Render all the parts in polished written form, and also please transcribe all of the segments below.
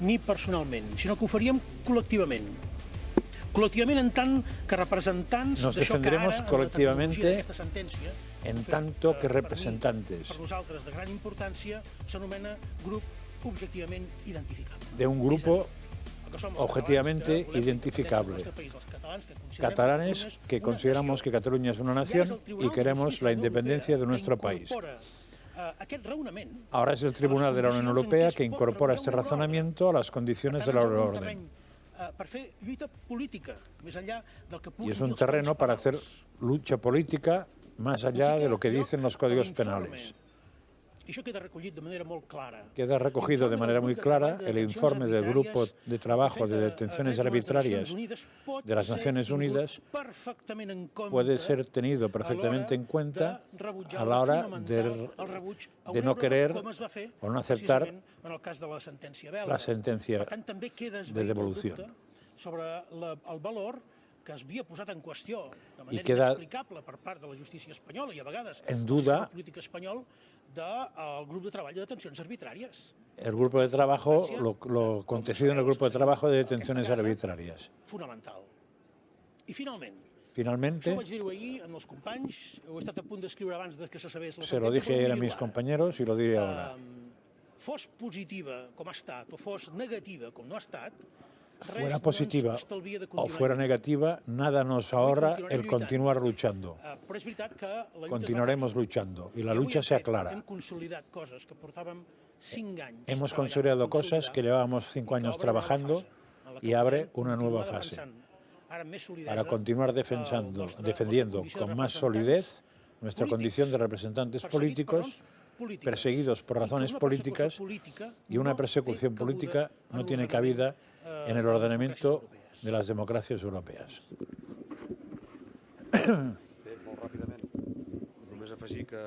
mi personalment, sinó que ho faríem col·lectivament. Col·lectivament en tant que representants d'això que ara, d'aquesta sentència, en tanto que representantes per nosaltres de gran importància, s'anomena grup objectivament identificable. de un grupo objetivamente identificable. Catalanes que consideramos que Cataluña es una nación y queremos la independencia de nuestro país. Ahora es el Tribunal de la Unión Europea que incorpora este razonamiento a las condiciones de la euroorden. Y es un terreno para hacer lucha política más allá de lo que dicen los códigos penales. Queda recogido de manera muy clara el informe del Grupo de Trabajo de Detenciones Arbitrarias de las Naciones Unidas. Puede ser tenido perfectamente en cuenta a la hora de no querer o no aceptar la sentencia de devolución. que s'havia posat en qüestió de manera inexplicable per part de la justícia espanyola i a vegades en duda el polític espanyol del grup de treball de detencions arbitràries. El grupo de trabajo, lo acontecido en el grupo de trabajo de detenciones arbitrarias. Fonamental. I Finalmente, això vaig dir-ho ahir als companys, ho he estat a punt d'escriure abans que se sabés la se lo dije ayer a mis compañeros y lo diré ahora. Fos positiva com ha estat o fos negativa com no ha estat, fuera positiva o fuera negativa, nada nos ahorra el continuar luchando. Continuaremos luchando y la lucha sea clara. Hemos consolidado cosas que llevábamos 5 años trabajando y abre una nueva fase para continuar defendiendo con más solidez nuestra condición de representantes políticos perseguidos por razones políticas, y una persecución política no tiene cabida en el ordenamiento de las democracias europeas. Molt ràpidament, només afegir que...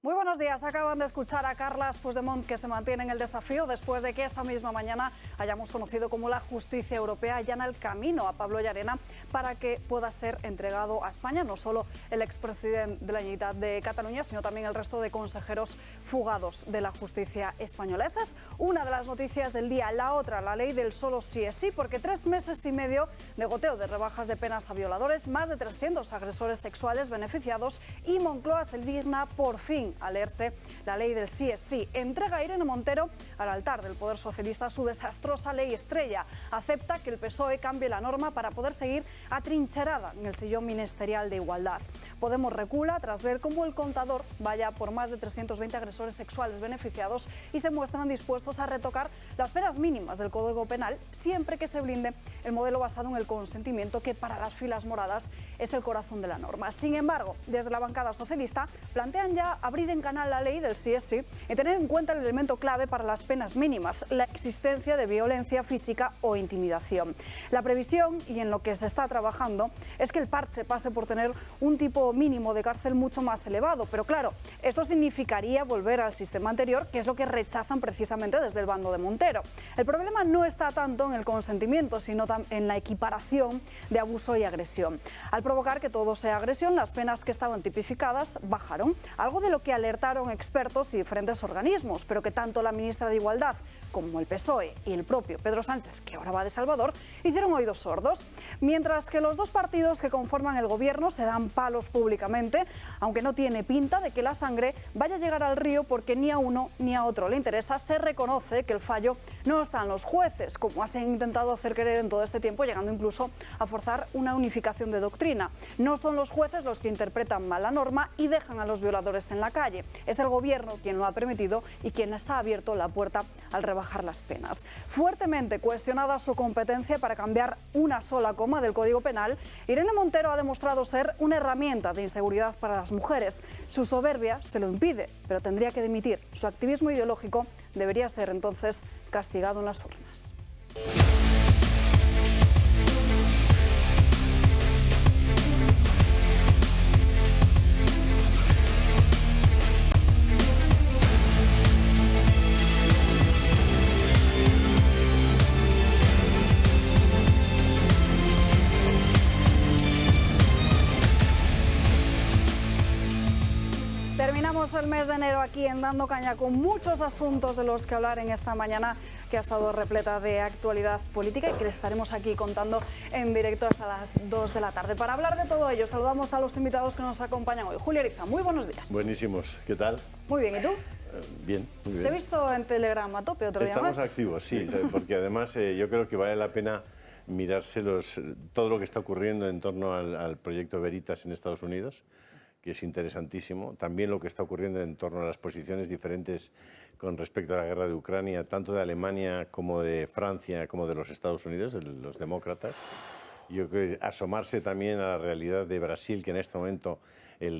Muy buenos días. Acaban de escuchar a Carles Puigdemont, que se mantiene en el desafío después de que esta misma mañana hayamos conocido cómo la justicia europea allana el camino a Pablo Llarena para que pueda ser entregado a España, no solo el expresidente de la Generalitat de Cataluña, sino también el resto de consejeros fugados de la justicia española. Esta es una de las noticias del día. La otra, la ley del solo sí es sí, porque 3 meses y medio de goteo de rebajas de penas a violadores, más de 300 agresores sexuales beneficiados, y Moncloa se digna por fin a leerse la ley del sí es sí. Entrega a Irene Montero al altar del Poder Socialista su desastrosa ley estrella. Acepta que el PSOE cambie la norma para poder seguir atrincherada en el sillón ministerial de Igualdad. Podemos recula tras ver cómo el contador vaya por más de 320 agresores sexuales beneficiados y se muestran dispuestos a retocar las penas mínimas del Código Penal siempre que se blinde el modelo basado en el consentimiento, que para las filas moradas es el corazón de la norma. Sin embargo, desde la bancada socialista plantean ya abrir en canal la ley del sí es sí y tener en cuenta el elemento clave para las penas mínimas, la existencia de violencia física o intimidación. La previsión, y en lo que se está trabajando, es que el parche pase por tener un tipo mínimo de cárcel mucho más elevado, pero claro, eso significaría volver al sistema anterior, que es lo que rechazan precisamente desde el bando de Montero. El problema no está tanto en el consentimiento, sino en la equiparación de abuso y agresión. Al provocar que todo sea agresión, las penas que estaban tipificadas bajaron, algo de lo que alertaron expertos y diferentes organismos, pero que tanto la ministra de Igualdad como el PSOE y el propio Pedro Sánchez, que ahora va de Salvador, hicieron oídos sordos. Mientras que los dos partidos que conforman el gobierno se dan palos públicamente, aunque no tiene pinta de que la sangre vaya a llegar al río, porque ni a uno ni a otro le interesa, se reconoce que el fallo no está en los jueces, como se han intentado hacer creer en todo este tiempo, llegando incluso a forzar una unificación de doctrina. No son los jueces los que interpretan mal la norma y dejan a los violadores en la calle. Es el gobierno quien lo ha permitido y quien les ha abierto la puerta al rebajar las penas. Fuertemente cuestionada su competencia para cambiar una sola coma del Código Penal, Irene Montero ha demostrado ser una herramienta de inseguridad para las mujeres. Su soberbia se lo impide, pero tendría que dimitir. Su activismo ideológico debería ser entonces castigado en las urnas. Terminamos el mes de enero aquí en Dando Caña con muchos asuntos de los que hablar en esta mañana que ha estado repleta de actualidad política y que les estaremos aquí contando en directo hasta las 2 de la tarde. Para hablar de todo ello, saludamos a los invitados que nos acompañan hoy. Julio Ariza, muy buenos días. Buenísimos, ¿qué tal? Muy bien, ¿y tú? Bien, muy bien. Te he visto en Telegram a tope otro día Estamos más. activos, sí, porque además yo creo que vale la pena mirarse todo lo que está ocurriendo en torno al proyecto Veritas en Estados Unidos, que es interesantísimo. También lo que está ocurriendo en torno a las posiciones diferentes con respecto a la guerra de Ucrania, tanto de Alemania como de Francia, como de los Estados Unidos, de los demócratas. Yo creo que asomarse también a la realidad de Brasil, que en este momento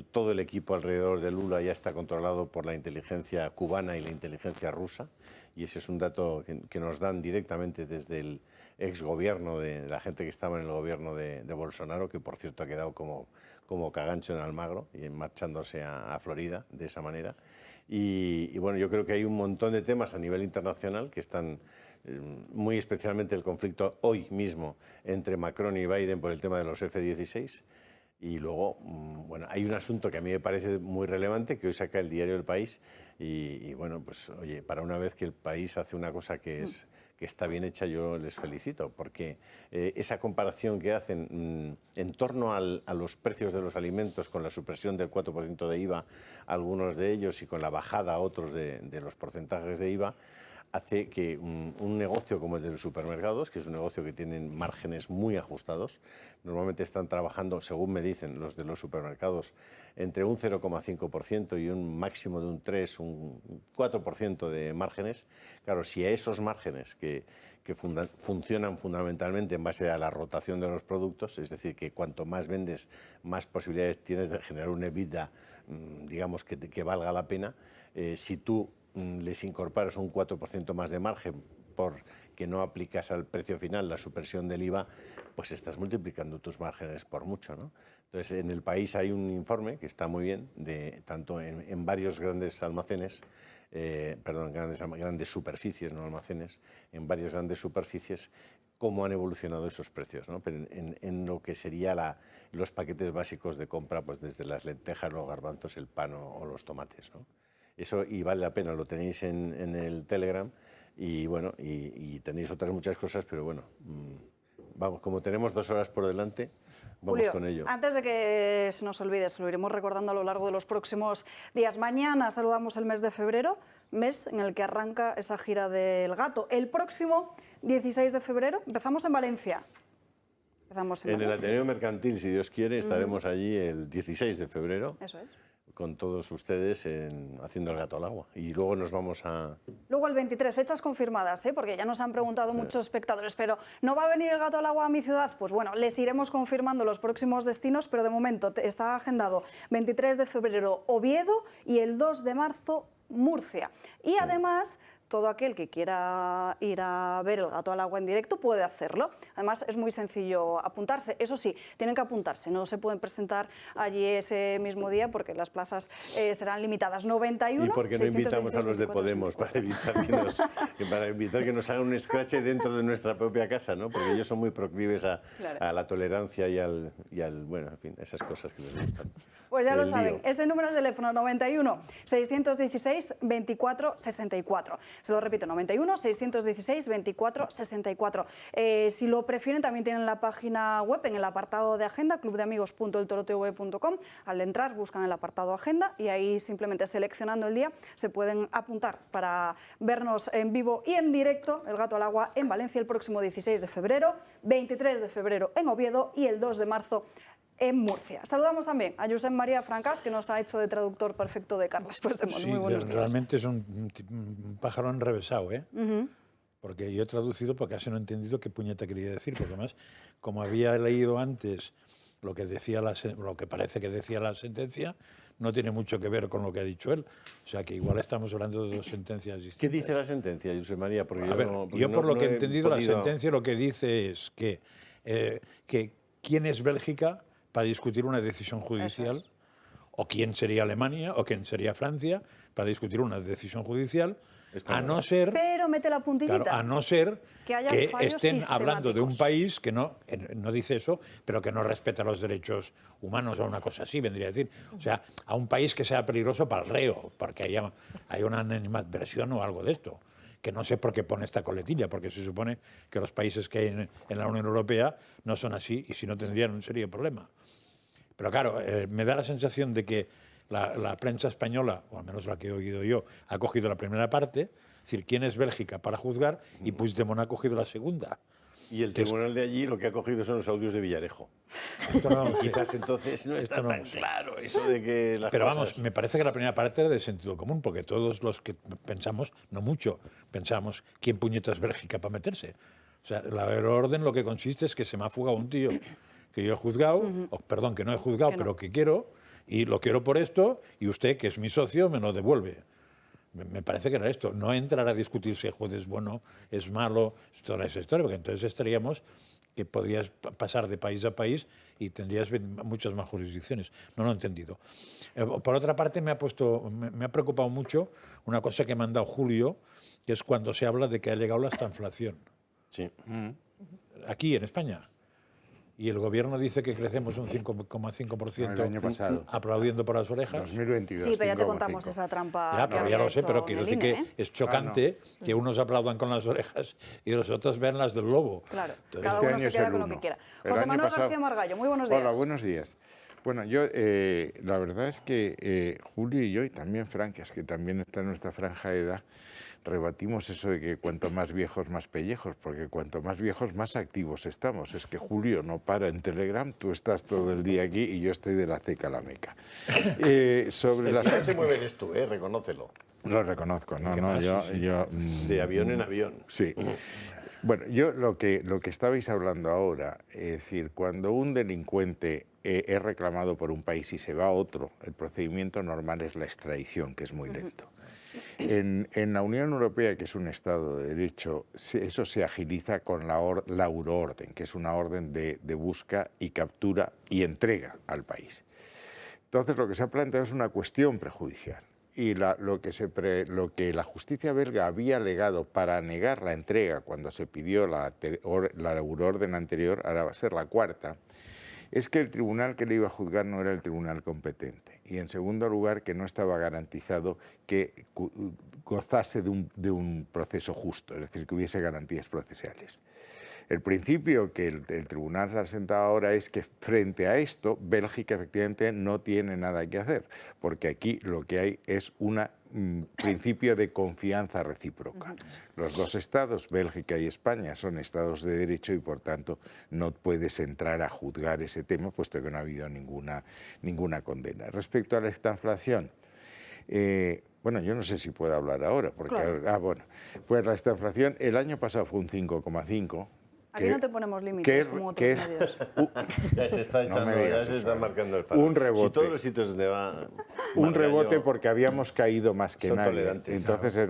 todo el equipo alrededor de Lula ya está controlado por la inteligencia cubana y la inteligencia rusa, y ese es un dato que nos dan directamente desde el exgobierno de la gente que estaba en el gobierno de Bolsonaro, que por cierto ha quedado como cagancho en Almagro y marchándose a Florida de esa manera. Y bueno, yo creo que hay un montón de temas a nivel internacional que están muy especialmente el conflicto hoy mismo entre Macron y Biden por el tema de los F-16. Y luego, bueno, hay un asunto que a mí me parece muy relevante, que hoy saca el diario El País, y bueno, pues oye, para una vez que el país hace una cosa que está bien hecha, yo les felicito, porque esa comparación que hacen en torno a los precios de los alimentos, con la supresión del 4% de IVA, algunos de ellos, y con la bajada a otros de los porcentajes de IVA, hace que un negocio como el de los supermercados, que es un negocio que tienen márgenes muy ajustados, normalmente están trabajando, según me dicen los de los supermercados, entre un 0,5% y un máximo de un 3, un 4% de márgenes. Claro, si a esos márgenes que funcionan fundamentalmente en base a la rotación de los productos, es decir, que cuanto más vendes, más posibilidades tienes de generar un EBITDA, digamos, que valga la pena, si tú les incorporas un 4% más de margen porque no aplicas al precio final la supresión del IVA, pues estás multiplicando tus márgenes por mucho, ¿no? Entonces, en el país hay un informe que está muy bien, tanto en varios grandes almacenes, grandes superficies, no almacenes, en varias grandes superficies, cómo han evolucionado esos precios, ¿no? Pero en lo que sería los paquetes básicos de compra, pues desde las lentejas, los garbanzos, el pan o los tomates, ¿no? Eso, y vale la pena, lo tenéis en el Telegram, y bueno, y tenéis otras muchas cosas, pero bueno, vamos, como tenemos 2 horas por delante, vamos Julio, con ello. Antes de que se nos olvide, se lo iremos recordando a lo largo de los próximos días. Mañana saludamos el mes de febrero, mes en el que arranca esa gira del gato. El próximo 16 de febrero empezamos en Valencia. En el Ateneo Mercantil, si Dios quiere, estaremos allí el 16 de febrero. Eso es. Con todos ustedes haciendo el gato al agua. Y luego nos vamos a... Luego el 23, fechas confirmadas, porque ya nos han preguntado muchos espectadores, pero ¿no va a venir el gato al agua a mi ciudad? Pues bueno, les iremos confirmando los próximos destinos, pero de momento está agendado 23 de febrero Oviedo y el 2 de marzo Murcia. Y además, todo aquel que quiera ir a ver el gato al agua en directo puede hacerlo. Además, es muy sencillo apuntarse. Eso sí, tienen que apuntarse, no se pueden presentar allí ese mismo día porque las plazas serán limitadas. 91. ¿Y por qué no invitamos a los de Podemos para evitar que nos hagan un escrache dentro de nuestra propia casa, ¿no? Porque ellos son muy proclives a la tolerancia y al bueno, en fin, esas cosas que les gustan. Pues ya lo saben, este número de teléfono 91 616 24 64. Se lo repito, 91 616 24 64. Si lo prefieren, también tienen la página web en el apartado de agenda, clubdeamigos.eltorotv.com. Al entrar, buscan el apartado agenda y ahí simplemente seleccionando el día se pueden apuntar para vernos en vivo y en directo, el gato al agua en Valencia el próximo 16 de febrero, 23 de febrero en Oviedo y el 2 de marzo en Murcia. Saludamos también a Josep María Francas, que nos ha hecho de traductor perfecto de Carles Puigdemont. Sí, muy buenos días. Realmente es un pájaro enrevesado, ¿eh? Porque yo he traducido porque casi no he entendido qué puñeta quería decir, porque además, como había leído antes lo que parece que decía la sentencia, no tiene mucho que ver con lo que ha dicho él. O sea, que igual estamos hablando de 2 sentencias distintas. ¿Qué dice la sentencia, Josep María? Porque yo por lo que he entendido, la sentencia lo que dice es que ¿quién es Bélgica para discutir una decisión judicial? o quién sería Alemania o quién sería Francia para discutir una decisión judicial, a no ser, pero mete la puntillita, claro, a no ser que estén hablando de un sistemáticos. país que no dice eso, pero que no respeta los derechos humanos o una cosa así, vendría a decir. O sea, a un país que sea peligroso para el reo, porque hay una animadversión o algo de esto. Que no sé por qué pone esta coletilla, porque se supone que los países que hay en la Unión Europea no son así, y si no tendrían un serio problema. Pero claro, me da la sensación de que la prensa española, o al menos la que he oído yo, ha cogido la primera parte, es decir, quién es Bélgica para juzgar, y Puigdemont ha cogido la segunda. Y el tribunal de allí lo que ha cogido son los audios de Villarejo. Esto no lo sé. Quizás entonces no está Esto no tan lo sé. claro eso de que las Pero cosas... vamos, me parece que la primera parte era de sentido común, porque todos los que pensamos, no mucho, pensamos quién puñeta es Bélgica para meterse. O sea, la orden lo que consiste es que se me ha fugado un tío que yo he juzgado, o perdón, que no he juzgado, pero que quiero, y lo quiero por esto, y usted, que es mi socio, me lo devuelve. Me parece que era esto, no entrar a discutir si el juez es bueno, es malo, toda esa historia, porque entonces estaríamos que podrías pasar de país a país y tendrías muchas más jurisdicciones. No lo he entendido. Por otra parte, me ha preocupado mucho una cosa que me ha mandado Julio, que es cuando se habla de que ha llegado la estanflación. Sí. Aquí, en España. Y el gobierno dice que crecemos un 5,5% el año pasado, aplaudiendo por las orejas. 2022. Sí, pero ya te 5,5. contamos esa trampa. Ya, pero ya lo sé, pero quiero decir que es chocante que Ah, unos aplaudan con las orejas y los otros vean las del lobo. Claro, Entonces, cada Este uno año se es queda el con lo 1. que quiera. El José año Manuel pasado- García Margallo, muy buenos días. Hola, buenos días. Bueno, yo la verdad es que Julio y yo, y también Franques, que también está en nuestra franja de edad, rebatimos eso de que cuanto más viejos, más pellejos, porque cuanto más viejos, más activos estamos. Es que Julio no para en Telegram, tú estás todo el día aquí y yo estoy de la ceca a la meca. Sobre El las... que más se mueve eres tú, reconócelo. Lo reconozco, yo De avión en avión. Sí. Bueno, yo lo que estabais hablando ahora, es decir, cuando un delincuente es reclamado por un país y se va a otro, el procedimiento normal es la extradición, que es muy lento. En la Unión Europea, que es un Estado de Derecho, eso se agiliza con la euroorden, que es una orden de busca y captura y entrega al país. Entonces, lo que se ha planteado es una cuestión prejudicial. Y lo que la justicia belga había alegado para negar la entrega cuando se pidió la euroorden anterior, ahora va a ser la cuarta, es que el tribunal que le iba a juzgar no era el tribunal competente. Y en segundo lugar, que no estaba garantizado que gozase de un proceso justo, es decir, que hubiese garantías procesales. El principio que el tribunal ha sentado ahora es que frente a esto, Bélgica efectivamente no tiene nada que hacer, porque aquí lo que hay es un principio de confianza recíproca. Los dos estados, Bélgica y España, son estados de derecho y por tanto no puedes entrar a juzgar ese tema, puesto que no ha habido ninguna condena. Respecto a la estanflación, bueno, yo no sé si puedo hablar ahora, porque Claro. Pues la estanflación el año pasado fue un 5,5. Aquí no te ponemos límites como otros medios. Ya se está echando, me digas ya se eso, está marcando el faro. Un rebote. Si todos los sitios donde va... Un Margallo rebote porque habíamos caído más que son nadie, tolerantes. entonces es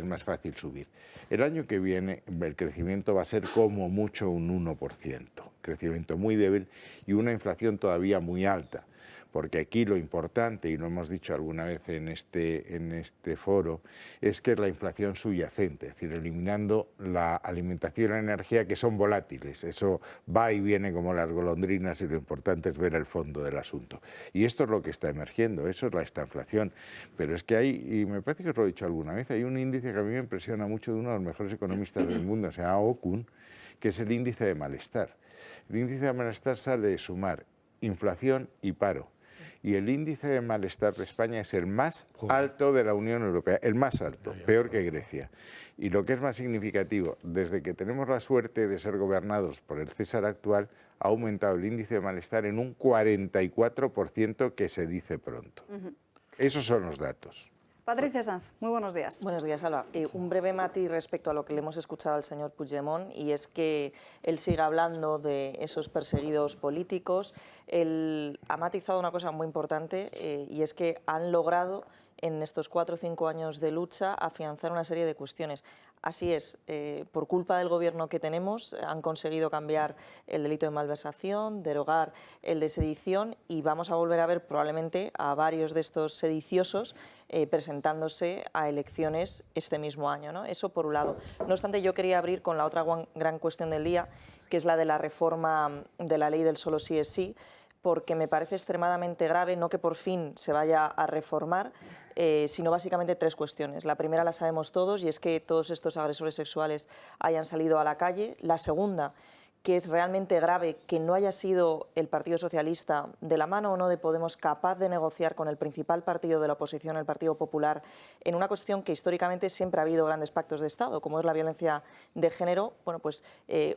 más fácil subir. El año que viene el crecimiento va a ser como mucho un 1%, crecimiento muy débil y una inflación todavía muy alta, porque aquí lo importante, y lo hemos dicho alguna vez en este foro, es que es la inflación subyacente, es decir, eliminando la alimentación y la energía que son volátiles, eso va y viene como las golondrinas y lo importante es ver el fondo del asunto. Y esto es lo que está emergiendo, eso es la estanflación. Pero es que hay, y me parece que os lo he dicho alguna vez, hay un índice que a mí me impresiona mucho de uno de los mejores economistas del mundo, se llama Okun, que es el índice de malestar. El índice de malestar sale de sumar inflación y paro. Y el índice de malestar de España es el más alto de la Unión Europea, el más alto, peor que Grecia. Y lo que es más significativo, desde que tenemos la suerte de ser gobernados por el César actual, ha aumentado el índice de malestar en un 44%, que se dice pronto. Esos son los datos. Patricia Sanz, muy buenos días. Buenos días, Alba. Un breve matiz respecto a lo que le hemos escuchado al señor Puigdemont, y es que él sigue hablando de esos perseguidos políticos. Él ha matizado una cosa muy importante, y es que han logrado en estos 4 o 5 años de lucha, afianzar una serie de cuestiones. Así es, por culpa del gobierno que tenemos, han conseguido cambiar el delito de malversación, derogar el de sedición, y vamos a volver a ver probablemente a varios de estos sediciosos presentándose a elecciones este mismo año, ¿no? Eso por un lado. No obstante, yo quería abrir con la otra gran cuestión del día, que es la de la reforma de la ley del solo sí es sí, porque me parece extremadamente grave, no que por fin se vaya a reformar, sino básicamente 3 cuestiones. La primera la sabemos todos, y es que todos estos agresores sexuales hayan salido a la calle. La segunda, que es realmente grave que no haya sido el Partido Socialista, de la mano o no de Podemos, capaz de negociar con el principal partido de la oposición, el Partido Popular, en una cuestión que históricamente siempre ha habido grandes pactos de Estado, como es la violencia de género. Bueno, pues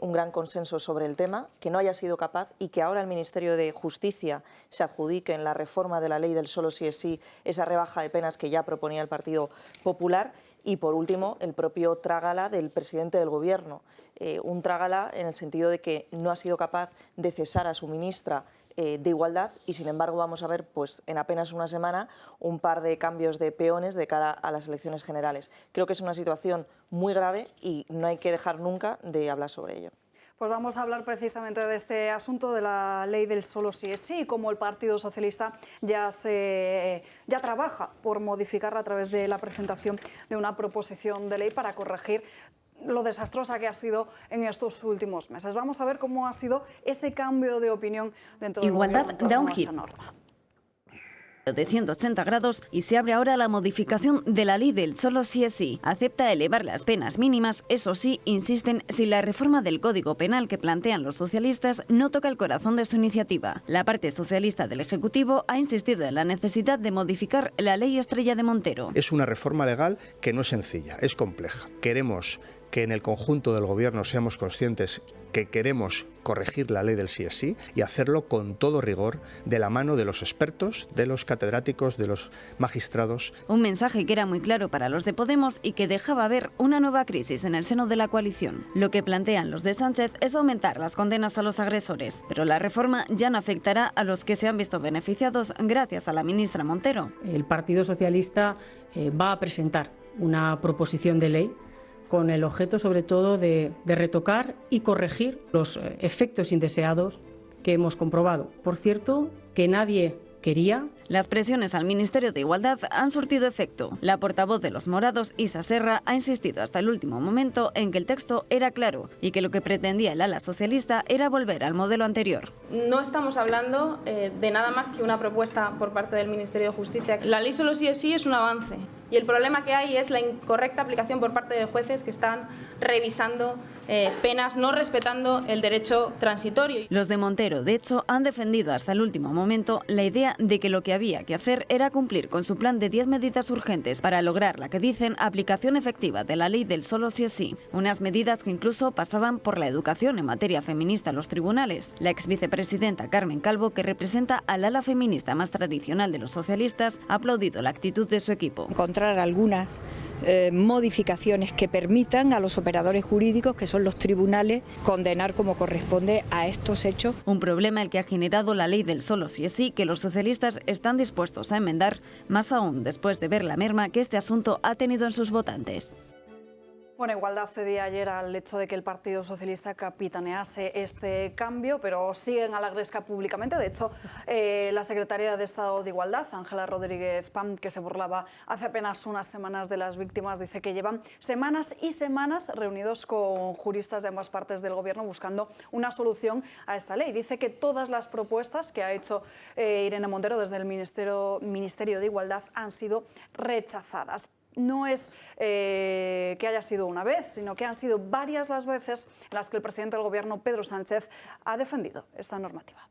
un gran consenso sobre el tema, que no haya sido capaz, y que ahora el Ministerio de Justicia se adjudique en la reforma de la ley del solo sí es sí esa rebaja de penas que ya proponía el Partido Popular. Y por último, el propio trágala del presidente del Gobierno. Un trágala en el sentido de que no ha sido capaz de cesar a su ministra de Igualdad, y sin embargo vamos a ver pues en apenas una semana un par de cambios de peones de cara a las elecciones generales. Creo que es una situación muy grave y no hay que dejar nunca de hablar sobre ello. Pues vamos a hablar precisamente de este asunto de la ley del solo sí es sí, y cómo el Partido Socialista ya trabaja por modificarla a través de la presentación de una proposición de ley para corregir lo desastrosa que ha sido en estos últimos meses. Vamos a ver cómo ha sido ese cambio de opinión dentro del Igualdad Gobierno en da un torno a giro esta norma. De 180 grados y se abre ahora la modificación de la ley del solo sí es sí. Acepta elevar las penas mínimas, eso sí, insisten, si la reforma del Código Penal que plantean los socialistas no toca el corazón de su iniciativa. La parte socialista del Ejecutivo ha insistido en la necesidad de modificar la ley estrella de Montero. Es una reforma legal que no es sencilla, es compleja. Queremos que en el conjunto del Gobierno seamos conscientes que queremos corregir la ley del sí es sí y hacerlo con todo rigor, de la mano de los expertos, de los catedráticos, de los magistrados. Un mensaje que era muy claro para los de Podemos y que dejaba ver una nueva crisis en el seno de la coalición. Lo que plantean los de Sánchez es aumentar las condenas a los agresores, pero la reforma ya no afectará a los que se han visto beneficiados gracias a la ministra Montero. El Partido Socialista va a presentar una proposición de ley con el objeto, sobre todo, de retocar y corregir los efectos indeseados que hemos comprobado. Por cierto, que nadie quería. Las presiones al Ministerio de Igualdad han surtido efecto. La portavoz de los morados, Isa Serra, ha insistido hasta el último momento en que el texto era claro y que lo que pretendía el ala socialista era volver al modelo anterior. No estamos hablando de nada más que una propuesta por parte del Ministerio de Justicia. La ley solo sí es un avance, y el problema que hay es la incorrecta aplicación por parte de jueces que están revisando penas, no respetando el derecho transitorio. Los de Montero, de hecho, han defendido hasta el último momento la idea de que lo que había que hacer era cumplir con su plan de 10 medidas urgentes para lograr la que dicen aplicación efectiva de la ley del solo sí es sí. Unas medidas que incluso pasaban por la educación en materia feminista en los tribunales. La exvicepresidenta Carmen Calvo, que representa al ala feminista más tradicional de los socialistas, ha aplaudido la actitud de su equipo. Encontrar algunas modificaciones que permitan a los operadores jurídicos, que son los tribunales, condenar como corresponde a estos hechos. Un problema el que ha generado la ley del solo sí es sí, que los socialistas están dispuestos a enmendar, más aún después de ver la merma que este asunto ha tenido en sus votantes. Bueno, Igualdad cedía ayer al hecho de que el Partido Socialista capitanease este cambio, pero siguen a la gresca públicamente. De hecho, la secretaria de Estado de Igualdad, Ángela Rodríguez Pam, que se burlaba hace apenas unas semanas de las víctimas, dice que llevan semanas y semanas reunidos con juristas de ambas partes del Gobierno buscando una solución a esta ley. Dice que todas las propuestas que ha hecho Irene Montero desde el Ministerio de Igualdad han sido rechazadas. No es que haya sido una vez, sino que han sido varias las veces en las que el presidente del Gobierno, Pedro Sánchez, ha defendido esta normativa.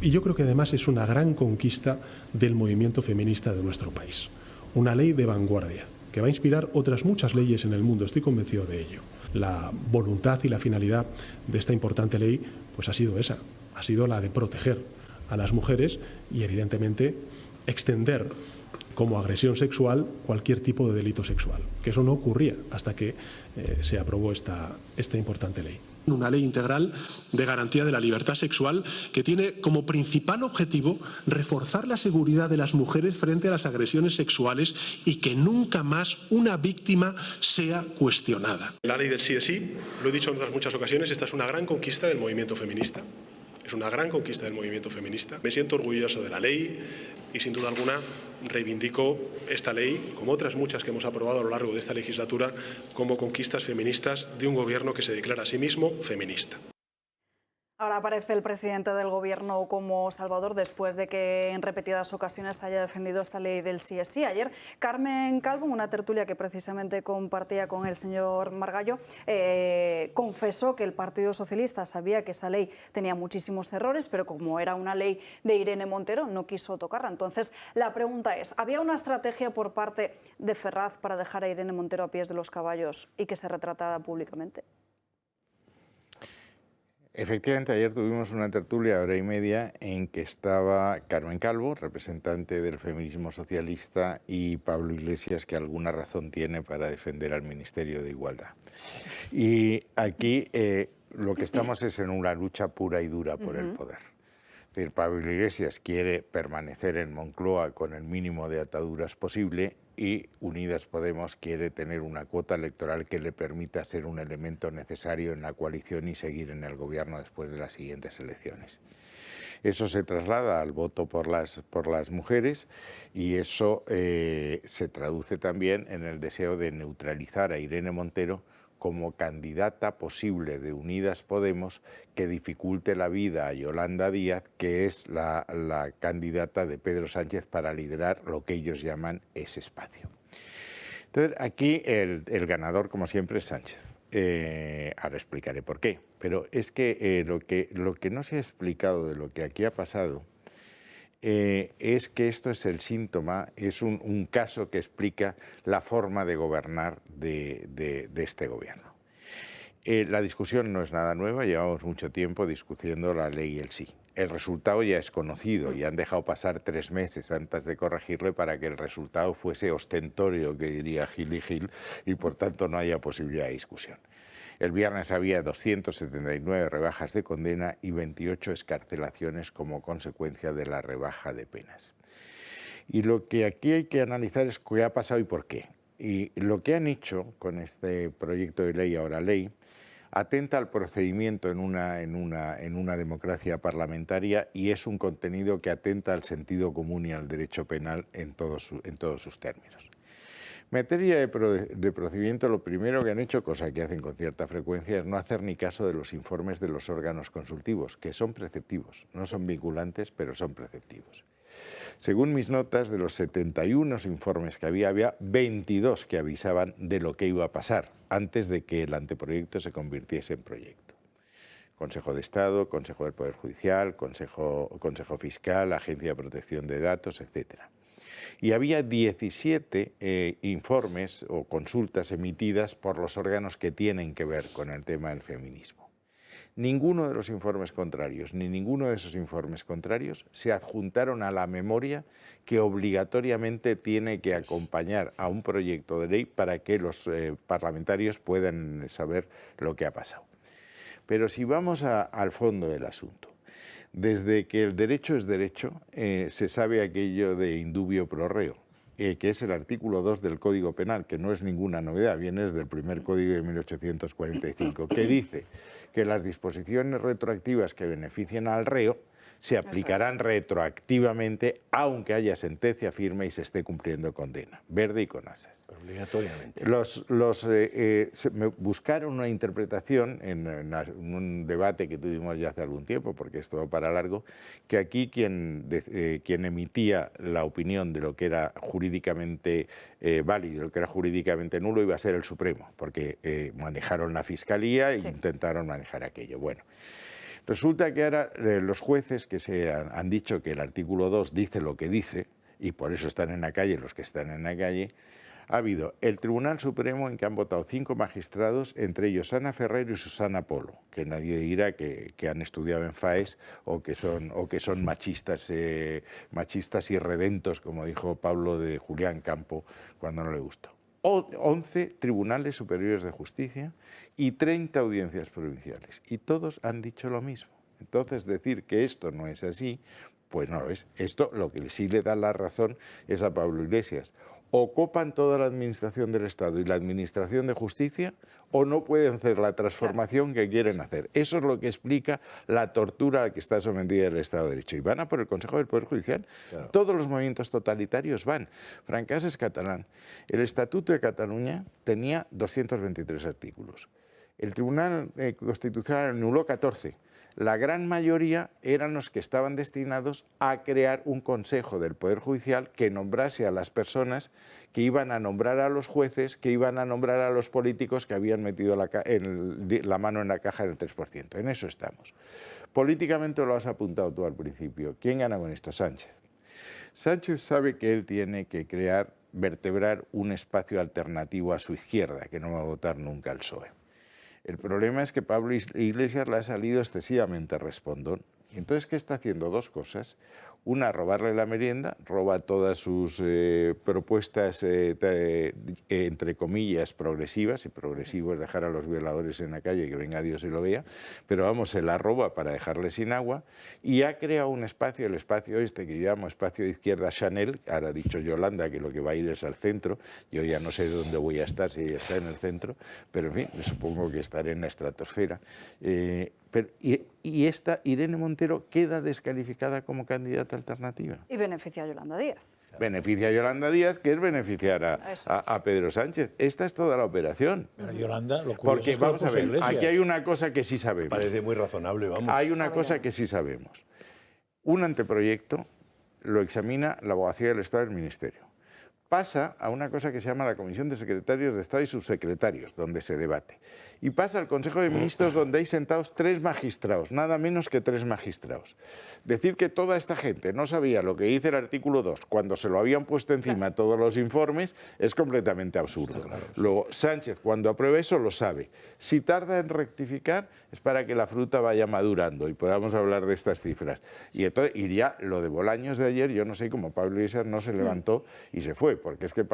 Y yo creo que además es una gran conquista del movimiento feminista de nuestro país. Una ley de vanguardia que va a inspirar otras muchas leyes en el mundo, estoy convencido de ello. La voluntad y la finalidad de esta importante ley pues ha sido esa, ha sido la de proteger a las mujeres y evidentemente extender como agresión sexual cualquier tipo de delito sexual, que eso no ocurría hasta que se aprobó esta importante ley. Una ley integral de garantía de la libertad sexual que tiene como principal objetivo reforzar la seguridad de las mujeres frente a las agresiones sexuales y que nunca más una víctima sea cuestionada. La ley del sí es sí, lo he dicho en otras muchas ocasiones, esta es una gran conquista del movimiento feminista. Es una gran conquista del movimiento feminista. Me siento orgulloso de la ley y sin duda alguna reivindico esta ley, como otras muchas que hemos aprobado a lo largo de esta legislatura, como conquistas feministas de un gobierno que se declara a sí mismo feminista. Ahora aparece el presidente del Gobierno como salvador después de que en repetidas ocasiones haya defendido esta ley del sí es sí. Ayer Carmen Calvo, en una tertulia que precisamente compartía con el señor Margallo, confesó que el Partido Socialista sabía que esa ley tenía muchísimos errores, pero como era una ley de Irene Montero no quiso tocarla. Entonces la pregunta es, ¿había una estrategia por parte de Ferraz para dejar a Irene Montero a pies de los caballos y que se retratara públicamente? Efectivamente, ayer tuvimos una tertulia de hora y media en que estaba Carmen Calvo, representante del feminismo socialista, y Pablo Iglesias, que alguna razón tiene para defender al Ministerio de Igualdad. Y aquí lo que estamos es en una lucha pura y dura por el poder. Es decir, Pablo Iglesias quiere permanecer en Moncloa con el mínimo de ataduras posible y Unidas Podemos quiere tener una cuota electoral que le permita ser un elemento necesario en la coalición y seguir en el gobierno después de las siguientes elecciones. Eso se traslada al voto por las mujeres y eso se traduce también en el deseo de neutralizar a Irene Montero como candidata posible de Unidas Podemos que dificulte la vida a Yolanda Díaz, que es la candidata de Pedro Sánchez para liderar lo que ellos llaman ese espacio. Entonces, aquí el ganador, como siempre, es Sánchez. Ahora explicaré por qué. Pero es que lo que no se ha explicado de lo que aquí ha pasado es que esto es el síntoma, es un caso que explica la forma de gobernar de este gobierno. La discusión no es nada nueva, llevamos mucho tiempo discutiendo la ley y el sí. El resultado ya es conocido y han dejado pasar 3 meses antes de corregirle para que el resultado fuese ostentorio, que diría Gil y Gil, y por tanto no haya posibilidad de discusión. El viernes había 279 rebajas de condena y 28 excarcelaciones como consecuencia de la rebaja de penas. Y lo que aquí hay que analizar es qué ha pasado y por qué. Y lo que han hecho con este proyecto de ley, ahora ley, atenta al procedimiento en una democracia parlamentaria y es un contenido que atenta al sentido común y al derecho penal en todos sus términos. En materia de procedimiento, lo primero que han hecho, cosa que hacen con cierta frecuencia, es no hacer ni caso de los informes de los órganos consultivos, que son preceptivos, no son vinculantes, pero son preceptivos. Según mis notas, de los 71 informes que había 22 que avisaban de lo que iba a pasar antes de que el anteproyecto se convirtiese en proyecto. Consejo de Estado, Consejo del Poder Judicial, Consejo Fiscal, Agencia de Protección de Datos, etc. Y había 17 informes o consultas emitidas por los órganos que tienen que ver con el tema del feminismo. Ninguno de los informes contrarios, ni ninguno de esos informes contrarios se adjuntaron a la memoria que obligatoriamente tiene que acompañar a un proyecto de ley para que los parlamentarios puedan saber lo que ha pasado. Pero si vamos al fondo del asunto, desde que el derecho es derecho, se sabe aquello de indubio pro reo, que es el artículo 2 del Código Penal, que no es ninguna novedad, viene desde el primer Código de 1845, que dice que las disposiciones retroactivas que beneficien al reo se aplicarán retroactivamente aunque haya sentencia firme y se esté cumpliendo condena, verde y con asas. Obligatoriamente. Buscaron una interpretación en un debate que tuvimos ya hace algún tiempo, porque esto va para largo, que aquí quien emitía la opinión de lo que era jurídicamente válido, lo que era jurídicamente nulo, iba a ser el Supremo, porque manejaron la Fiscalía e intentaron manejar aquello. Bueno. Resulta que ahora los jueces que han dicho que el artículo 2 dice lo que dice, y por eso están en la calle los que están en la calle, ha habido el Tribunal Supremo en que han votado 5 magistrados, entre ellos Ana Ferrero y Susana Polo, que nadie dirá que han estudiado en FAES o que son machistas y redentos, como dijo Pablo de Julián Campo cuando no le gustó. 11 tribunales superiores de justicia y 30 audiencias provinciales. Y todos han dicho lo mismo. Entonces, decir que esto no es así, pues no lo es. Esto lo que sí le da la razón es a Pablo Iglesias. O copan toda la administración del Estado y la administración de justicia, o no pueden hacer la transformación que quieren hacer. Eso es lo que explica la tortura a la que está sometida el Estado de Derecho. Y van a por el Consejo del Poder Judicial. Claro. Todos los movimientos totalitarios van. Francàs es catalán. El Estatuto de Cataluña tenía 223 artículos. El Tribunal Constitucional anuló 14. La gran mayoría eran los que estaban destinados a crear un consejo del Poder Judicial que nombrase a las personas que iban a nombrar a los jueces, que iban a nombrar a los políticos que habían metido la mano en la caja del 3%. En eso estamos. Políticamente lo has apuntado tú al principio. ¿Quién gana con esto? Sánchez. Sánchez sabe que él tiene que vertebrar un espacio alternativo a su izquierda, que no va a votar nunca al PSOE. El problema es que Pablo Iglesias le ha salido excesivamente respondón. Y entonces, ¿qué está haciendo? Dos cosas. Una, robarle la merienda, roba todas sus propuestas, entre comillas, progresivas, y progresivo es dejar a los violadores en la calle, que venga Dios y lo vea, pero vamos, se la roba para dejarle sin agua, y ha creado un espacio, el espacio este que llamo espacio de izquierda Chanel, ahora ha dicho Yolanda que lo que va a ir es al centro, yo ya no sé dónde voy a estar, si ella está en el centro, pero en fin, supongo que estaré en la estratosfera. Y esta Irene Montero queda descalificada como candidata alternativa. Y beneficia a Yolanda Díaz. Beneficia a Yolanda Díaz, que es beneficiar a Pedro Sánchez. Esta es toda la operación. Pero Yolanda, lo porque es que vamos a ver, aquí hay una cosa que sí sabemos. Parece muy razonable, vamos. Hay una cosa que sí sabemos. Un anteproyecto lo examina la Abogacía del Estado del Ministerio. Pasa a una cosa que se llama la Comisión de Secretarios de Estado y Subsecretarios, donde se debate. Y pasa al Consejo de Ministros, donde hay sentados 3 magistrados, nada menos que 3 magistrados. Decir que toda esta gente no sabía lo que dice el artículo 2 cuando se lo habían puesto encima todos los informes es completamente absurdo. Claro, sí. Luego, Sánchez, cuando apruebe eso, lo sabe. Si tarda en rectificar, es para que la fruta vaya madurando y podamos hablar de estas cifras. Y entonces iría lo de Bolaños de ayer, yo no sé cómo Pablo Iglesias no se levantó y se fue, porque es que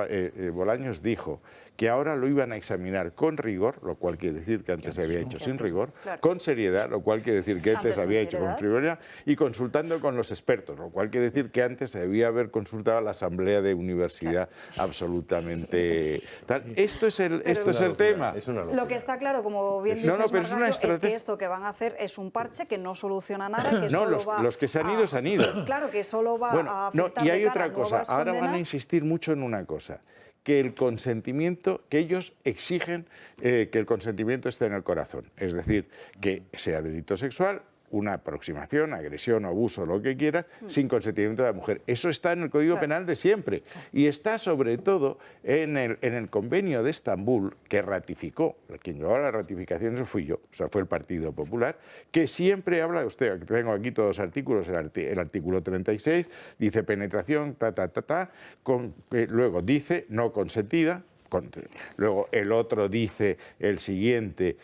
Bolaños dijo que ahora lo iban a examinar con rigor, lo cual quiere decir que antes se había hecho sin rigor, con seriedad, lo cual quiere decir que antes se había hecho con frivolidad, y consultando con los expertos, lo cual quiere decir que antes se debía haber consultado a la asamblea de universidad absolutamente tal. Esto es el tema. Lo que está claro, como bien dices, Margallo, es que esto que van a hacer es un parche que no soluciona nada, que solo va los que se han ido, se han ido. Claro, que solo va a afectar y hay otra cosa, ahora van a insistir mucho en una cosa, que el consentimiento, que ellos exigen que el consentimiento esté en el corazón, es decir, que sea delito sexual, una aproximación, agresión, abuso, lo que quieras, sin consentimiento de la mujer. Eso está en el Código Penal de siempre y está sobre todo en el convenio de Estambul que ratificó, quien llevó la ratificación eso fui yo, o sea, fue el Partido Popular, que siempre habla, usted, tengo aquí todos los artículos, el artículo 36 dice penetración, luego dice no consentida, luego el otro dice el siguiente,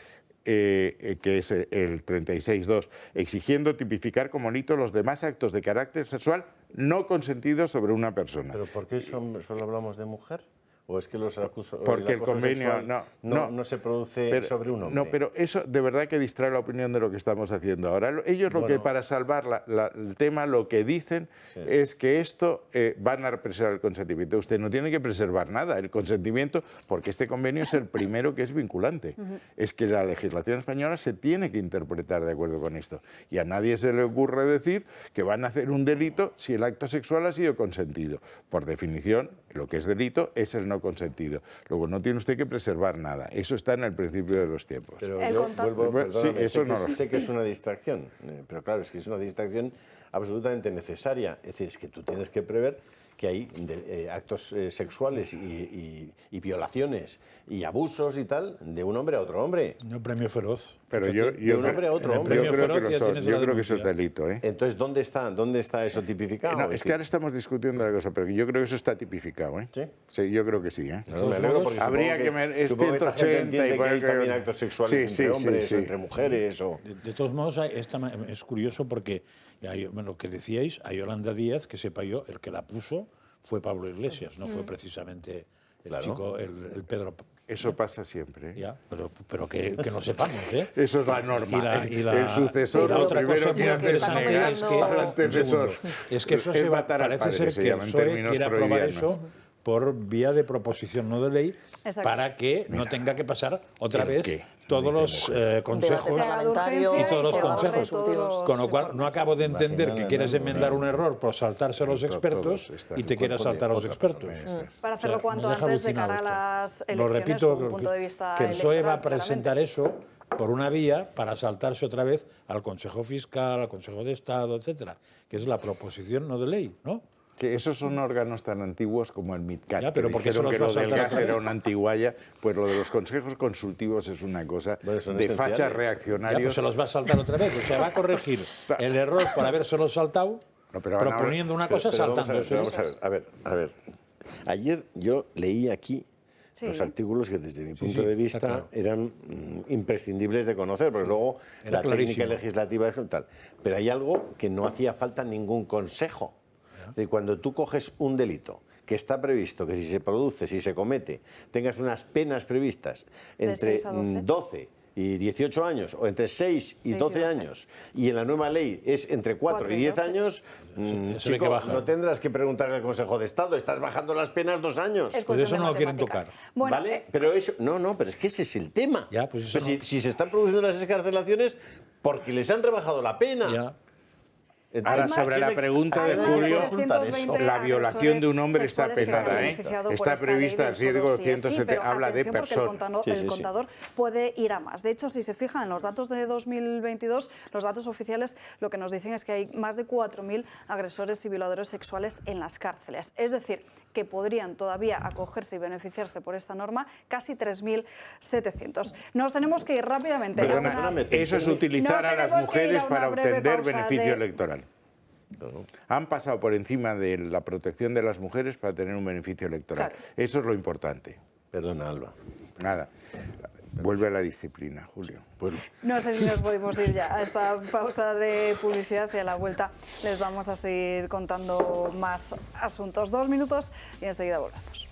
que es el 36.2, exigiendo tipificar como delito los demás actos de carácter sexual no consentidos sobre una persona. ¿Pero por qué solo hablamos de mujer? ¿O es que los acusos? Porque el convenio no se produce sobre un hombre. No, pero eso de verdad que distrae la opinión de lo que estamos haciendo ahora. Ellos lo que para salvar el tema lo que dicen es que esto van a preservar el consentimiento. Usted no tiene que preservar nada, el consentimiento, porque este convenio es el primero que es vinculante. Es que la legislación española se tiene que interpretar de acuerdo con esto. Y a nadie se le ocurre decir que van a hacer un delito si el acto sexual ha sido consentido. Por definición, lo que es delito es el no consentido. Luego no tiene usted que preservar nada. Eso está en el principio de los tiempos. Pero yo sé que es una distracción, pero claro, es que es una distracción absolutamente necesaria. Es decir, es que tú tienes que prever que hay actos sexuales y violaciones y abusos y tal de un hombre a otro hombre. No premio feroz. Pero de un hombre a otro hombre. Yo creo que eso es delito. Entonces, ¿dónde está eso tipificado? No, es que ahora estamos discutiendo la cosa, pero yo creo que eso está tipificado. ¿Sí? Sí, yo creo que sí. No, me alegro porque habría que 180 y que hay también actos sexuales entre hombres, entre mujeres. De todos modos, es curioso porque, lo que decíais, a Yolanda Díaz, que sepa yo, el que la puso fue Pablo Iglesias, no fue precisamente chico, el Pedro. Eso pasa siempre. Ya, pero que no sepamos, ¿eh? Eso es la norma. El sucesor, lo primero que hace es negar al antecesor. Es que eso parece ser que el PSOE quiere aprobar eso por vía de proposición no de ley. Exacto. Para que no tenga que pasar otra vez todos los consejos y todos los consejos. Con lo cual, no acabo de entender que quieres enmendar un error por saltarse a los expertos y te quieres saltar a los expertos. Para hacerlo cuanto antes de cara a las elecciones, lo repito, desde un punto de vista que el PSOE va a presentar eso por una vía para saltarse otra vez al Consejo Fiscal, al Consejo de Estado, etcétera, que es la proposición no de ley, ¿no? Que esos son órganos tan antiguos como el MidCat. Ya, pero porque dijeron que lo del gas era una antigualla, pues lo de los consejos consultivos es una cosa de fachas reaccionarios. Ya, pues se los va a saltar otra vez, o sea, va a corregir el error por habérselo saltado, proponiendo una cosa, saltándose. A ver. Ayer yo leí aquí los artículos que desde mi punto de vista eran imprescindibles de conocer, porque luego la técnica legislativa es tal. Pero hay algo que no hacía falta ningún consejo. De cuando tú coges un delito que está previsto que si se produce, si se comete, tengas unas penas previstas entre 12 y 18 años, o entre 6 y 12 años, y en la nueva ley es entre 4 y 10 años, chico, no tendrás que preguntarle al Consejo de Estado, estás bajando las penas 2 años. Pues eso no lo quieren tocar. Bueno, ¿vale? Pero eso, pero es que ese es el tema. Ya, pues eso si se están produciendo las excarcelaciones, porque les han rebajado la pena. Ya. Ahora, sobre la pregunta de Julio, la violación de un hombre está penada, está prevista el riesgo 107, habla de personas. El contador puede ir a más. De hecho, si se fijan en los datos de 2022, los datos oficiales lo que nos dicen es que hay más de 4.000 agresores y violadores sexuales en las cárceles. Es decir, que podrían todavía acogerse y beneficiarse por esta norma casi 3.700. Nos tenemos que ir rápidamente. Perdona, eso es utilizar a las mujeres para obtener beneficio electoral. Han pasado por encima de la protección de las mujeres para tener un beneficio electoral. Claro. Eso es lo importante. Perdona, Alba. Nada. Vuelve a la disciplina, Julio. No sé si nos podemos ir ya a esta pausa de publicidad y a la vuelta les vamos a seguir contando más asuntos. 2 minutos y enseguida volvemos.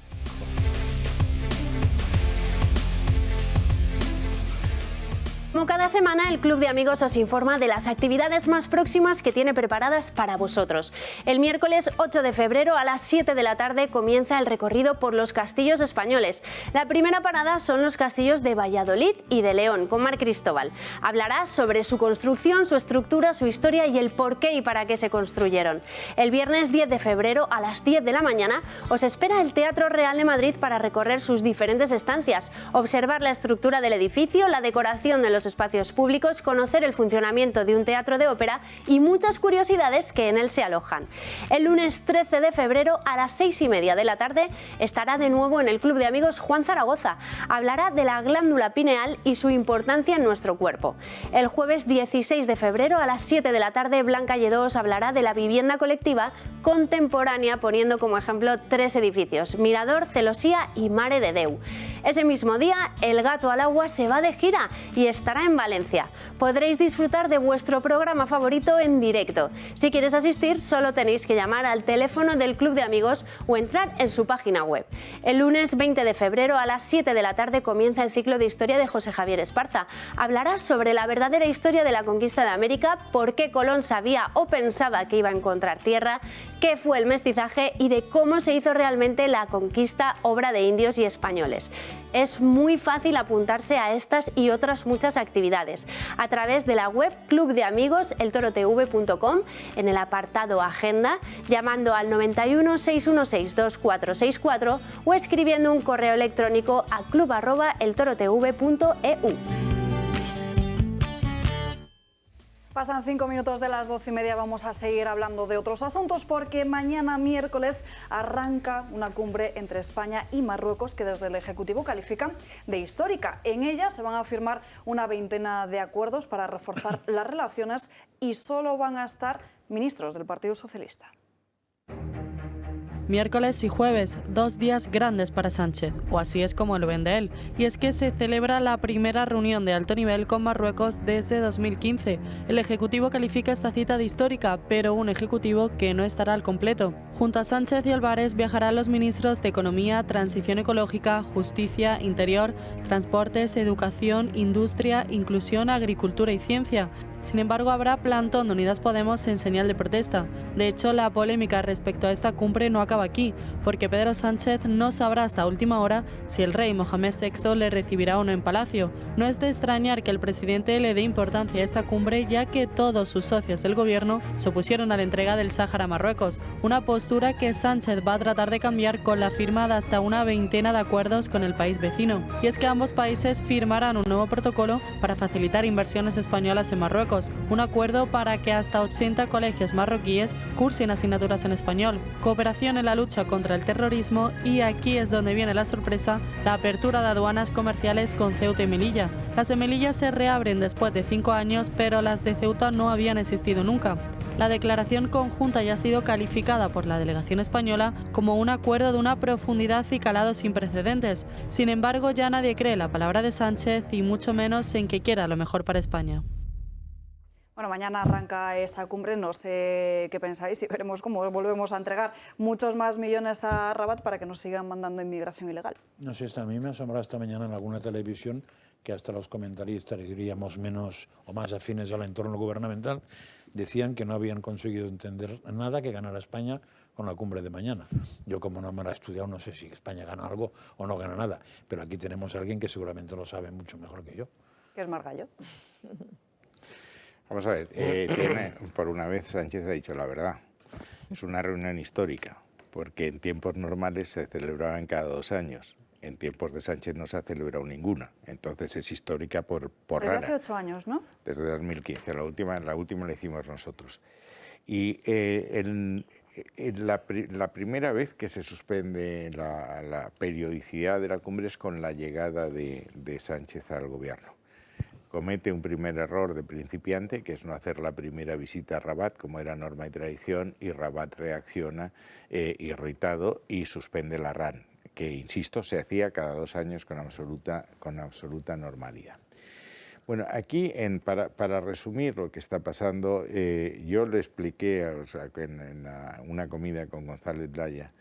Como cada semana, el Club de Amigos os informa de las actividades más próximas que tiene preparadas para vosotros. El miércoles 8 de febrero a las 7 de la tarde comienza el recorrido por los castillos españoles. La primera parada son los castillos de Valladolid y de León, con Mar Cristóbal. Hablará sobre su construcción, su estructura, su historia y el por qué y para qué se construyeron. El viernes 10 de febrero a las 10 de la mañana os espera el Teatro Real de Madrid para recorrer sus diferentes estancias, observar la estructura del edificio, la decoración de los espacios públicos, conocer el funcionamiento de un teatro de ópera y muchas curiosidades que en él se alojan. El lunes 13 de febrero a las 6:30 de la tarde estará de nuevo en el Club de Amigos Juan Zaragoza. Hablará de la glándula pineal y su importancia en nuestro cuerpo. El jueves 16 de febrero a las 7 de la tarde Blanca Lledó os hablará de la vivienda colectiva contemporánea, poniendo como ejemplo 3 edificios: Mirador, Celosía y Mare de Déu. Ese mismo día El Gato al Agua se va de gira y estará en Valencia. Podréis disfrutar de vuestro programa favorito en directo. Si quieres asistir, solo tenéis que llamar al teléfono del Club de Amigos o entrar en su página web. El lunes 20 de febrero a las 7 de la tarde comienza el ciclo de historia de José Javier Esparza. Hablará sobre la verdadera historia de la conquista de América, por qué Colón sabía o pensaba que iba a encontrar tierra, qué fue el mestizaje y de cómo se hizo realmente la conquista, obra de indios y españoles. Es muy fácil apuntarse a estas y otras muchas actividades a través de la web clubdeamigos.eltorotv.com, en el apartado Agenda, llamando al 91 616 2464 o escribiendo un correo electrónico a club@eltorotv.eu. Pasan 5 minutos de las 12:30, vamos a seguir hablando de otros asuntos porque mañana miércoles arranca una cumbre entre España y Marruecos que desde el Ejecutivo califican de histórica. En ella se van a firmar una veintena de acuerdos para reforzar las relaciones y solo van a estar ministros del Partido Socialista. Miércoles y jueves, 2 días grandes para Sánchez, o así es como lo ven de él, y es que se celebra la primera reunión de alto nivel con Marruecos desde 2015. El Ejecutivo califica esta cita de histórica, pero un Ejecutivo que no estará al completo. Junto a Sánchez y Álvarez viajarán los ministros de Economía, Transición Ecológica, Justicia, Interior, Transportes, Educación, Industria, Inclusión, Agricultura y Ciencia. Sin embargo, habrá plantón de Unidas Podemos en señal de protesta. De hecho, la polémica respecto a esta cumbre no acaba aquí, porque Pedro Sánchez no sabrá hasta última hora si el rey Mohamed VI le recibirá o no en Palacio. No es de extrañar que el presidente le dé importancia a esta cumbre, ya que todos sus socios del gobierno se opusieron a la entrega del Sáhara a Marruecos, una postura que Sánchez va a tratar de cambiar con la firma de hasta una veintena de acuerdos con el país vecino. Y es que ambos países firmarán un nuevo protocolo para facilitar inversiones españolas en Marruecos, un acuerdo para que hasta 80 colegios marroquíes cursen asignaturas en español, cooperación en la lucha contra el terrorismo y, aquí es donde viene la sorpresa, la apertura de aduanas comerciales con Ceuta y Melilla. Las de Melilla se reabren después de 5 años, pero las de Ceuta no habían existido nunca. La declaración conjunta ya ha sido calificada por la delegación española como un acuerdo de una profundidad y calado sin precedentes. Sin embargo, ya nadie cree la palabra de Sánchez y mucho menos en que quiera lo mejor para España. Bueno, mañana arranca esta cumbre, no sé qué pensáis y veremos cómo volvemos a entregar muchos más millones a Rabat para que nos sigan mandando inmigración ilegal. No sé, a mí me ha asombrado esta mañana en alguna televisión que hasta los comentaristas, diríamos menos o más afines al entorno gubernamental, decían que no habían conseguido entender nada que ganara España con la cumbre de mañana. Yo, como no me la he estudiado, no sé si España gana algo o no gana nada, pero aquí tenemos a alguien que seguramente lo sabe mucho mejor que yo. Que es Margallo. Vamos a ver, por una vez Sánchez ha dicho la verdad. Es una reunión histórica, porque en tiempos normales se celebraban cada 2 años. En tiempos de Sánchez no se ha celebrado ninguna, entonces es histórica por Desde rara. hace 8 años, ¿no? Desde 2015, la última la hicimos nosotros. Y la primera vez que se suspende la periodicidad de la cumbre es con la llegada de Sánchez al gobierno. Comete un primer error de principiante, que es no hacer la primera visita a Rabat, como era norma y tradición, y Rabat reacciona irritado y suspende la RAN, que, insisto, se hacía cada 2 años con absoluta normalidad. Bueno, aquí, para resumir lo que está pasando, yo le expliqué en una comida con González Laya,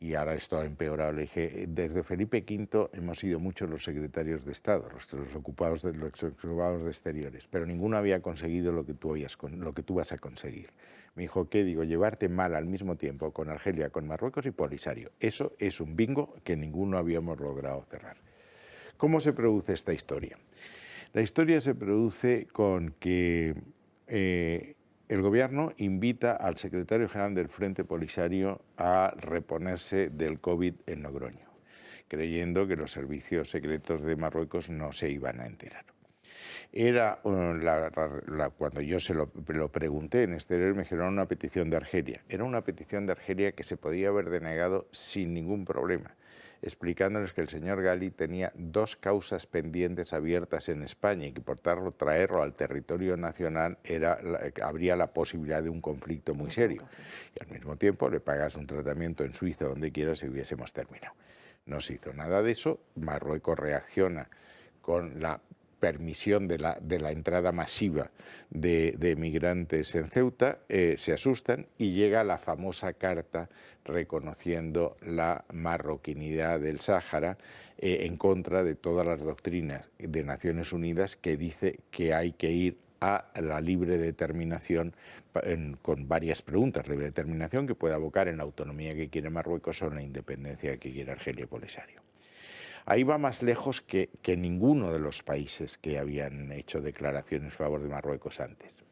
y ahora esto ha empeorado, le dije, desde Felipe V hemos sido muchos los secretarios de Estado, los ocupados de exteriores, pero ninguno había conseguido lo que tú vas a conseguir. Me dijo, ¿qué digo? Llevarte mal al mismo tiempo con Argelia, con Marruecos y Polisario. Eso es un bingo que ninguno habíamos logrado cerrar. ¿Cómo se produce esta historia? La historia se produce con que el gobierno invita al secretario general del Frente Polisario a reponerse del COVID en Logroño, creyendo que los servicios secretos de Marruecos no se iban a enterar. Era cuando yo se lo pregunté en exterior, me dijeron una petición de Argelia. Era una petición de Argelia que se podía haber denegado sin ningún problema, explicándoles que el señor Gali tenía 2 causas pendientes abiertas en España y que por tanto traerlo al territorio nacional habría la posibilidad de un conflicto muy serio. Y al mismo tiempo le pagas un tratamiento en Suiza, donde quieras, y hubiésemos terminado. No se hizo nada de eso. Marruecos reacciona con la permisión de la entrada masiva de migrantes en Ceuta, se asustan y llega la famosa carta reconociendo la marroquinidad del Sáhara en contra de todas las doctrinas de Naciones Unidas, que dice que hay que ir a la libre determinación con varias preguntas. Libre determinación que puede abocar en la autonomía que quiere Marruecos o en la independencia que quiere Argelia y Polisario. Ahí va más lejos que ninguno de los países que habían hecho declaraciones a favor de Marruecos antes.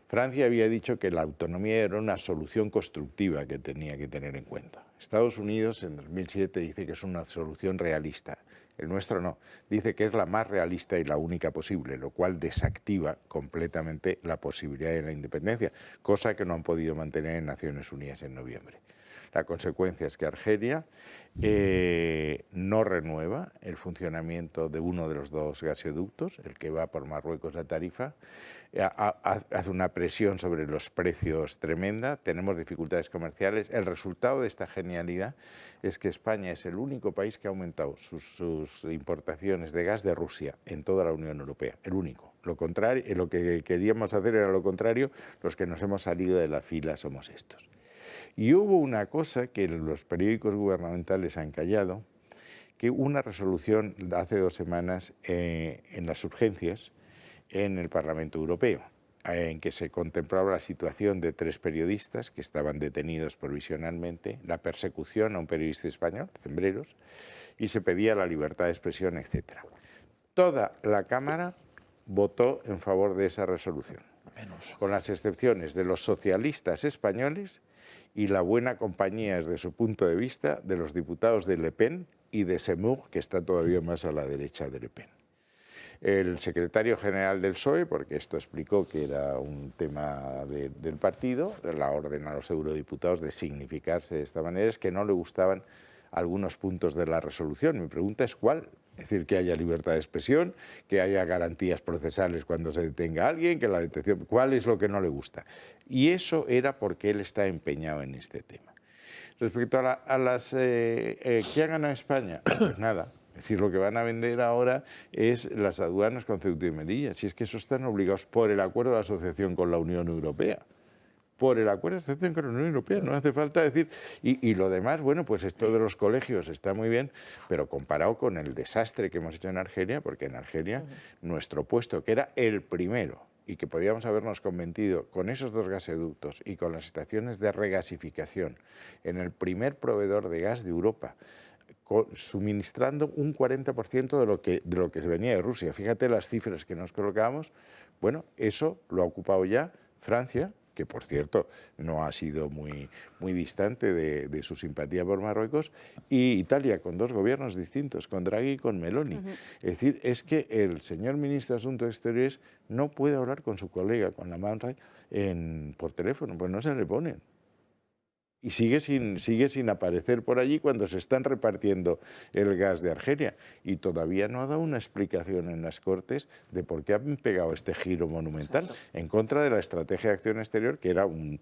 Francia había dicho que la autonomía era una solución constructiva que tenía que tener en cuenta. Estados Unidos en 2007 dice que es una solución realista. El nuestro no. Dice que es la más realista y la única posible, lo cual desactiva completamente la posibilidad de la independencia, cosa que no han podido mantener en Naciones Unidas en noviembre. La consecuencia es que Argelia no renueva el funcionamiento de uno de los 2 gasoductos, el que va por Marruecos a Tarifa, hace una presión sobre los precios tremenda, tenemos dificultades comerciales. El resultado de esta genialidad es que España es el único país que ha aumentado sus importaciones de gas de Rusia en toda la Unión Europea, el único. Lo que queríamos hacer era lo contrario, los que nos hemos salido de la fila somos estos. Y hubo una cosa que los periódicos gubernamentales han callado, que una resolución hace 2 semanas en las urgencias en el Parlamento Europeo, en que se contemplaba la situación de 3 periodistas que estaban detenidos provisionalmente, la persecución a un periodista español, Cembreros, y se pedía la libertad de expresión, etc. Toda la Cámara votó en favor de esa resolución, con las excepciones de los socialistas españoles y la buena compañía, desde su punto de vista, de los diputados de Le Pen y de Semur, que está todavía más a la derecha de Le Pen. El secretario general del PSOE, porque esto explicó que era un tema del partido, la orden a los eurodiputados de significarse de esta manera, es que no le gustaban algunos puntos de la resolución. Mi pregunta es ¿cuál? Es decir, que haya libertad de expresión, que haya garantías procesales cuando se detenga a alguien, que la detención... ¿Cuál es lo que no le gusta? Y eso era porque él está empeñado en este tema. Respecto a las... ¿qué ha ganado España? Pues nada. Es decir, lo que van a vender ahora es las aduanas con Ceuta y Melilla. Si es que eso están obligados por el acuerdo de asociación con la Unión Europea. Por el acuerdo de asociación con la Unión Europea, no hace falta decir... Y lo demás, bueno, pues esto de los colegios está muy bien, pero comparado con el desastre que hemos hecho en Argelia, porque en Argelia nuestro puesto, que era el primero, y que podíamos habernos convertido con esos 2 gasoductos y con las estaciones de regasificación en el primer proveedor de gas de Europa, suministrando un 40% de lo que se venía de Rusia. Fíjate las cifras que nos colocábamos. Bueno, eso lo ha ocupado ya Francia, que por cierto no ha sido muy distante de su simpatía por Marruecos, y Italia, con 2 gobiernos distintos, con Draghi y con Meloni. Es decir, es que el señor ministro de Asuntos Exteriores no puede hablar con su colega, con la Manray, por teléfono, pues no se le ponen. Y sigue sin aparecer por allí cuando se están repartiendo el gas de Argelia. Y todavía no ha dado una explicación en las Cortes de por qué han pegado este giro monumental. Exacto. En contra de la estrategia de acción exterior, que era un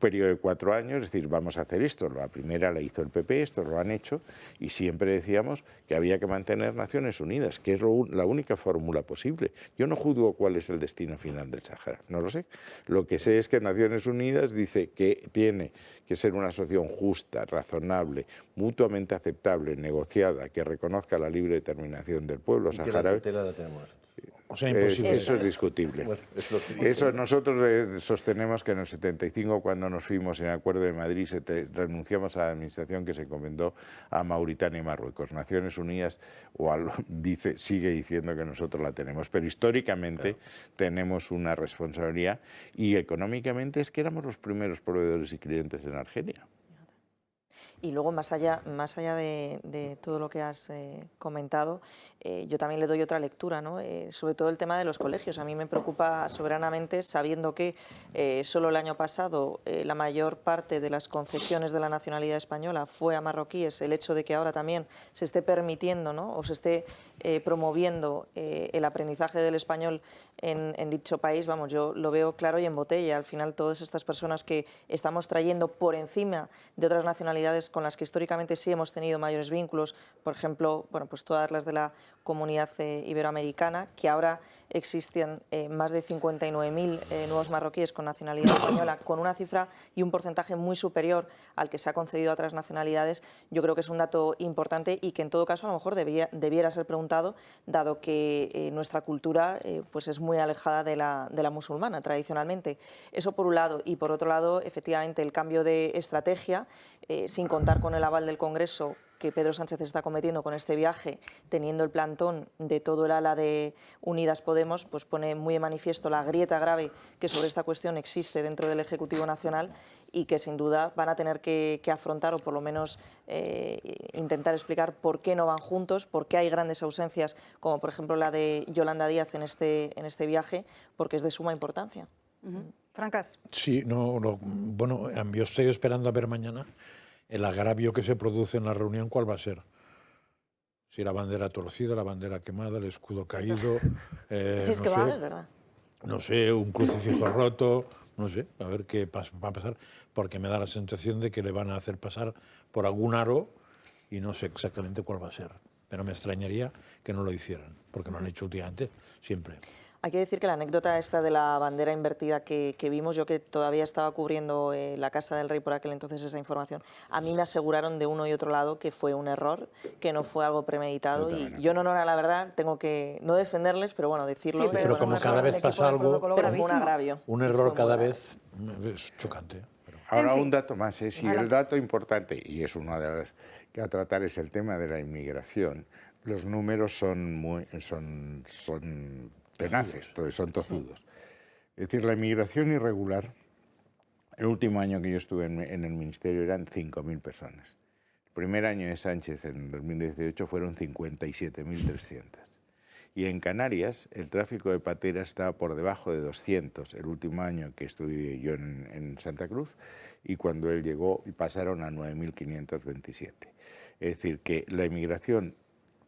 periodo de 4 años, es decir, vamos a hacer esto. La primera la hizo el PP, esto lo han hecho, y siempre decíamos que había que mantener Naciones Unidas, que es la única fórmula posible. Yo no juzgo cuál es el destino final del Sáhara, no lo sé. Lo que sé es que Naciones Unidas dice que tiene que ser una asociación justa, razonable, mutuamente aceptable, negociada, que reconozca la libre determinación del pueblo saharaui. O sea, imposible. Eso es discutible. Eso nosotros sostenemos que en el 75, cuando nos fuimos en el Acuerdo de Madrid, renunciamos a la administración que se encomendó a Mauritania y Marruecos. Naciones Unidas sigue diciendo que nosotros la tenemos, pero históricamente tenemos una responsabilidad, y económicamente es que éramos los primeros proveedores y clientes en Argelia. Y luego, más allá de todo lo que has comentado, yo también le doy otra lectura, ¿no? Sobre todo el tema de los colegios. A mí me preocupa soberanamente, sabiendo que solo el año pasado la mayor parte de las concesiones de la nacionalidad española fue a marroquíes, el hecho de que ahora también se esté permitiendo, ¿no?, o se esté promoviendo el aprendizaje del español en dicho país, vamos, yo lo veo claro y en botella. Al final, todas estas personas que estamos trayendo por encima de otras nacionalidades con las que históricamente sí hemos tenido mayores vínculos, por ejemplo, bueno, pues todas las de la comunidad iberoamericana, que ahora existen más de 59.000 nuevos marroquíes con nacionalidad española, con una cifra y un porcentaje muy superior al que se ha concedido a otras nacionalidades. Yo creo que es un dato importante y que en todo caso a lo mejor debiera ser preguntado, dado que nuestra cultura pues es muy alejada de la musulmana tradicionalmente. Eso por un lado, y por otro lado, efectivamente, el cambio de estrategia, sin contar con el aval del Congreso que Pedro Sánchez está cometiendo con este viaje, teniendo el plantón de todo el ala de Unidas Podemos, pues pone muy de manifiesto la grieta grave que sobre esta cuestión existe dentro del Ejecutivo Nacional, y que sin duda van a tener que afrontar, o por lo menos intentar explicar por qué no van juntos, por qué hay grandes ausencias, como por ejemplo la de Yolanda Díaz en este viaje, porque es de suma importancia. Francas. Sí, bueno, yo estoy esperando a ver mañana el agravio que se produce en la reunión, ¿cuál va a ser? Si la bandera torcida, la bandera quemada, el escudo caído, si es que vale, ¿verdad? No sé, un crucifijo roto, no sé, a ver qué va a pasar, porque me da la sensación de que le van a hacer pasar por algún aro y no sé exactamente cuál va a ser. Pero me extrañaría que no lo hicieran, porque lo han hecho últimamente siempre. Hay que decir que la anécdota esta de la bandera invertida que vimos, yo que todavía estaba cubriendo la Casa del Rey por aquel entonces esa información, a mí me aseguraron de uno y otro lado que fue un error, que no fue algo premeditado, y yo en honor a la verdad tengo que no defenderles, pero bueno, decirlo. Sí, pero como cada vez pasa algo, fue un agravio. Un error cada vez es chocante. Ahora un dato más, y el dato importante, y es una de las que a tratar, es el tema de la inmigración. Los números son tenaces, son tozudos. Sí. Es decir, la inmigración irregular, el último año que yo estuve en el Ministerio eran 5.000 personas. El primer año de Sánchez, en 2018, fueron 57.300. Y en Canarias el tráfico de pateras estaba por debajo de 200 el último año que estuve yo en Santa Cruz, y cuando él llegó pasaron a 9.527. Es decir, que la inmigración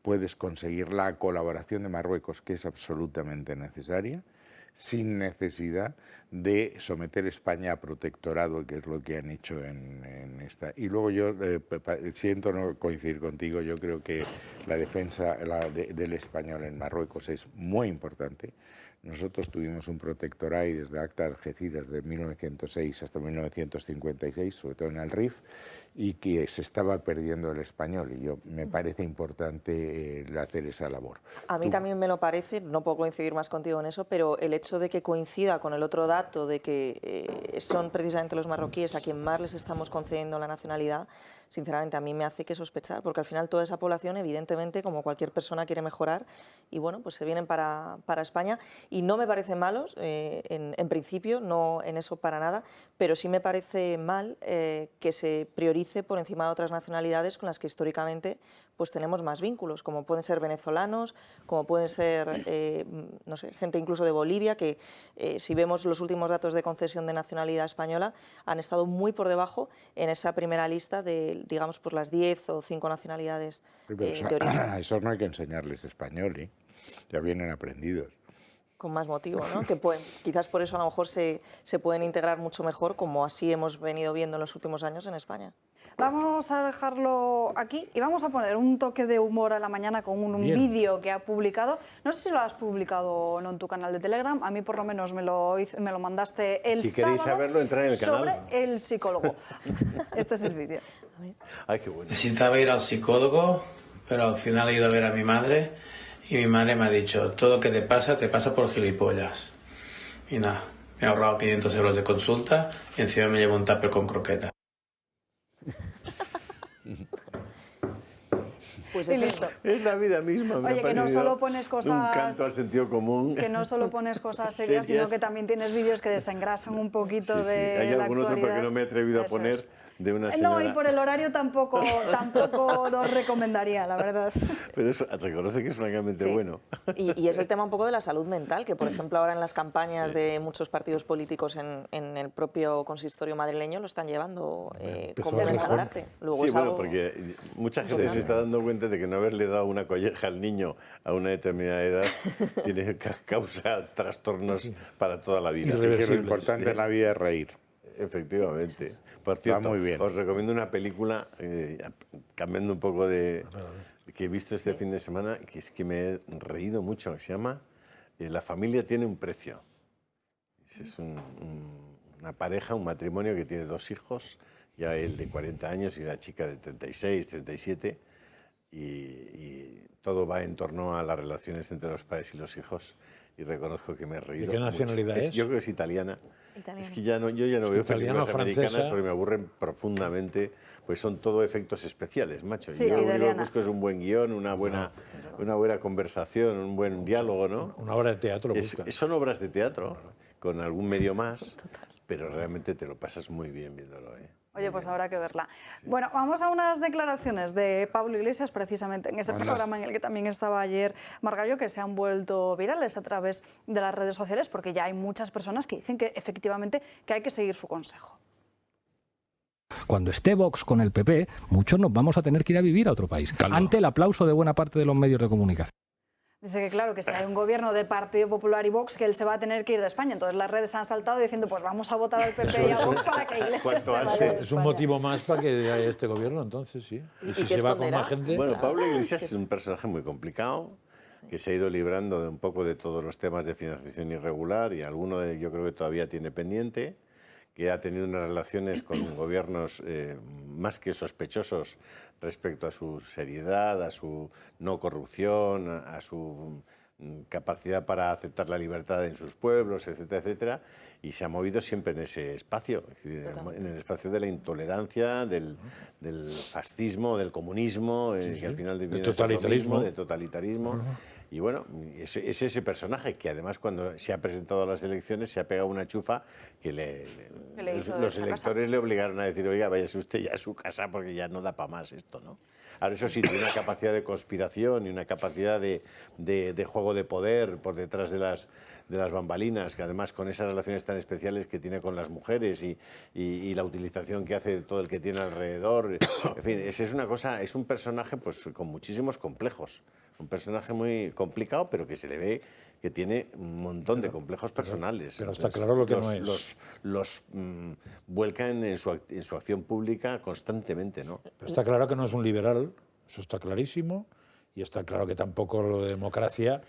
puedes conseguir la colaboración de Marruecos, que es absolutamente necesaria, sin necesidad de someter España a protectorado, que es lo que han hecho en esta. Y luego yo siento no coincidir contigo, yo creo que la defensa del español en Marruecos es muy importante. Nosotros tuvimos un protectorado desde Acta de Algeciras de 1906 hasta 1956, sobre todo en el Rif, y que se estaba perdiendo el español, y me parece importante hacer esa labor. A mí también me lo parece, no puedo coincidir más contigo en eso, pero el hecho de que coincida con el otro dato de que son precisamente los marroquíes a quien más les estamos concediendo la nacionalidad, sinceramente a mí me hace que sospechar, porque al final toda esa población, evidentemente, como cualquier persona, quiere mejorar, y bueno, pues se vienen para España, y no me parecen malos, en principio, no en eso para nada, pero sí me parece mal que se priorice por encima de otras nacionalidades con las que históricamente pues tenemos más vínculos, como pueden ser venezolanos, como pueden ser no sé, gente incluso de Bolivia, que si vemos los últimos datos de concesión de nacionalidad española, han estado muy por debajo en esa primera lista de, digamos, por las 10 o 5 nacionalidades de origen. A esos no hay que enseñarles español, ya vienen aprendidos. Con más motivo, ¿no? Que quizás por eso a lo mejor se pueden integrar mucho mejor, como así hemos venido viendo en los últimos años en España. Vamos a dejarlo aquí y vamos a poner un toque de humor a la mañana con un vídeo que ha publicado. No sé si lo has publicado o no en tu canal de Telegram, a mí por lo menos me lo mandaste el sábado. Si queréis saberlo, entrad en el canal. Sobre el psicólogo. Este es el vídeo. Ay, qué bueno. Necesitaba ir al psicólogo, pero al final he ido a ver a mi madre y mi madre me ha dicho, todo lo que te pasa por gilipollas. Y nada, me he ahorrado 500 euros de consulta y encima me llevo un tupper con croqueta. Pues es esto. Es la vida misma. Oye, que no solo pones cosas... Un canto al sentido común. Que no solo pones cosas serias, sino que también tienes vídeos que desengrasan un poquito de Hay algún la otro porque no me he atrevido a poner de una señora... No, y por el horario tampoco lo recomendaría, la verdad. Pero eso reconoce que es francamente bueno. Y es el tema un poco de la salud mental, que por ejemplo ahora en las campañas de muchos partidos políticos en el propio consistorio madrileño lo están llevando como un estandarte. Sí, bueno, porque mucha gente se está dando cuenta de que no haberle dado una colleja al niño a una determinada edad causa trastornos para toda la vida. Y lo importante en la vida es reír. Efectivamente. Por cierto, muy bien. Os recomiendo una película, cambiando un poco de... que he visto este fin de semana, que es que me he reído mucho, que se llama La familia tiene un precio. Es una pareja, un matrimonio que tiene 2 hijos, ya él de 40 años y la chica de 36, 37, y todo va en torno a las relaciones entre los padres y los hijos, y reconozco que me he reído. ¿De qué nacionalidad es? Yo creo que es italiana. Es que yo ya no veo películas americanas porque me aburren profundamente, pues son todo efectos especiales, macho. Sí, yo lo único que busco es un buen guión, una buena conversación, un buen diálogo, ¿no? Una obra de teatro. Son obras de teatro, con algún medio más, pero realmente te lo pasas muy bien viéndolo, ¿eh? Oye, pues habrá que verla. Sí. Bueno, vamos a unas declaraciones de Pablo Iglesias, precisamente en ese programa en el que también estaba ayer Margallo, que se han vuelto virales a través de las redes sociales, porque ya hay muchas personas que dicen que efectivamente que hay que seguir su consejo. Cuando esté Vox con el PP, muchos nos vamos a tener que ir a vivir a otro país, ante el aplauso de buena parte de los medios de comunicación. Dice que claro, que si hay un gobierno de Partido Popular y Vox, que él se va a tener que ir de España. Entonces las redes han saltado diciendo, pues vamos a votar al PP y a Vox para que Iglesias se vaya de España. Es un motivo más para que haya este gobierno, entonces, sí. Y si se va con más gente... Bueno, Pablo Iglesias es un personaje muy complicado. que se ha ido librando de un poco de todos los temas de financiación irregular, y alguno yo creo que todavía tiene pendiente, que ha tenido unas relaciones con gobiernos más que sospechosos respecto a su seriedad, a su no corrupción, a su capacidad para aceptar la libertad en sus pueblos, etcétera, etcétera, y se ha movido siempre en ese espacio, es decir, en el espacio de la intolerancia, del fascismo, del comunismo, que al final del totalitarismo. Del totalitarismo. Y bueno, es ese personaje que además cuando se ha presentado a las elecciones se ha pegado una chufa que los electores le obligaron a decir, oiga, váyase usted ya a su casa porque ya no da para más esto, ¿no? Ahora eso sí, tiene una capacidad de conspiración y una capacidad de juego de poder por detrás de las bambalinas, que además con esas relaciones tan especiales que tiene con las mujeres y la utilización que hace de todo el que tiene alrededor. En fin, es un personaje pues con muchísimos complejos. Un personaje muy complicado, pero que se le ve que tiene un montón de complejos personales. Pero está claro lo que no es. Los vuelca en su acción pública constantemente, ¿no? Pero está claro que no es un liberal, eso está clarísimo, y está claro que tampoco lo de democracia,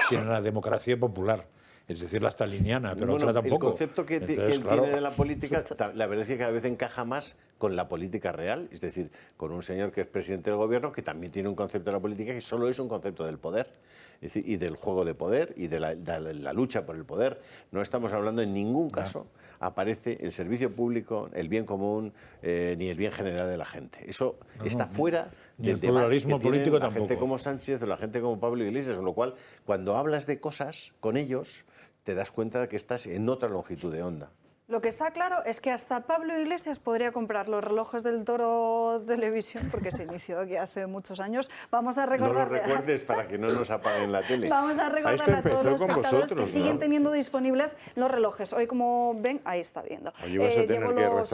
tiene una democracia popular. Es decir, la staliniana, pero otra tampoco. El concepto que él tiene de la política, la verdad es que cada vez encaja más con la política real, es decir, con un señor que es presidente del gobierno que también tiene un concepto de la política que solo es un concepto del poder, es decir, y del juego de poder y de la lucha por el poder. No estamos hablando en ningún caso, aparece el servicio público, el bien común, ni el bien general de la gente. Eso está fuera del pluralismo político la tampoco. gente como Sánchez o la gente como Pablo Iglesias, con lo cual, cuando hablas de cosas con ellos, te das cuenta de que estás en otra longitud de onda. Lo que está claro es que hasta Pablo Iglesias podría comprar los relojes del Toro Televisión, porque se inició aquí hace muchos años. Vamos a recordar. No lo recuerdes para que no nos apaguen la tele. Vamos a recordarle a todos los espectadores que siguen teniendo disponibles los relojes. Hoy, como ven, ahí está viendo. Llevo los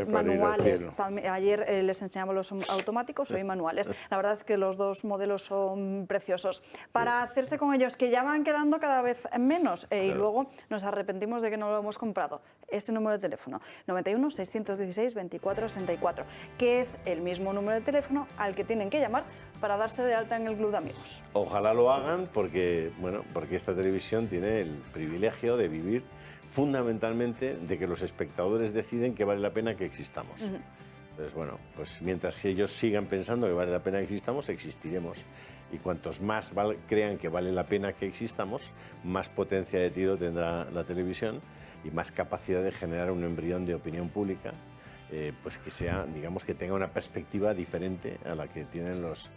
manuales. Ayer les enseñamos los automáticos, hoy manuales. La verdad es que los dos modelos son preciosos. Para hacerse con ellos, que ya van quedando cada vez menos, y luego nos arrepentimos de que no lo hemos comprado. Ese número de teléfono, 91 616 24 64, que es el mismo número de teléfono al que tienen que llamar para darse de alta en el Club de Amigos. Ojalá lo hagan porque esta televisión tiene el privilegio de vivir fundamentalmente de que los espectadores deciden que vale la pena que existamos. Entonces, bueno, pues mientras ellos sigan pensando que vale la pena que existamos, existiremos. Y cuantos más crean que vale la pena que existamos, más potencia de tiro tendrá la televisión y más capacidad de generar un embrión de opinión pública, pues que sea, digamos, que tenga una perspectiva diferente a la que tienen los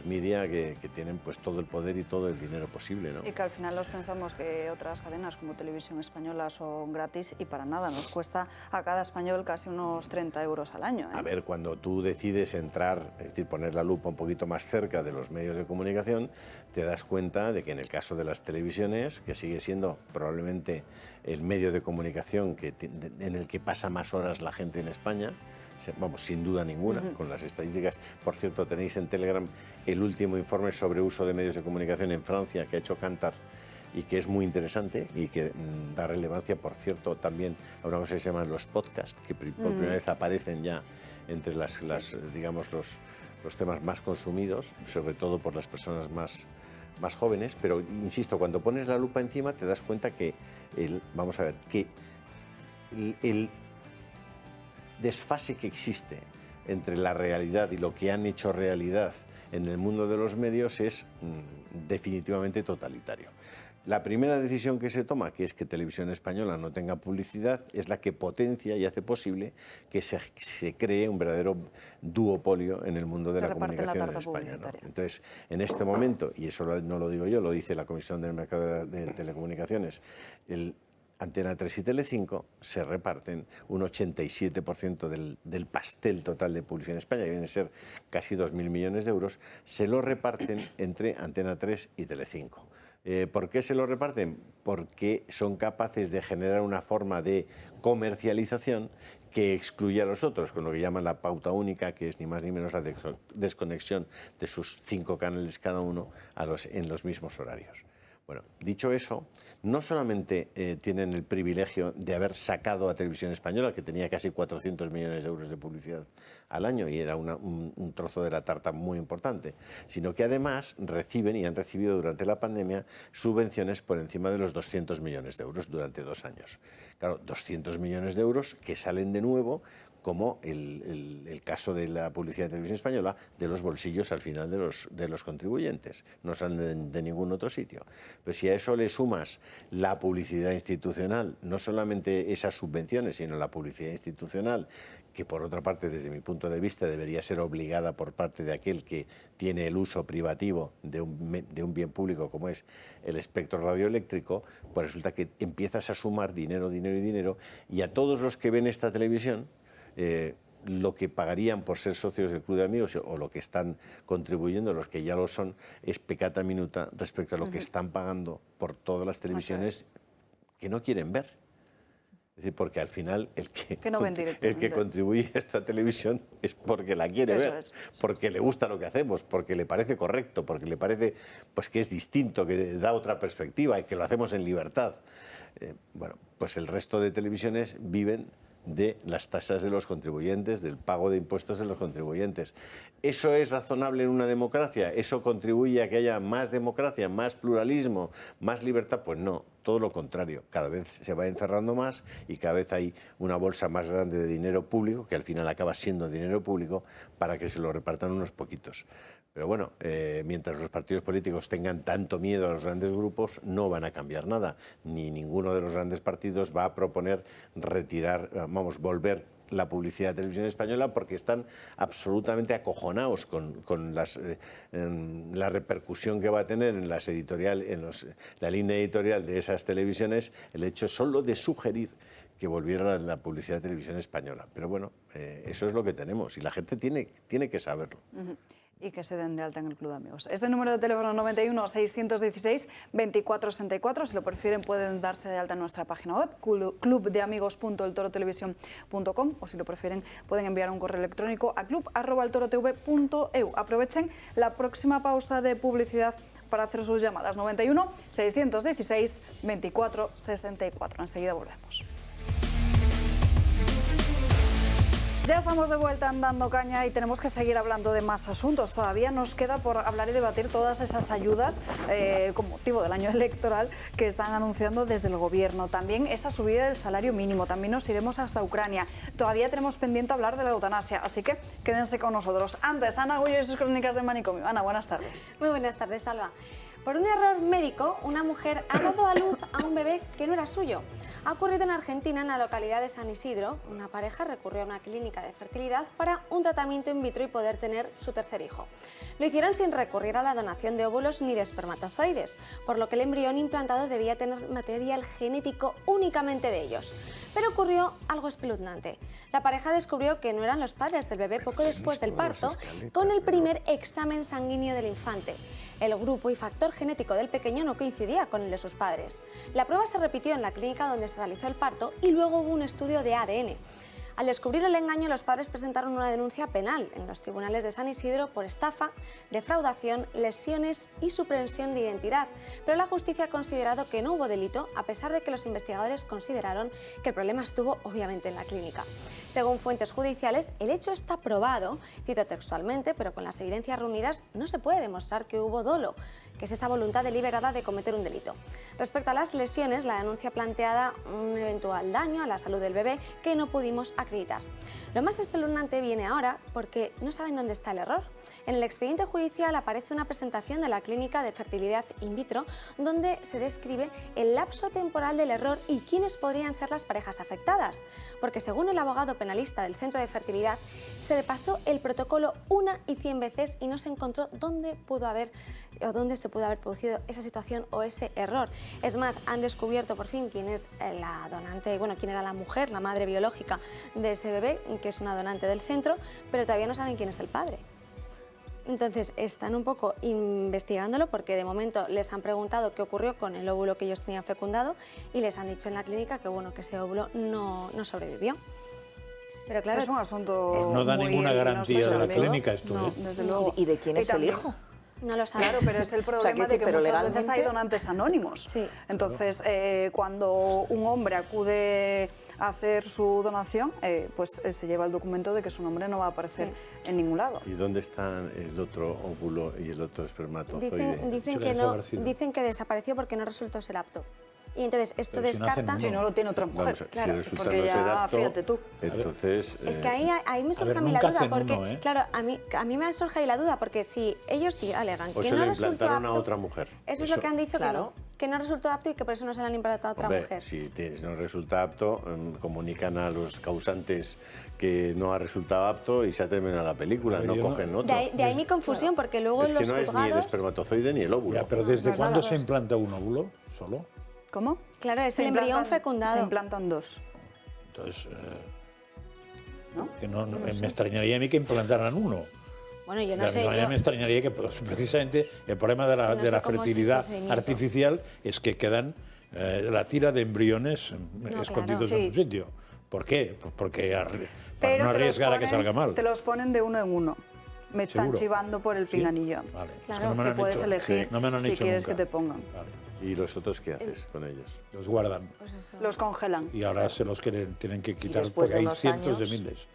media que tienen pues todo el poder y todo el dinero posible, ¿no? Y que al final nos pensamos que otras cadenas como Televisión Española son gratis y para nada, nos cuesta a cada español casi unos 30 euros al año, ¿eh? A ver, cuando tú decides entrar, es decir, poner la lupa un poquito más cerca de los medios de comunicación, te das cuenta de que en el caso de las televisiones, que sigue siendo probablemente el medio de comunicación en el que pasa más horas la gente en España, vamos, sin duda ninguna, con las estadísticas. Por cierto, tenéis en Telegram el último informe sobre uso de medios de comunicación en Francia que ha hecho Kantar y que es muy interesante y que da relevancia, por cierto, también a una cosa que se llaman los podcasts, que por primera vez aparecen ya entre digamos, los temas más consumidos, sobre todo por las personas más jóvenes. Pero, insisto, cuando pones la lupa encima te das cuenta que el desfase que existe entre la realidad y lo que han hecho realidad en el mundo de los medios es definitivamente totalitario. La primera decisión que se toma, que es que Televisión Española no tenga publicidad, es la que potencia y hace posible que se cree un verdadero duopolio en el mundo de la comunicación en España, ¿no? Entonces, en este momento, y eso no lo digo yo, lo dice la Comisión del Mercado de Telecomunicaciones, Antena 3 y Telecinco se reparten un 87% del pastel total de publicidad en España, que viene a ser casi 2.000 millones de euros, se lo reparten entre Antena 3 y Telecinco. ¿Por qué se lo reparten? Porque son capaces de generar una forma de comercialización que excluye a los otros, con lo que llaman la pauta única, que es ni más ni menos la desconexión de sus 5 canales cada uno en los mismos horarios. Bueno, dicho eso, no solamente tienen el privilegio de haber sacado a Televisión Española, que tenía casi 400 millones de euros de publicidad al año y era un trozo de la tarta muy importante, sino que además reciben y han recibido durante la pandemia subvenciones por encima de los 200 millones de euros durante 2 años. Claro, 200 millones de euros que salen de nuevo, como el caso de la publicidad de Televisión Española, de los bolsillos al final de los contribuyentes, no salen de ningún otro sitio. Pero si a eso le sumas la publicidad institucional, no solamente esas subvenciones, sino la publicidad institucional, que por otra parte, desde mi punto de vista, debería ser obligada por parte de aquel que tiene el uso privativo de un bien público como es el espectro radioeléctrico, pues resulta que empiezas a sumar dinero, dinero y dinero, y a todos los que ven esta televisión, lo que pagarían por ser socios del Club de Amigos o lo que están contribuyendo, los que ya lo son, es peccata minuta respecto a lo que están pagando por todas las televisiones que no quieren ver. Es decir, porque al final el que contribuye a esta televisión es porque la quiere ver, porque le gusta lo que hacemos, porque le parece correcto, porque le parece pues que es distinto, que da otra perspectiva y que lo hacemos en libertad. Bueno, pues el resto de televisiones viven de las tasas de los contribuyentes, del pago de impuestos de los contribuyentes. ¿Eso es razonable en una democracia? ¿Eso contribuye a que haya más democracia, más pluralismo, más libertad? Pues no, todo lo contrario. Cada vez se va encerrando más y cada vez hay una bolsa más grande de dinero público, que al final acaba siendo dinero público, para que se lo repartan unos poquitos. Pero bueno, mientras los partidos políticos tengan tanto miedo a los grandes grupos, no van a cambiar nada. Ni ninguno de los grandes partidos va a proponer volver la publicidad de Televisión Española, porque están absolutamente acojonados con la repercusión que va a tener en las la línea editorial de esas televisiones, el hecho solo de sugerir que volviera la publicidad de Televisión Española. Pero bueno, eso es lo que tenemos y la gente tiene que saberlo. Y que se den de alta en el Club de Amigos. Ese número de teléfono 91 616 2464, si lo prefieren pueden darse de alta en nuestra página web, clubdeamigos.eltorotelevisión.com, o si lo prefieren pueden enviar un correo electrónico a club@eltorotv.eu. Aprovechen la próxima pausa de publicidad para hacer sus llamadas. 91 616 2464. Enseguida volvemos. Ya estamos de vuelta en Dando Caña y tenemos que seguir hablando de más asuntos. Todavía nos queda por hablar y debatir todas esas ayudas con motivo del año electoral que están anunciando desde el Gobierno. También esa subida del salario mínimo. También nos iremos hasta Ucrania. Todavía tenemos pendiente hablar de la eutanasia, así que quédense con nosotros. Antes, Ana Gullo y sus crónicas de manicomio. Ana, buenas tardes. Muy buenas tardes, Alba. Por un error médico, una mujer ha dado a luz a un bebé que no era suyo. Ha ocurrido en Argentina, en la localidad de San Isidro. Una pareja recurrió a una clínica de fertilidad para un tratamiento in vitro y poder tener su tercer hijo. Lo hicieron sin recurrir a la donación de óvulos ni de espermatozoides, por lo que el embrión implantado debía tener material genético únicamente de ellos. Pero ocurrió algo espeluznante. La pareja descubrió que no eran los padres del bebé poco después del parto, con el primer examen sanguíneo del infante. El grupo y factor genético del pequeño no coincidía con el de sus padres. La prueba se repitió en la clínica donde se realizó el parto y luego hubo un estudio de ADN. Al descubrir el engaño, los padres presentaron una denuncia penal en los tribunales de San Isidro por estafa, defraudación, lesiones y supresión de identidad. Pero la justicia ha considerado que no hubo delito, a pesar de que los investigadores consideraron que el problema estuvo obviamente en la clínica. Según fuentes judiciales, el hecho está probado, cito textualmente, pero con las evidencias reunidas no se puede demostrar que hubo dolo, que es esa voluntad deliberada de cometer un delito. Respecto a las lesiones, la denuncia planteaba un eventual daño a la salud del bebé que no pudimos acreditar. Lo más espeluznante viene ahora porque no saben dónde está el error. En el expediente judicial aparece una presentación de la clínica de fertilidad in vitro donde se describe el lapso temporal del error y quiénes podrían ser las parejas afectadas. Porque según el abogado penalista del centro de fertilidad, se repasó el protocolo 1 y 100 veces y no se encontró dónde se pudo haber producido esa situación o ese error. Es más, han descubierto por fin quién es la donante, quién era la mujer, la madre biológica de ese bebé, que es una donante del centro, pero todavía no saben quién es el padre. Entonces están un poco investigándolo porque de momento les han preguntado qué ocurrió con el óvulo que ellos tenían fecundado y les han dicho en la clínica que ese óvulo no sobrevivió. Pero claro, es un asunto no da ninguna garantía de la clínica esto. No, desde luego. ¿Y de quién es el hijo? No lo sabe. Claro, pero es el problema de que muchas veces hay donantes anónimos. Sí. Entonces, cuando un hombre acude a hacer su donación, pues se lleva el documento de que su nombre no va a aparecer en ningún lado. ¿Y dónde están el otro óvulo y el otro espermatozoide? Dicen que desapareció porque no resultó ser apto. Y entonces esto descarta... Si no lo tiene otra mujer, claro, si resulta porque no ser ya, apto, fíjate tú. Entonces... Es que ahí me surge a mí la duda, porque, claro, a mí me surge ahí la duda, porque si ellos alegan o que se no le resultó implantaron apto... a otra mujer. Eso es lo que han dicho, que no resultó apto y que por eso no se le han implantado a otra mujer. Si no resulta apto, comunican a los causantes que no ha resultado apto y se ha terminado la película, no cogen otro. De ahí mi confusión, porque luego en los juzgados... Es que no es ni el espermatozoide ni el óvulo. Ya, pero ¿desde cuándo se implanta un óvulo solo? ¿Cómo? Claro, es el embrión fecundado. Se implantan 2. Entonces, que me extrañaría a mí que implantaran uno. Bueno, yo no sé. Me extrañaría que precisamente el problema de la fertilidad artificial es que quedan la tira de embriones escondidos en un sitio. ¿Por qué? Porque para no arriesgar a que salga mal. Te los ponen de uno en uno. Me están chivando por el pinganillo. Vale. Claro, es que no me lo han puedes hecho, elegir si quieres que te pongan. Vale. ¿Y los otros qué haces con ellos? Los guardan. Pues los congelan. Y ahora se los tienen que quitar porque hay cientos de miles.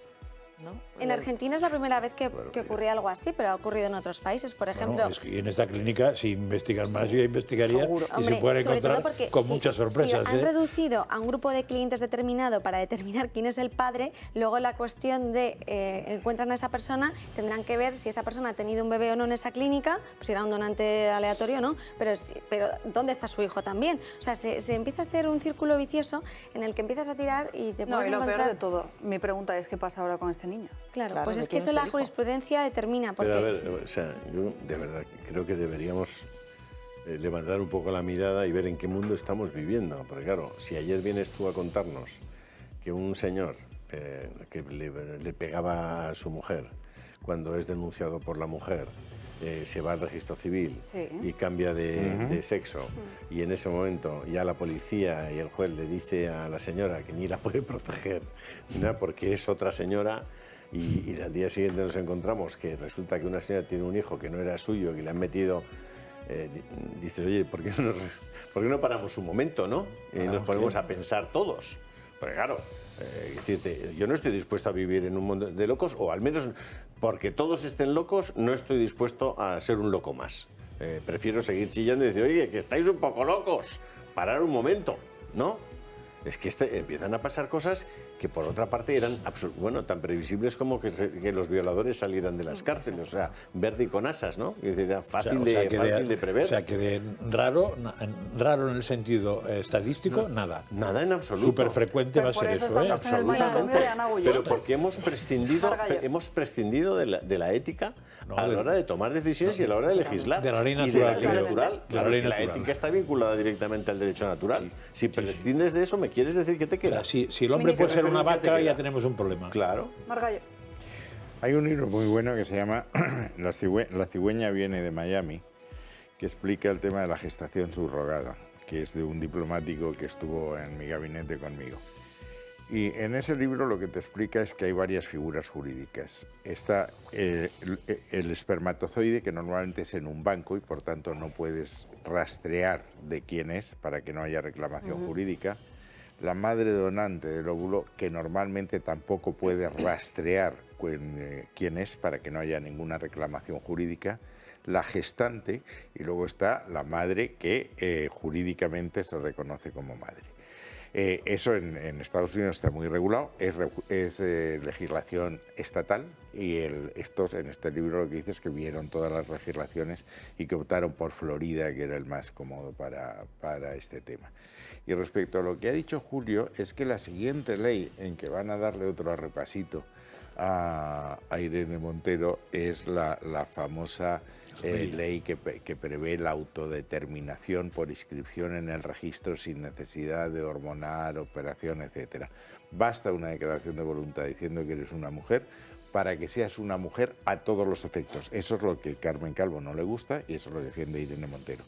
¿No? En Argentina es la primera vez que ocurría algo así, pero ha ocurrido en otros países, por ejemplo... Bueno, y en esta clínica, si investigan más, yo investigaría y se pueden encontrar con muchas sorpresas. Si han reducido a un grupo de clientes determinado para determinar quién es el padre, luego la cuestión de encuentran a esa persona, tendrán que ver si esa persona ha tenido un bebé o no en esa clínica, si era un donante aleatorio o no, pero ¿dónde está su hijo también? O sea, se empieza a hacer un círculo vicioso en el que empiezas a tirar y te puedes encontrar... No, y lo peor de todo, mi pregunta es, ¿qué pasa ahora con este niño? Claro, pues es que eso la jurisprudencia determina. Porque... Pero a ver, o sea, yo de verdad creo que deberíamos levantar un poco la mirada y ver en qué mundo estamos viviendo. Porque claro, si ayer vienes tú a contarnos que un señor que le pegaba a su mujer cuando es denunciado por la mujer, se va al registro civil y cambia de sexo y en ese momento ya la policía y el juez le dice a la señora que ni la puede proteger ni nada porque es otra señora y al día siguiente nos encontramos que resulta que una señora tiene un hijo que no era suyo que le han metido, dices, oye, ¿por qué no paramos un momento, no? Y nos ponemos a pensar todos, porque claro, decirte, yo no estoy dispuesto a vivir en un mundo de locos, o al menos porque todos estén locos, no estoy dispuesto a ser un loco más. Prefiero seguir chillando y decir, oye, que estáis un poco locos, parar un momento, ¿no? Es que empiezan a pasar cosas que por otra parte eran tan previsibles como que los violadores salieran de las cárceles, o sea, verde y con asas, ¿no? Es decir, era fácil de prever. O sea, que de raro en el sentido estadístico, nada. Nada en absoluto. Súper frecuente va a ser eso, ¿eh? Absolutamente. Pero porque hemos prescindido de la ética a la hora de tomar decisiones y a la hora de legislar. De la ley natural. La ética está vinculada directamente al derecho natural. Si prescindes de eso, ¿me quieres decir que te queda? O sea, si el hombre puede ser una vaca, ya tenemos un problema. Claro. Margallo. Hay un libro muy bueno que se llama La cigüeña viene de Miami, que explica el tema de la gestación subrogada, que es de un diplomático que estuvo en mi gabinete conmigo. Y en ese libro lo que te explica es que hay varias figuras jurídicas. Está el espermatozoide, que normalmente es en un banco y por tanto no puedes rastrear de quién es para que no haya reclamación jurídica. La madre donante del óvulo, que normalmente tampoco puede rastrear quién es para que no haya ninguna reclamación jurídica. La gestante, y luego está la madre que jurídicamente se reconoce como madre. Eso en Estados Unidos está muy regulado, es legislación estatal y estos en este libro lo que dice es que vieron todas las legislaciones y que optaron por Florida, que era el más cómodo para este tema. Y respecto a lo que ha dicho Julio, es que la siguiente ley en que van a darle otro repasito a Irene Montero es la famosa ley que prevé la autodeterminación por inscripción en el registro sin necesidad de hormonar, operación, etc. Basta una declaración de voluntad diciendo que eres una mujer para que seas una mujer a todos los efectos. Eso es lo que Carmen Calvo no le gusta y eso lo defiende Irene Montero.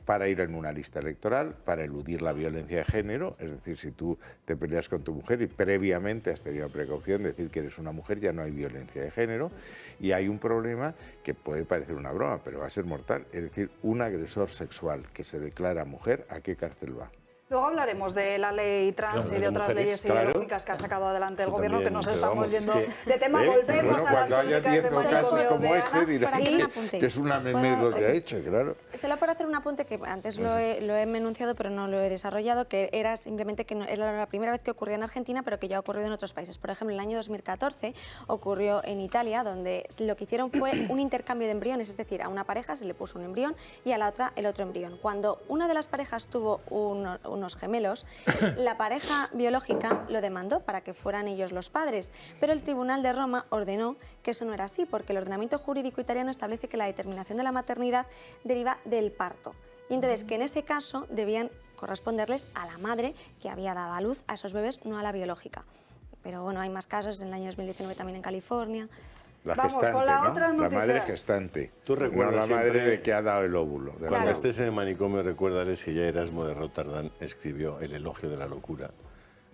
para ir en una lista electoral, para eludir la violencia de género, es decir, si tú te peleas con tu mujer y previamente has tenido precaución de decir que eres una mujer, ya no hay violencia de género, y hay un problema que puede parecer una broma, pero va a ser mortal, es decir, un agresor sexual que se declara mujer, ¿a qué cárcel va? Luego hablaremos de la ley trans y de otras leyes ideológicas que ha sacado adelante el gobierno, que nos estamos yendo de tema. Volvemos a las cuando haya 10 casos como este, dirán que es una meme lo que ha hecho, claro. Solo por hacer un apunte que antes lo he enunciado, pero no lo he desarrollado, que era simplemente que no, era la primera vez que ocurría en Argentina, pero que ya ha ocurrido en otros países. Por ejemplo, en el año 2014 ocurrió en Italia, donde lo que hicieron fue un intercambio de embriones, es decir, a una pareja se le puso un embrión y a la otra el otro embrión. Cuando una de las parejas tuvo unos gemelos, la pareja biológica lo demandó para que fueran ellos los padres, pero el Tribunal de Roma ordenó que eso no era así, porque el ordenamiento jurídico italiano establece que la determinación de la maternidad deriva del parto, y entonces que en ese caso debían corresponderles a la madre que había dado a luz a esos bebés, no a la biológica. Pero bueno, hay más casos, en el año 2019 también en California. La gestante, con la ¿no? otra noticia. La madre gestante. Tú recuerdas la madre siempre de que ha dado el óvulo. Cuando estés en el manicomio, recuérdales que ya Erasmo de Rotterdam escribió El elogio de la locura,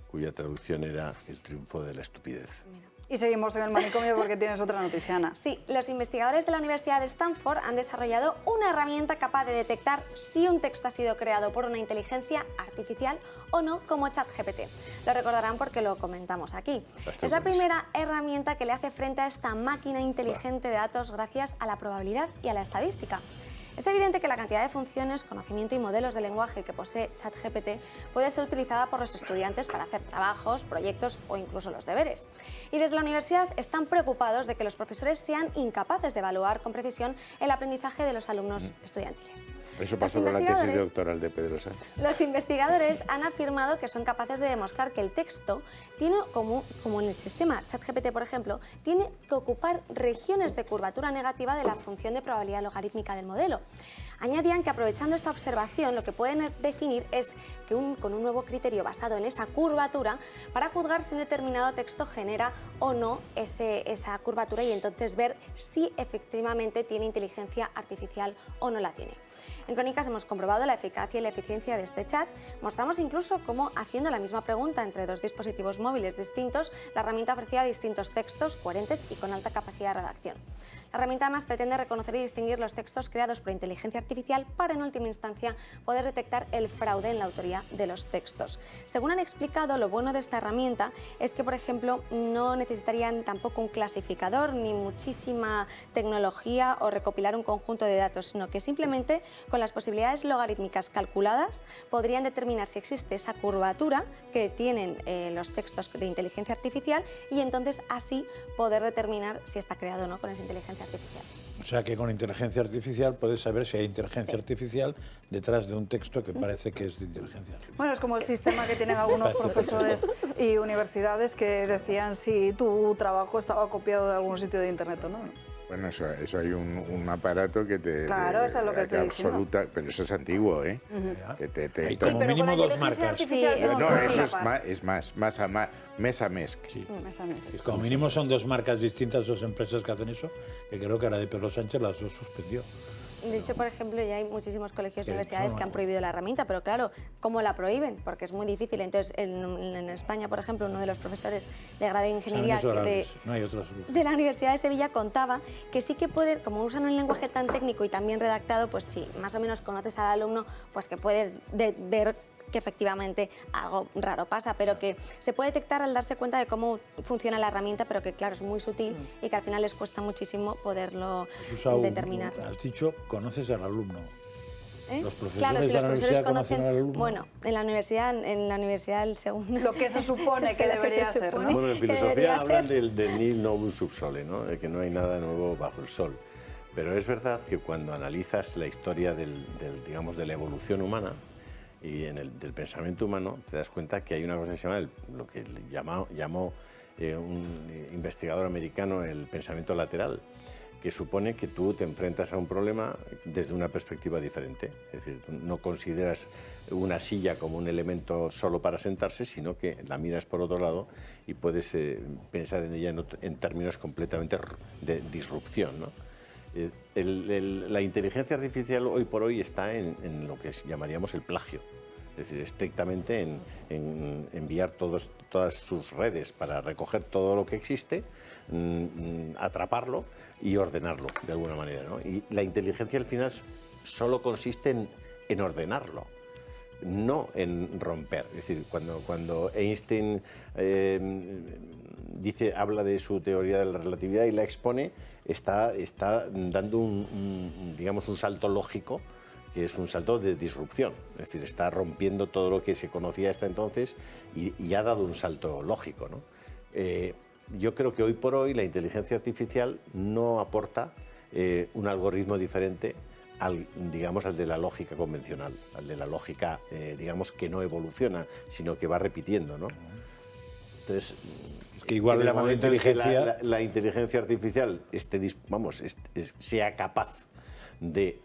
cuya traducción era El triunfo de la estupidez. Y seguimos en el manicomio porque tienes otra noticia, Ana. Sí, los investigadores de la Universidad de Stanford han desarrollado una herramienta capaz de detectar si un texto ha sido creado por una inteligencia artificial o no, como ChatGPT. Lo recordarán porque lo comentamos aquí. Es la primera herramienta que le hace frente a esta máquina inteligente de datos gracias a la probabilidad y a la estadística. Es evidente que la cantidad de funciones, conocimiento y modelos de lenguaje que posee ChatGPT puede ser utilizada por los estudiantes para hacer trabajos, proyectos o incluso los deberes. Y desde la universidad están preocupados de que los profesores sean incapaces de evaluar con precisión el aprendizaje de los alumnos estudiantiles. Eso pasó con la tesis doctoral de Pedro Sánchez. Los investigadores han afirmado que son capaces de demostrar que el texto tiene, como en el sistema ChatGPT, por ejemplo, tiene que ocupar regiones de curvatura negativa de la función de probabilidad logarítmica del modelo. Añadían que aprovechando esta observación lo que pueden definir es que con un nuevo criterio basado en esa curvatura para juzgar si un determinado texto genera o no esa curvatura y entonces ver si efectivamente tiene inteligencia artificial o no la tiene. En Crónicas hemos comprobado la eficacia y la eficiencia de este chat. Mostramos incluso cómo, haciendo la misma pregunta entre dos dispositivos móviles distintos, la herramienta ofrecía distintos textos coherentes y con alta capacidad de redacción. La herramienta además pretende reconocer y distinguir los textos creados por inteligencia artificial para, en última instancia, poder detectar el fraude en la autoría de los textos. Según han explicado, lo bueno de esta herramienta es que, por ejemplo, no necesitarían tampoco un clasificador ni muchísima tecnología o recopilar un conjunto de datos, sino que simplemente con las posibilidades logarítmicas calculadas podrían determinar si existe esa curvatura que tienen los textos de inteligencia artificial y entonces así poder determinar si está creado o no con esa inteligencia artificial. O sea que con inteligencia artificial puedes saber si hay inteligencia artificial detrás de un texto que parece que es de inteligencia artificial. Bueno, es como el sistema que tienen algunos profesores y universidades que decían si tu trabajo estaba copiado de algún sitio de internet o no. Bueno, eso hay un aparato que te... Claro, eso es lo que estoy absoluta, diciendo. Pero eso es antiguo, ¿eh? Hay como mínimo dos marcas. Sí, no, eso es mes a mes. Sí. Como mínimo son dos marcas distintas, dos empresas que hacen eso, que creo que ahora de Pedro Sánchez las dos suspendió. De hecho, por ejemplo, ya hay muchísimos colegios y universidades que han prohibido la herramienta, pero claro, ¿cómo la prohíben? Porque es muy difícil. Entonces, en España, por ejemplo, uno de los profesores de grado de ingeniería de la Universidad de Sevilla contaba que sí que puede, como usan un lenguaje tan técnico y tan bien redactado, pues sí, más o menos conoces al alumno, pues que puedes ver que efectivamente algo raro pasa, pero que se puede detectar al darse cuenta de cómo funciona la herramienta, pero que claro, es muy sutil y que al final les cuesta muchísimo poderlo determinar. Has dicho, conoces al alumno. Los profesores claro, si los profesores conocen, al alumno. Bueno, en la universidad según lo que se supone que debería ser, ¿no? Bueno, en filosofía hablan del nihil novum sub sole, ¿no? De que no hay nada nuevo bajo el sol. Pero es verdad que cuando analizas la historia digamos, de la evolución humana y del pensamiento humano, te das cuenta que hay una cosa que se llama lo que llamó un investigador americano el pensamiento lateral, que supone que tú te enfrentas a un problema desde una perspectiva diferente. Es decir, tú no consideras una silla como un elemento solo para sentarse, sino que la miras por otro lado y puedes pensar en ella en términos completamente de disrupción, ¿no? La inteligencia artificial hoy por hoy está en lo que llamaríamos el plagio. Es decir, estrictamente en enviar todas sus redes para recoger todo lo que existe, atraparlo y ordenarlo de alguna manera, ¿no? Y la inteligencia al final solo consiste en ordenarlo, no en romper. Es decir, cuando Einstein habla de su teoría de la relatividad y la expone, está dando digamos, un salto lógico, que es un salto de disrupción. Es decir, está rompiendo todo lo que se conocía hasta entonces y ha dado un salto lógico, ¿no? Yo creo que hoy por hoy la inteligencia artificial no aporta un algoritmo diferente al de la lógica convencional, al de la lógica, digamos, que no evoluciona, sino que va repitiendo, ¿no? Entonces, es que igual la inteligencia artificial sea capaz de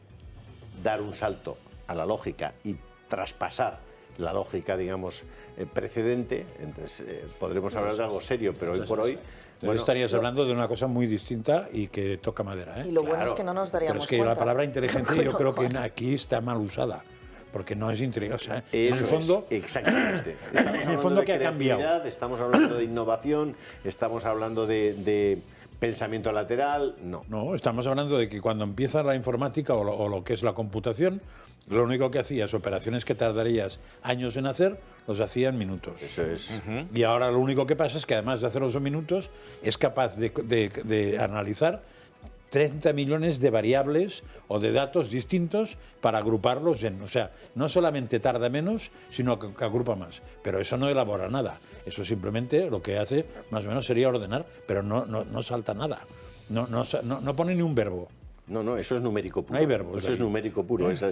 dar un salto a la lógica y traspasar la lógica, digamos, precedente, entonces podremos hablar de algo serio, pero hoy por hoy... Bueno, estarías hablando de una cosa muy distinta y que toca madera, ¿eh? Y lo bueno es que no nos daríamos cuenta. Pero es que la palabra inteligencia yo creo que aquí está mal usada, porque no es inteligencia. O sea, en el fondo, exactamente. En el fondo, ¿qué ha cambiado? Estamos hablando de innovación, estamos hablando de pensamiento lateral, no. No, estamos hablando de que cuando empieza la informática o lo que es la computación, lo único que hacías, operaciones que tardarías años en hacer, los hacía en minutos. Eso es. Y ahora lo único que pasa es que además de hacerlos en minutos, es capaz de analizar 30 millones de variables o de datos distintos para agruparlos o sea, no solamente tarda menos, sino que agrupa más. Pero eso no elabora nada. Eso simplemente lo que hace, más o menos, sería ordenar, pero no salta nada. No pone ni un verbo. No, eso es numérico puro. No hay verbos. Eso es numérico puro. Es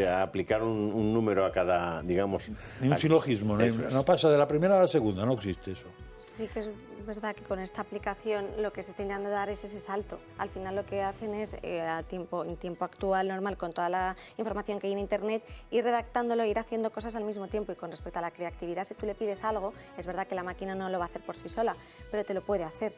aplicar un número a cada, digamos... Ni un silogismo. No pasa de la primera a la segunda, no existe eso. Sí que es verdad que con esta aplicación lo que se está intentando dar es ese salto. Al final lo que hacen es, en tiempo actual, normal, con toda la información que hay en Internet, ir redactándolo, ir haciendo cosas al mismo tiempo. Y con respecto a la creatividad, si tú le pides algo, es verdad que la máquina no lo va a hacer por sí sola, pero te lo puede hacer.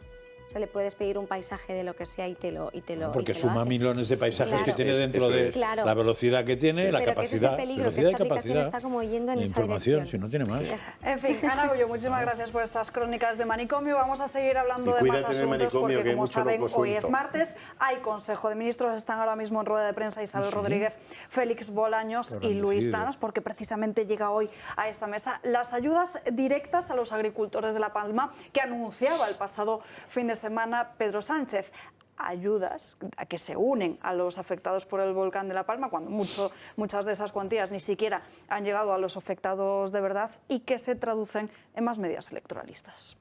O sea, le puedes pedir un paisaje de lo que sea y te lo porque suma millones de paisajes que tiene dentro de la velocidad que tiene, la capacidad. Pero que ese es el peligro, que esta aplicación está como yendo en esa dirección. Si no tiene más. En fin, Ana Gullo, muchísimas gracias por estas crónicas de manicomio. Vamos a seguir hablando de más asuntos porque, como saben, hoy es martes, hay Consejo de Ministros, están ahora mismo en rueda de prensa Isabel Rodríguez, Félix Bolaños y Luis Planas, porque precisamente llega hoy a esta mesa las ayudas directas a los agricultores de La Palma que anunciaba el pasado fin de semana Pedro Sánchez. Ayudas a que se unen a los afectados por el volcán de La Palma, cuando muchas de esas cuantías ni siquiera han llegado a los afectados de verdad y que se traducen en más medidas electoralistas.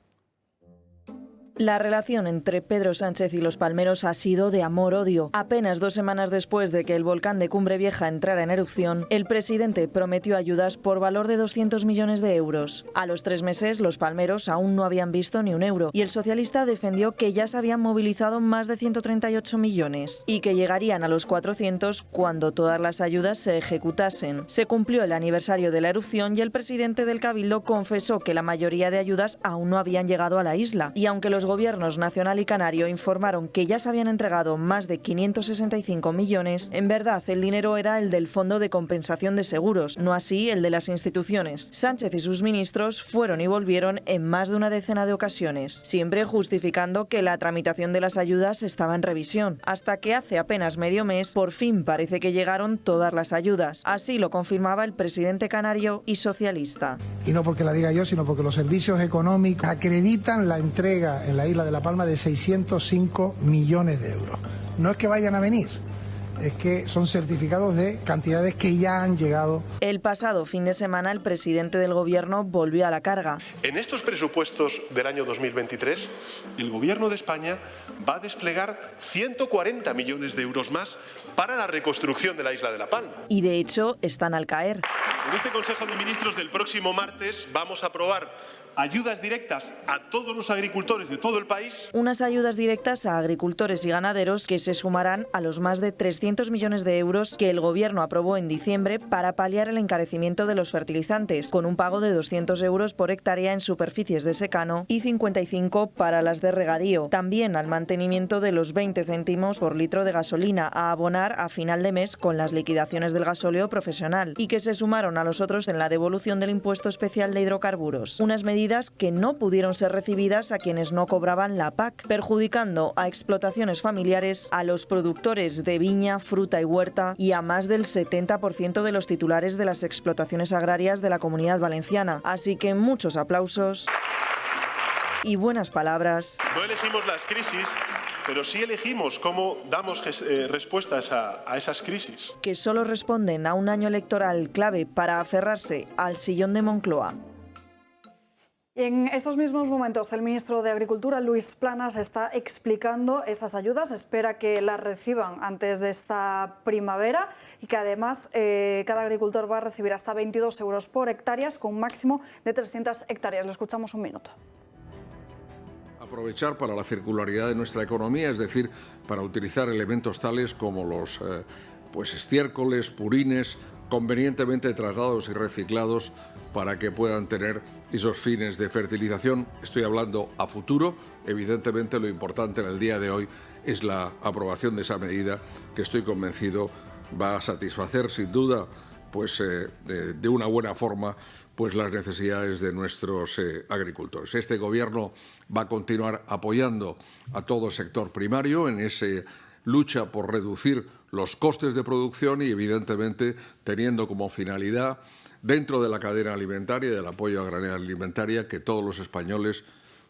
La relación entre Pedro Sánchez y los palmeros ha sido de amor-odio. Apenas 2 semanas después de que el volcán de Cumbre Vieja entrara en erupción, el presidente prometió ayudas por valor de 200 millones de euros. A los 3 meses, los palmeros aún no habían visto ni un euro y el socialista defendió que ya se habían movilizado más de 138 millones y que llegarían a los 400 cuando todas las ayudas se ejecutasen. Se cumplió el aniversario de la erupción y el presidente del Cabildo confesó que la mayoría de ayudas aún no habían llegado a la isla. Y aunque los gobiernos nacional y canario informaron que ya se habían entregado más de 565 millones, en verdad el dinero era el del Fondo de Compensación de Seguros, no así el de las instituciones. Sánchez y sus ministros fueron y volvieron en más de una decena de ocasiones, siempre justificando que la tramitación de las ayudas estaba en revisión, hasta que hace apenas medio mes por fin parece que llegaron todas las ayudas. Así lo confirmaba el presidente canario y socialista. Y no porque la diga yo, sino porque los servicios económicos acreditan la entrega en la isla de La Palma de 605 millones de euros. No es que vayan a venir, es que son certificados de cantidades que ya han llegado. El pasado fin de semana el presidente del gobierno volvió a la carga. En estos presupuestos del año 2023, el gobierno de España va a desplegar 140 millones de euros más para la reconstrucción de la isla de La Palma. Y de hecho están al caer. En este Consejo de Ministros del próximo martes vamos a aprobar ayudas directas a todos los agricultores de todo el país. Unas ayudas directas a agricultores y ganaderos que se sumarán a los más de 300 millones de euros que el Gobierno aprobó en diciembre para paliar el encarecimiento de los fertilizantes, con un pago de 200 euros por hectárea en superficies de secano y 55 para las de regadío. También al mantenimiento de los 20 céntimos por litro de gasolina a abonar a final de mes con las liquidaciones del gasóleo profesional y que se sumaron a los otros en la devolución del impuesto especial de hidrocarburos. Unas medidas que no pudieron ser recibidas a quienes no cobraban la PAC, perjudicando a explotaciones familiares, a los productores de viña, fruta y huerta y a más del 70% de los titulares de las explotaciones agrarias de la Comunidad Valenciana. Así que muchos aplausos y buenas palabras. No elegimos las crisis, pero sí elegimos cómo damos respuestas a esas crisis. Que solo responden a un año electoral clave para aferrarse al sillón de Moncloa. En estos mismos momentos, el ministro de Agricultura, Luis Planas, está explicando esas ayudas. Espera que las reciban antes de esta primavera y que además cada agricultor va a recibir hasta 22 euros por hectáreas con un máximo de 300 hectáreas. Lo escuchamos un minuto. Aprovechar para la circularidad de nuestra economía, es decir, para utilizar elementos tales como los estiércoles, purines, convenientemente tratados y reciclados para que puedan tener esos fines de fertilización. Estoy hablando a futuro. Evidentemente lo importante en el día de hoy es la aprobación de esa medida que estoy convencido va a satisfacer sin duda de una buena forma las necesidades de nuestros agricultores. Este Gobierno va a continuar apoyando a todo el sector primario en esa lucha por reducir los costes de producción y, evidentemente, teniendo como finalidad, dentro de la cadena alimentaria y del apoyo a la cadena alimentaria, que todos los españoles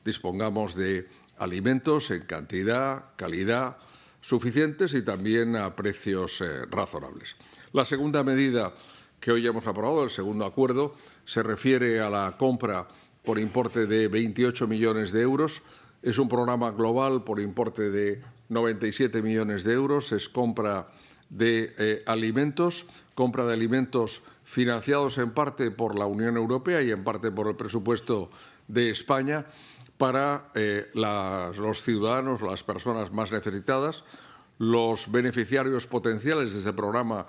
dispongamos de alimentos en cantidad, calidad suficientes y también a precios razonables. La segunda medida que hoy hemos aprobado, el segundo acuerdo, se refiere a la compra por importe de 28 millones de euros. Es un programa global por importe de 97 millones de euros. Es compra de alimentos financiados en parte por la Unión Europea y en parte por el presupuesto de España para los ciudadanos, las personas más necesitadas. Los beneficiarios potenciales de ese programa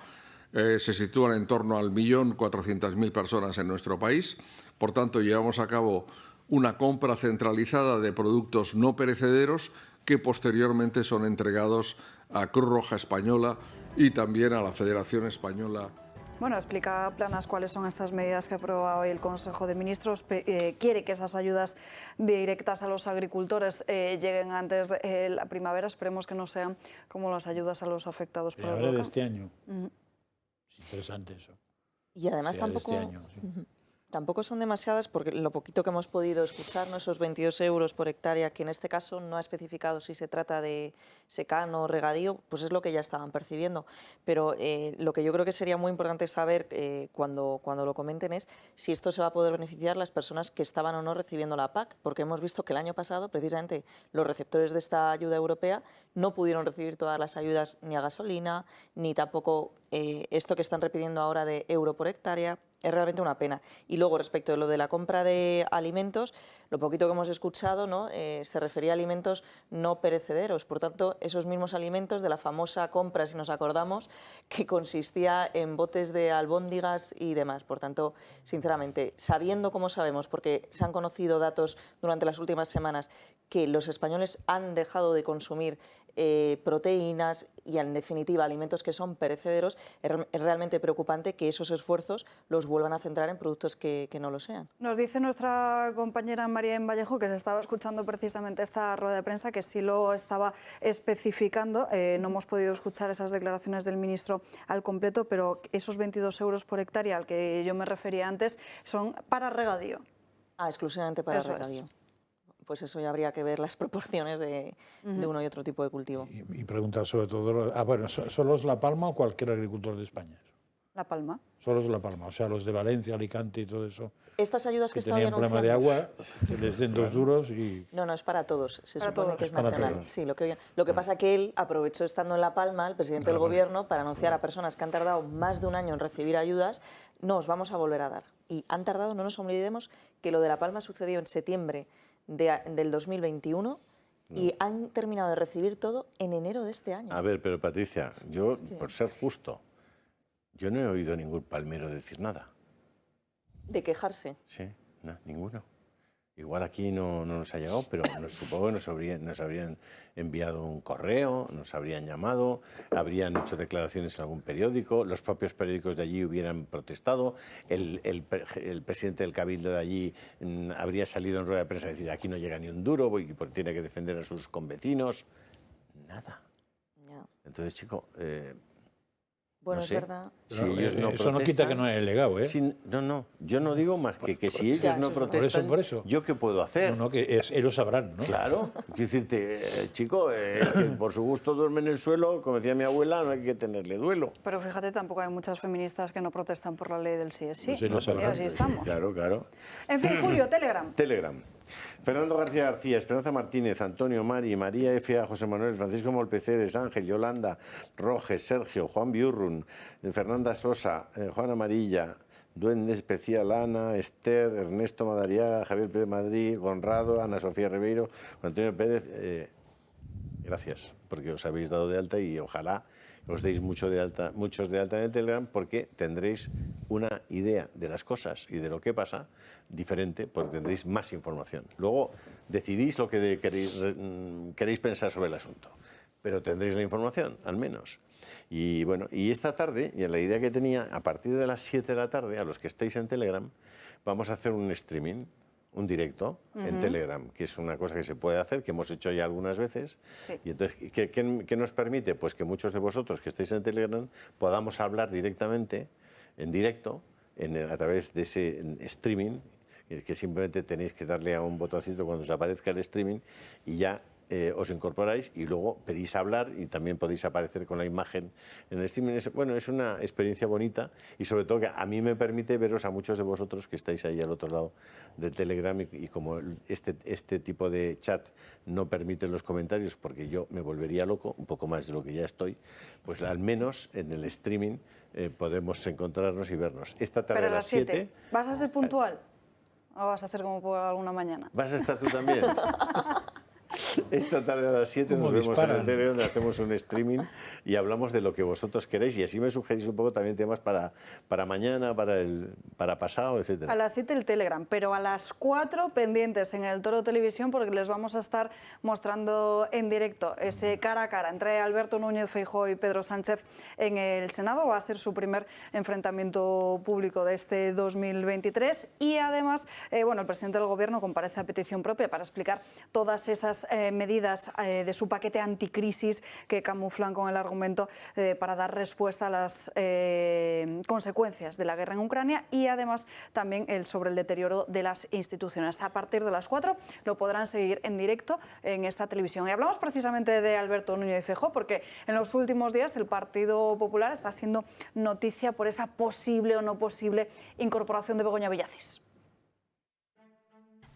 se sitúan en torno al 1.400.000 personas en nuestro país. Por tanto, llevamos a cabo una compra centralizada de productos no perecederos que posteriormente son entregados a Cruz Roja Española y también a la Federación Española. Bueno, explica Planas cuáles son estas medidas que aprueba hoy el Consejo de Ministros. Quiere que esas ayudas directas a los agricultores lleguen antes de la primavera. Esperemos que no sean como las ayudas a los afectados por el huracán. De este año. Es interesante eso. Y además tampoco... De este año, sí. Tampoco son demasiadas porque lo poquito que hemos podido escuchar, ¿no? Esos 22 euros por hectárea, que en este caso no ha especificado si se trata de secano o regadío, pues es lo que ya estaban percibiendo. Pero lo que yo creo que sería muy importante saber cuando lo comenten es si esto se va a poder beneficiar las personas que estaban o no recibiendo la PAC, porque hemos visto que el año pasado precisamente los receptores de esta ayuda europea no pudieron recibir todas las ayudas ni a gasolina, ni tampoco esto que están repitiendo ahora de euro por hectárea. Es realmente una pena. Y luego, respecto de lo de la compra de alimentos, lo poquito que hemos escuchado, ¿no? Se refería a alimentos no perecederos. Por tanto, esos mismos alimentos de la famosa compra, si nos acordamos, que consistía en botes de albóndigas y demás. Por tanto, sinceramente, sabiendo como sabemos, porque se han conocido datos durante las últimas semanas, que los españoles han dejado de consumir proteínas y, en definitiva, alimentos que son perecederos, es realmente preocupante que esos esfuerzos los vuelvan a centrar en productos que no lo sean. Nos dice nuestra compañera María en Vallejo, que se estaba escuchando precisamente esta rueda de prensa, que sí lo estaba especificando. No hemos podido escuchar esas declaraciones del ministro al completo, pero esos 22 euros por hectárea al que yo me refería antes son para regadío. Exclusivamente para regadío. Pues eso ya habría que ver las proporciones de uno y otro tipo de cultivo. Y preguntar sobre todo, ¿solo es La Palma o cualquier agricultor de España? La Palma. Solo es La Palma, o sea, los de Valencia, Alicante y todo eso. Estas ayudas que estaba anunciando. Tenían problema de agua, que les den 2 duros y... No, es para todos, se supone que es para nacional. todos. Sí, lo que pasa es que él aprovechó estando en La Palma, el presidente del Gobierno, para anunciar a personas que han tardado más de un año en recibir ayudas, no os vamos a volver a dar. Y han tardado, no nos olvidemos, que lo de La Palma sucedió en septiembre del 2021 y han terminado de recibir todo en enero de este año. A ver, pero Patricia, yo, por ser justo, yo no he oído a ningún palmero decir nada. ¿De quejarse? Sí, no, ninguno. Igual aquí no nos ha llegado, pero supongo que nos habrían enviado un correo, nos habrían llamado, habrían hecho declaraciones en algún periódico, los propios periódicos de allí hubieran protestado, el presidente del Cabildo de allí habría salido en rueda de prensa a decir aquí no llega ni un duro porque tiene que defender a sus convecinos. Nada. Ya. Entonces, chico... Bueno, no sé, es verdad. Si ellos no eso no quita que no haya legado, ¿eh? No, yo no digo más que si ellos no protestan, por eso. ¿yo qué puedo hacer? No, que ellos sabrán, ¿no? Claro, quiero decirte, chico, que por su gusto duerme en el suelo, como decía mi abuela, no hay que tenerle duelo. Pero fíjate, tampoco hay muchas feministas que no protestan por la ley del sí es sí. Pues sí, Y así estamos. Claro. En fin, Julio, Telegram. Telegram. Fernando García García, Esperanza Martínez, Antonio Mari, María F.A., José Manuel, Francisco Molpeceres, Ángel, Yolanda, Roges, Sergio, Juan Biurrun, Fernanda Sosa, Juan Amarilla, Duende Especial, Ana, Esther, Ernesto Madariaga, Javier Pérez Madrid, Conrado, Ana Sofía Ribeiro, Juan Antonio Pérez. Gracias, porque os habéis dado de alta y ojalá os deis muchos de alta en el Telegram, porque tendréis una idea de las cosas y de lo que pasa diferente, porque tendréis más información. Luego decidís lo que queréis pensar sobre el asunto, pero tendréis la información, al menos. Y bueno, y esta tarde, y la idea que tenía, a partir de las 7 de la tarde, a los que estéis en Telegram, vamos a hacer un streaming, un directo en Telegram, que es una cosa que se puede hacer, que hemos hecho ya algunas veces. Sí. Y entonces, ¿qué nos permite? Pues que muchos de vosotros que estáis en Telegram podamos hablar directamente, en directo, a través de ese streaming, que simplemente tenéis que darle a un botoncito cuando os aparezca el streaming y ya os incorporáis y luego pedís hablar y también podéis aparecer con la imagen en el streaming. Bueno, es una experiencia bonita y sobre todo que a mí me permite veros a muchos de vosotros que estáis ahí al otro lado del Telegram y como este tipo de chat no permite los comentarios porque yo me volvería loco, un poco más de lo que ya estoy, pues al menos en el streaming podemos encontrarnos y vernos. Esta tarde pero a las 7... ¿Vas a ser puntual o vas a hacer como por alguna mañana? ¿Vas a estar tú también? Esta tarde a las 7 nos vemos en el Telegram, hacemos un streaming y hablamos de lo que vosotros queréis y así me sugerís un poco también temas para mañana, para pasado, etc. A las 7 el Telegram, pero a las 4 pendientes en el Toro Televisión porque les vamos a estar mostrando en directo ese cara a cara entre Alberto Núñez Feijóo y Pedro Sánchez en el Senado. Va a ser su primer enfrentamiento público de este 2023 y además, bueno, el presidente del Gobierno comparece a petición propia para explicar todas esas medidas de su paquete anticrisis que camuflan con el argumento para dar respuesta a las consecuencias de la guerra en Ucrania y además también sobre el deterioro de las instituciones. A partir de las 4 lo podrán seguir en directo en esta televisión. Y hablamos precisamente de Alberto Núñez Feijóo porque en los últimos días el Partido Popular está siendo noticia por esa posible o no posible incorporación de Begoña Villacís.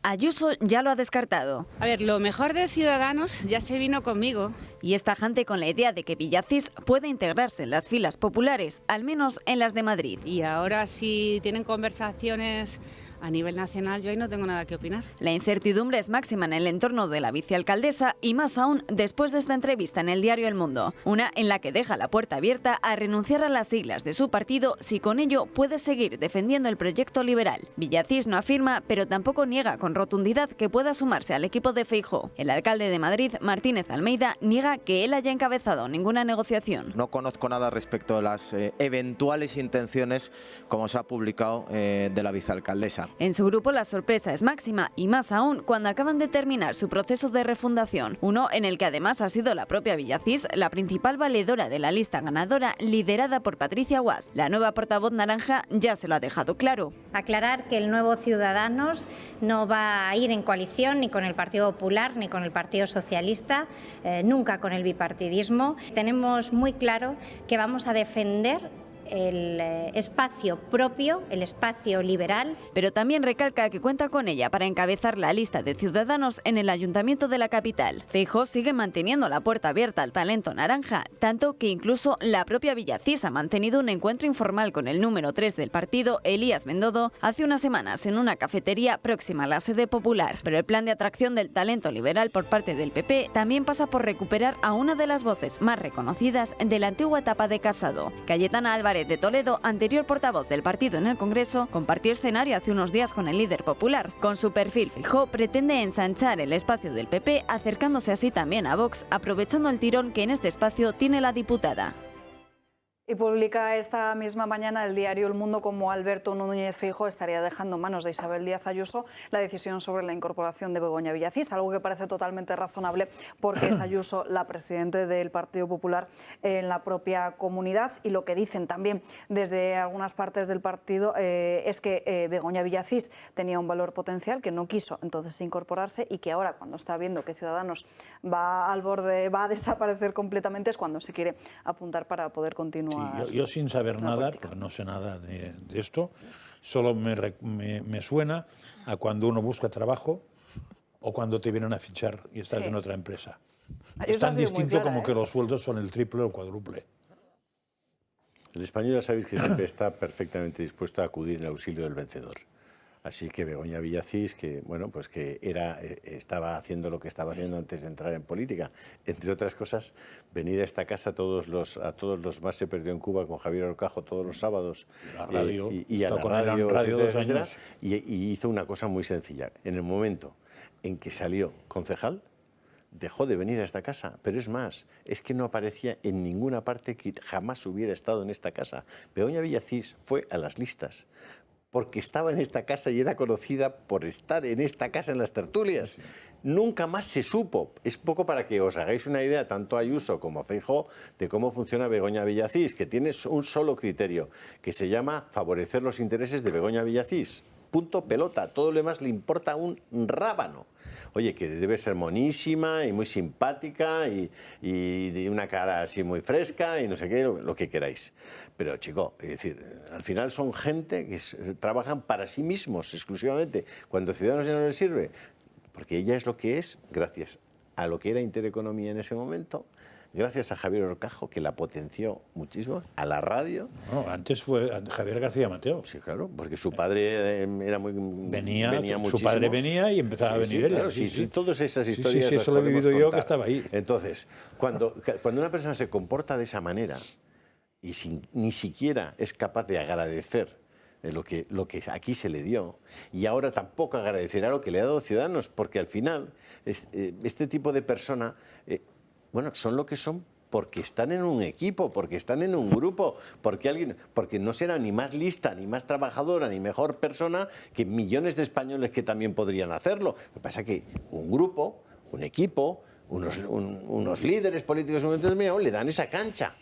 Ayuso ya lo ha descartado. A ver, lo mejor de Ciudadanos ya se vino conmigo. Y es tajante con la idea de que Villacís puede integrarse en las filas populares, al menos en las de Madrid. Y ahora si tienen conversaciones a nivel nacional, yo ahí no tengo nada que opinar. La incertidumbre es máxima en el entorno de la vicealcaldesa y más aún después de esta entrevista en el diario El Mundo. Una en la que deja la puerta abierta a renunciar a las siglas de su partido si con ello puede seguir defendiendo el proyecto liberal. Villacís no afirma, pero tampoco niega con rotundidad que pueda sumarse al equipo de Feijóo. El alcalde de Madrid, Martínez Almeida, niega que él haya encabezado ninguna negociación. No conozco nada respecto de las eventuales intenciones, como se ha publicado, de la vicealcaldesa. En su grupo la sorpresa es máxima y más aún cuando acaban de terminar su proceso de refundación, uno en el que además ha sido la propia Villacís la principal valedora de la lista ganadora liderada por Patricia Guasch. La nueva portavoz naranja ya se lo ha dejado claro. Aclarar que el nuevo Ciudadanos no va a ir en coalición ni con el Partido Popular ni con el Partido Socialista, nunca con el bipartidismo. Tenemos muy claro que vamos a defender el espacio propio, el espacio liberal. Pero también recalca que cuenta con ella para encabezar la lista de Ciudadanos en el Ayuntamiento de la capital. Feijóo sigue manteniendo la puerta abierta al talento naranja, tanto que incluso la propia Villacís ha mantenido un encuentro informal con el número 3 del partido, Elías Bendodo, hace unas semanas en una cafetería próxima a la sede popular. Pero el plan de atracción del talento liberal por parte del PP también pasa por recuperar a una de las voces más reconocidas de la antigua etapa de Casado. Cayetana Álvarez de Toledo, anterior portavoz del partido en el Congreso, compartió escenario hace unos días con el líder popular. Con su perfil Feijóo pretende ensanchar el espacio del PP, acercándose así también a Vox, aprovechando el tirón que en este espacio tiene la diputada. Y publica esta misma mañana el diario El Mundo como Alberto Núñez Feijóo estaría dejando en manos de Isabel Díaz Ayuso la decisión sobre la incorporación de Begoña Villacís, algo que parece totalmente razonable porque es Ayuso la presidenta del Partido Popular en la propia comunidad, y lo que dicen también desde algunas partes del partido es que Begoña Villacís tenía un valor potencial, que no quiso entonces incorporarse, y que ahora, cuando está viendo que Ciudadanos va al borde, va a desaparecer completamente, es cuando se quiere apuntar para poder continuar. Sí, yo sin saber nada, porque no sé nada de esto, solo me suena a cuando uno busca trabajo o cuando te vienen a fichar y estás en otra empresa. Es tan distinto como que los sueldos son el triple o el cuádruple. El español, ya sabéis que siempre está perfectamente dispuesto a acudir en auxilio del vencedor. Así que Begoña Villacís, que bueno, pues que estaba haciendo lo que estaba haciendo antes de entrar en política, entre otras cosas, venir a esta casa a todos los más se perdió en Cuba con Javier Horcajo todos los sábados y a la radio, etcétera, y hizo una cosa muy sencilla. En el momento en que salió concejal, dejó de venir a esta casa, pero es más, es que no aparecía en ninguna parte que jamás hubiera estado en esta casa. Begoña Villacís fue a las listas porque estaba en esta casa y era conocida por estar en esta casa en las tertulias. Nunca más se supo. Es poco para que os hagáis una idea, tanto Ayuso como Feijóo, de cómo funciona Begoña Villacís, que tiene un solo criterio, que se llama favorecer los intereses de Begoña Villacís. Punto pelota, todo lo demás le importa un rábano. Oye, que debe ser monísima y muy simpática y de una cara así muy fresca y no sé qué, lo que queráis. Pero, chico, es decir, al final son gente que trabajan para sí mismos exclusivamente. Cuando Ciudadanos ya no les sirve, porque ella es lo que es gracias a lo que era Intereconomía en ese momento, gracias a Javier Horcajo, que la potenció muchísimo, a la radio. No, antes fue Javier García Mateo. Sí, claro, porque su padre era muy... Venía muchísimo. Su padre venía y empezaba a venir él. Claro, sí, todas esas historias... Sí, eso lo he vivido yo, que estaba ahí. Entonces, cuando una persona se comporta de esa manera y ni siquiera es capaz de agradecer lo que aquí se le dio, y ahora tampoco agradecerá lo que le ha dado Ciudadanos, porque al final este tipo de persona... bueno, son lo que son porque están en un equipo, porque están en un grupo, porque no será ni más lista, ni más trabajadora, ni mejor persona que millones de españoles que también podrían hacerlo. Lo que pasa es que un grupo, un equipo, unos líderes políticos en un momento determinado le dan esa cancha.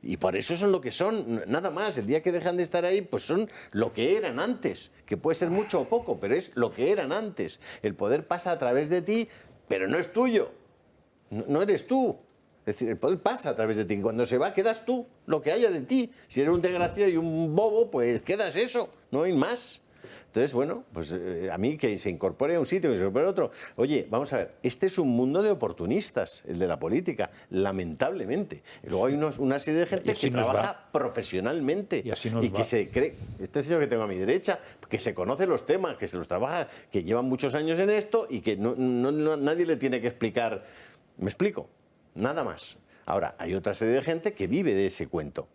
Y por eso son lo que son, nada más. El día que dejan de estar ahí, pues son lo que eran antes, que puede ser mucho o poco, pero es lo que eran antes. El poder pasa a través de ti, pero no es tuyo. No eres tú. Es decir, el poder pasa a través de ti. Cuando se va, quedas tú, lo que haya de ti. Si eres un desgraciado y un bobo, pues quedas eso, no hay más. Entonces, bueno, pues a mí que se incorpore a un sitio, que se incorpore a otro. Oye, vamos a ver, este es un mundo de oportunistas, el de la política, lamentablemente. Y luego hay una serie de gente que trabaja profesionalmente y que se cree, este señor que tengo a mi derecha, que se conoce los temas, que se los trabaja, que llevan muchos años en esto y que nadie le tiene que explicar. ¿Me explico? Nada más. Ahora, hay otra serie de gente que vive de ese cuento.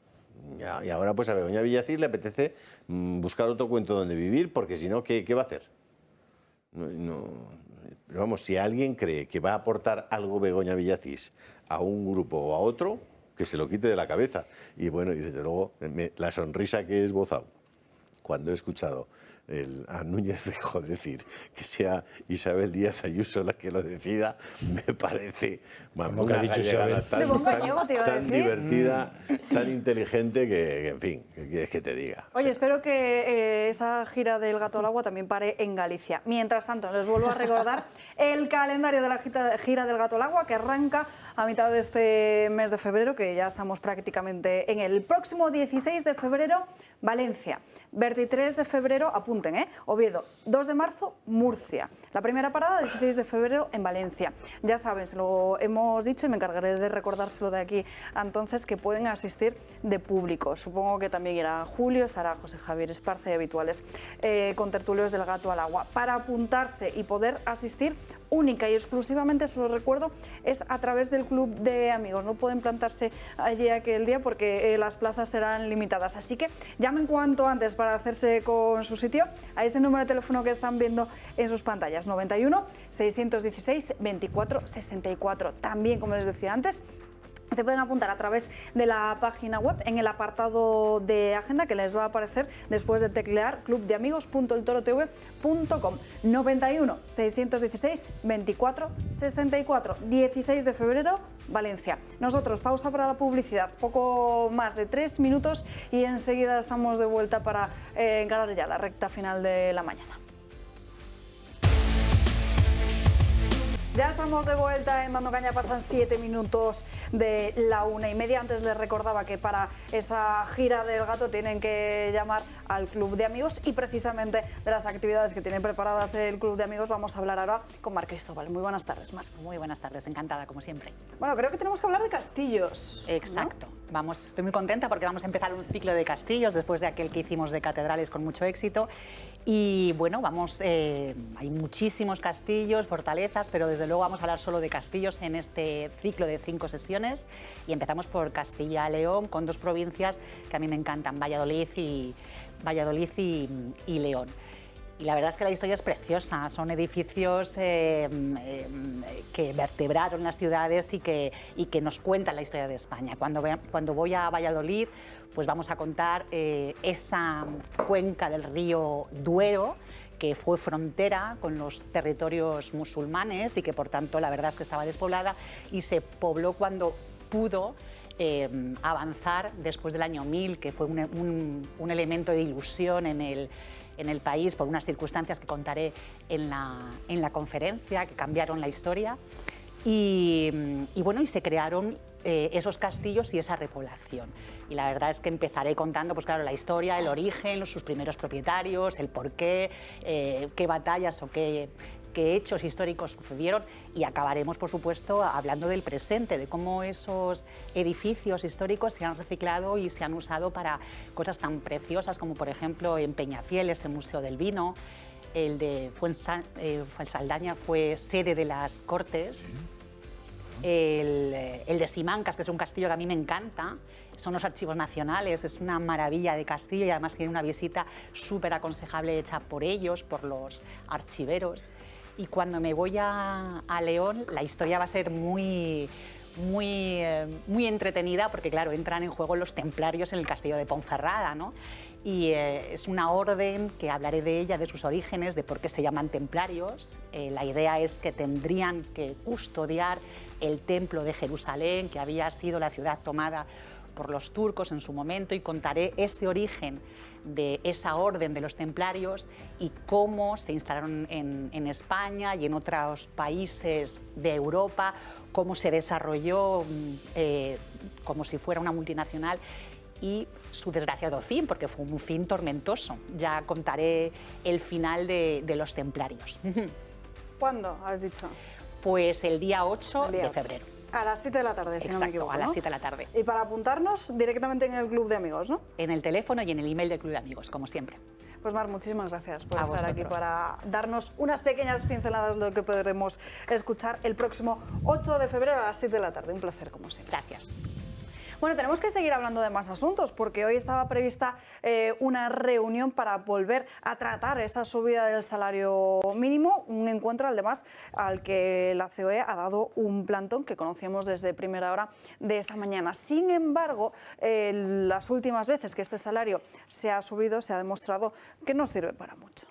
Y ahora pues a Begoña Villacís le apetece buscar otro cuento donde vivir, porque si no, ¿qué va a hacer? Pero vamos, si alguien cree que va a aportar algo Begoña Villacís a un grupo o a otro, que se lo quite de la cabeza. Y bueno, y desde luego, la sonrisa que he esbozado cuando he escuchado a Núñez Feijóo decir que sea Isabel Díaz Ayuso la que lo decida, me parece una gallegada tan divertida, tan inteligente que, en fin, ¿qué quieres que te diga? Oye, espero que esa gira del Gato al Agua también pare en Galicia. Mientras tanto, les vuelvo a recordar el calendario de la gira del Gato al Agua, que arranca a mitad de este mes de febrero, que ya estamos prácticamente en el próximo 16 de febrero, Valencia. 23 de febrero, apunten, Oviedo. 2 de marzo, Murcia. La primera parada, 16 de febrero, en Valencia. Ya saben, se lo hemos dicho y me encargaré de recordárselo de aquí a entonces, que pueden asistir de público. Supongo que también irá Julio, estará José Javier Esparza y habituales contertulios del Gato al Agua. Para apuntarse y poder asistir, única y exclusivamente, se lo recuerdo, es a través del Club de Amigos. No pueden plantarse allí aquel día porque las plazas serán limitadas. Así que llamen cuanto antes para hacerse con su sitio a ese número de teléfono que están viendo en sus pantallas, 91 616 24 64. También, como les decía antes, se pueden apuntar a través de la página web en el apartado de agenda que les va a aparecer después de teclear clubdeamigos.eltorotv.com. 91 616 24 64, 16 de febrero, Valencia. Nosotros, pausa para la publicidad, poco más de 3 minutos y enseguida estamos de vuelta para encarar ya la recta final de la mañana. Ya estamos de vuelta en Dando Caña, pasan 7 minutos de la 1:30. Antes les recordaba que para esa gira del Gato tienen que llamar al Club de Amigos y precisamente de las actividades que tienen preparadas el Club de Amigos vamos a hablar ahora con Mar Cristóbal. Muy buenas tardes, Mar. Muy buenas tardes, encantada como siempre. Bueno, creo que tenemos que hablar de castillos. Exacto. ¿No? Estoy muy contenta porque vamos a empezar un ciclo de castillos después de aquel que hicimos de catedrales con mucho éxito. Y bueno, hay muchísimos castillos, fortalezas, pero desde luego vamos a hablar solo de castillos en este ciclo de 5 sesiones y empezamos por Castilla-León con 2 provincias que a mí me encantan, Valladolid y León. Y la verdad es que la historia es preciosa, son edificios que vertebraron las ciudades y que nos cuentan la historia de España. Cuando voy a Valladolid, pues vamos a contar esa cuenca del río Duero, que fue frontera con los territorios musulmanes y que por tanto la verdad es que estaba despoblada y se pobló cuando pudo avanzar después del año 1000, que fue un elemento de ilusión en el país por unas circunstancias que contaré en la conferencia, que cambiaron la historia. Y se crearon esos castillos y esa repoblación. Y la verdad es que empezaré contando, pues claro, la historia, el origen, sus primeros propietarios, el porqué, qué batallas o qué hechos históricos sucedieron y acabaremos, por supuesto, hablando del presente, de cómo esos edificios históricos se han reciclado y se han usado para cosas tan preciosas como, por ejemplo, en Peñafiel, ese Museo del Vino, el de Fuensaldaña fue sede de las Cortes, el de Simancas, que es un castillo que a mí me encanta, son los archivos nacionales, es una maravilla de castillo y además tiene una visita súper aconsejable hecha por ellos, por los archiveros. Y cuando me voy a León, la historia va a ser muy entretenida porque, claro, entran en juego los templarios en el castillo de Ponferrada, ¿no? Y es una orden que hablaré de ella, de sus orígenes, de por qué se llaman templarios. La idea es que tendrían que custodiar el templo de Jerusalén, que había sido la ciudad tomada por los turcos en su momento, y contaré ese origen de esa orden de los templarios y cómo se instalaron en España y en otros países de Europa, cómo se desarrolló como si fuera una multinacional y su desgraciado fin, porque fue un fin tormentoso. Ya contaré el final de los templarios. ¿Cuándo has dicho? Pues el día 8 de febrero. A las 7 de la tarde, si no me equivoco. A las 7 de la tarde. Y para apuntarnos directamente en el Club de Amigos, ¿no? En el teléfono y en el email del Club de Amigos, como siempre. Pues Mar, muchísimas gracias por a estar vosotros. aquí para darnos unas pequeñas pinceladas de lo que podremos escuchar el próximo 8 de febrero a las 7 de la tarde. Un placer, como siempre. Gracias. Bueno, tenemos que seguir hablando de más asuntos porque hoy estaba prevista una reunión para volver a tratar esa subida del salario mínimo, un encuentro además al que la COE ha dado un plantón que conocíamos desde primera hora de esta mañana. Sin embargo, las últimas veces que este salario se ha subido se ha demostrado que no sirve para mucho.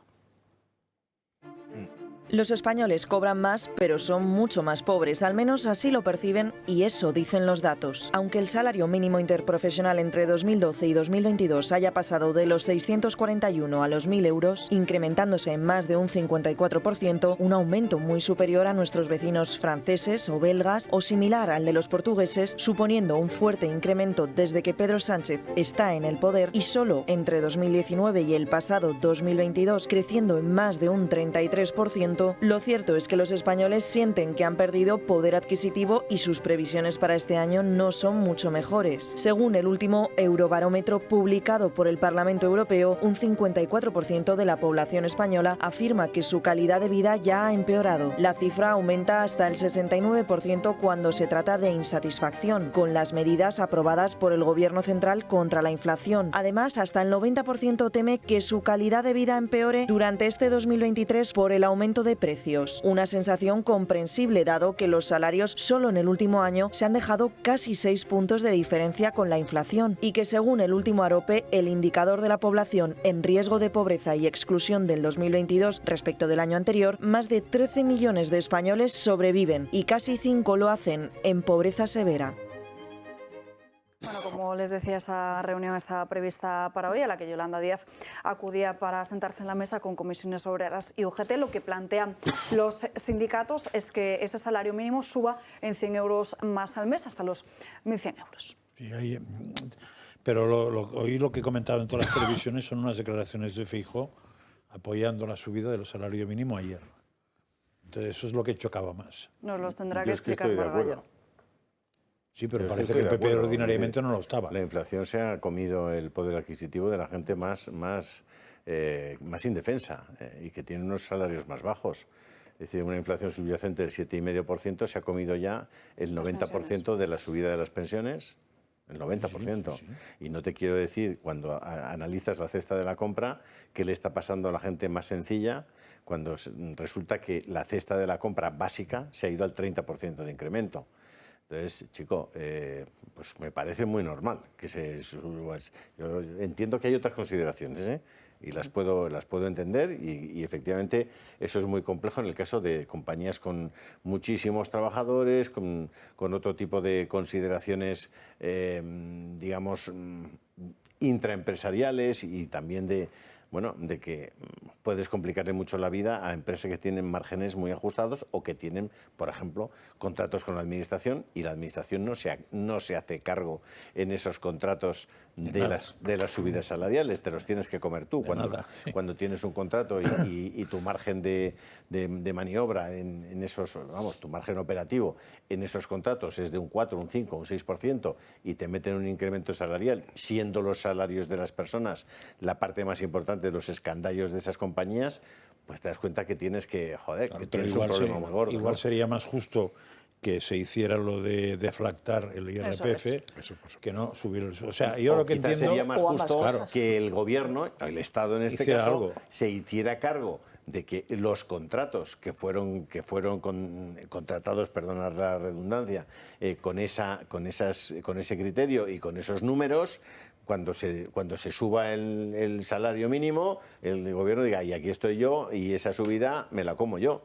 Los españoles cobran más, pero son mucho más pobres, al menos así lo perciben y eso dicen los datos. Aunque el salario mínimo interprofesional entre 2012 y 2022 haya pasado de los 641 a los 1.000 euros, incrementándose en más de un 54%, un aumento muy superior a nuestros vecinos franceses o belgas o similar al de los portugueses, suponiendo un fuerte incremento desde que Pedro Sánchez está en el poder y solo entre 2019 y el pasado 2022 creciendo en más de un 33%, lo cierto es que los españoles sienten que han perdido poder adquisitivo y sus previsiones para este año no son mucho mejores. Según el último Eurobarómetro publicado por el Parlamento Europeo, un 54% de la población española afirma que su calidad de vida ya ha empeorado. La cifra aumenta hasta el 69% cuando se trata de insatisfacción con las medidas aprobadas por el Gobierno central contra la inflación. Además, hasta el 90% teme que su calidad de vida empeore durante este 2023 por el aumento de precios. Una sensación comprensible dado que los salarios solo en el último año se han dejado casi 6 puntos de diferencia con la inflación y que según el último AROPE, el indicador de la población en riesgo de pobreza y exclusión del 2022 respecto del año anterior, más de 13 millones de españoles sobreviven y casi 5 lo hacen en pobreza severa. Bueno, como les decía, esa reunión estaba prevista para hoy, a la que Yolanda Díaz acudía para sentarse en la mesa con comisiones obreras y UGT. Lo que plantean los sindicatos es que ese salario mínimo suba en 100 euros más al mes, hasta los 1.100 euros. Sí, pero hoy lo que he comentado en todas las televisiones son unas declaraciones de Feijóo apoyando la subida del salario mínimo ayer. Entonces eso es lo que chocaba más. Nos los tendrá que explicar Margallo. Sí, pero parece que el PP ordinariamente no lo estaba. La inflación se ha comido el poder adquisitivo de la gente más indefensa y que tiene unos salarios más bajos. Es decir, una inflación subyacente del 7,5% se ha comido ya el 90% de la subida de las pensiones. El 90%. Sí. Y no te quiero decir, cuando analizas la cesta de la compra, qué le está pasando a la gente más sencilla, cuando resulta que la cesta de la compra básica se ha ido al 30% de incremento. Entonces, chico, pues me parece muy normal que se suba. Yo entiendo que hay otras consideraciones, y las puedo entender y efectivamente eso es muy complejo en el caso de compañías con muchísimos trabajadores, con otro tipo de consideraciones, digamos, intraempresariales y también de que puedes complicarle mucho la vida a empresas que tienen márgenes muy ajustados o que tienen, por ejemplo, contratos con la Administración y la Administración no se hace cargo en esos contratos de las subidas salariales, te los tienes que comer tú. Cuando tienes un contrato y tu margen de maniobra en esos, tu margen operativo en esos contratos es de un 4, un 5, un 6% y te meten un incremento salarial, siendo los salarios de las personas la parte más importante de los escandallos de esas compañías, pues te das cuenta que tienes que, que tienes un problema muy gordo. Igual sería más justo que se hiciera lo de deflactar el IRPF, que no subir. O sea, yo lo que entiendo sería más justo que el gobierno, el Estado en este caso, se hiciera cargo de que los contratos que fueron contratados, perdonad la redundancia, con ese criterio y con esos números, cuando se suba el salario mínimo, el gobierno diga, y aquí estoy yo, y esa subida me la como yo.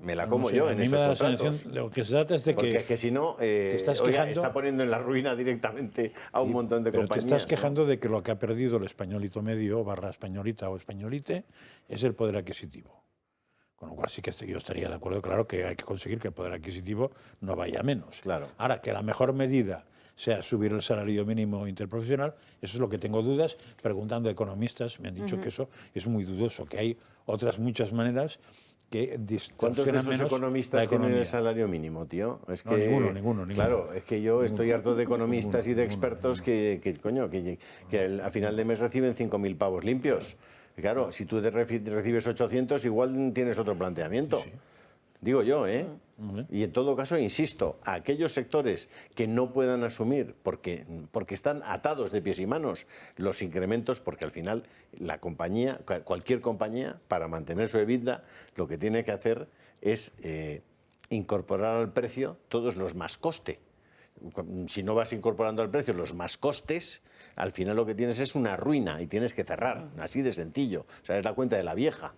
Me la como yo en esos contratos. Lo que se trata es de porque es que si no, está poniendo en la ruina directamente a un montón de compañías. Te estás quejando de que lo que ha perdido el españolito medio, / españolita o españolite, es el poder adquisitivo. Con lo cual sí que yo estaría de acuerdo, claro, que hay que conseguir que el poder adquisitivo no vaya a menos. Claro. Ahora, que la mejor medida sea subir el salario mínimo interprofesional, eso es lo que tengo dudas. Preguntando a economistas, me han dicho que eso es muy dudoso, que hay otras muchas maneras que distorsionan menos. ¿Cuántos de esos economistas tienen el salario mínimo, tío? Es que, no, ninguno. Claro, es que yo estoy harto de economistas y de expertos que a final de mes reciben 5.000 pavos limpios. Y claro, si tú recibes 800, igual tienes otro planteamiento. Sí. Digo yo, Y en todo caso, insisto, a aquellos sectores que no puedan asumir, porque están atados de pies y manos, los incrementos, porque al final cualquier compañía, para mantener su EBITDA, lo que tiene que hacer es incorporar al precio todos los más coste. Si no vas incorporando al precio los más costes, al final lo que tienes es una ruina y tienes que cerrar, así de sencillo. O sea, es la cuenta de la vieja.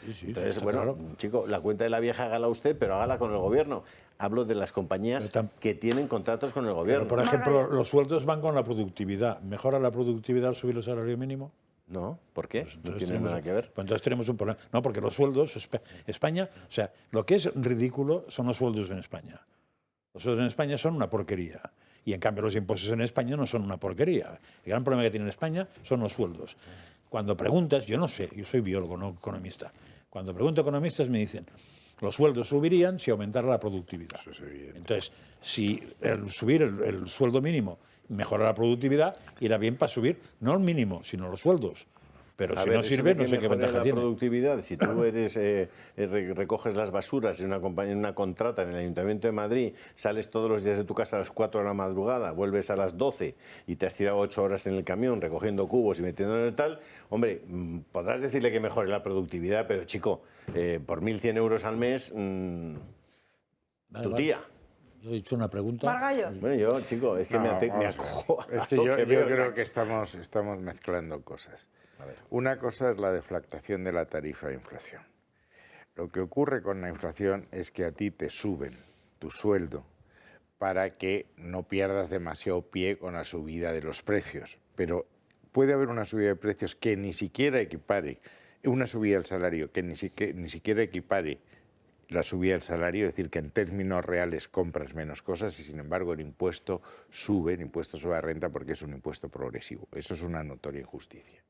Entonces, bueno, chico, la cuenta de la vieja hágala usted, pero hágala con el gobierno. Hablo de las compañías que tienen contratos con el gobierno. Pero, por ejemplo, los sueldos van con la productividad. ¿Mejora la productividad al subir el salario mínimo? No, ¿por qué? Pues no tiene nada que ver. Pues entonces tenemos un problema. No, porque los sueldos, España, o sea, lo que es ridículo son los sueldos en España. Los sueldos en España son una porquería. Y en cambio los impuestos en España no son una porquería. El gran problema que tiene España son los sueldos. Cuando preguntas, yo no sé, yo soy biólogo, no economista. Cuando pregunto a economistas me dicen, los sueldos subirían si aumentara la productividad. Entonces, si subir el sueldo mínimo mejora la productividad, irá bien para subir, no el mínimo, sino los sueldos. Pero si no sirve, no sé qué ventaja tiene. La productividad, si tú recoges las basuras en una contrata en el Ayuntamiento de Madrid, sales todos los días de tu casa a las 4 de la madrugada, vuelves a las 12 y te has tirado 8 horas en el camión recogiendo cubos y metiendo en el tal, hombre, podrás decirle que mejore la productividad, pero chico, por 1.100 euros al mes, tu tía. Yo he dicho una pregunta. Margallo. Bueno, yo, chico, es que me acojo. Es que yo creo que estamos mezclando cosas. Una cosa es la deflactación de la tarifa de inflación. Lo que ocurre con la inflación es que a ti te suben tu sueldo para que no pierdas demasiado pie con la subida de los precios. Pero puede haber una subida de precios que ni siquiera equipare, una subida del salario que ni siquiera equipare la subida del salario, es decir, que en términos reales compras menos cosas y sin embargo el impuesto sobre la renta porque es un impuesto progresivo. Eso es una notoria injusticia.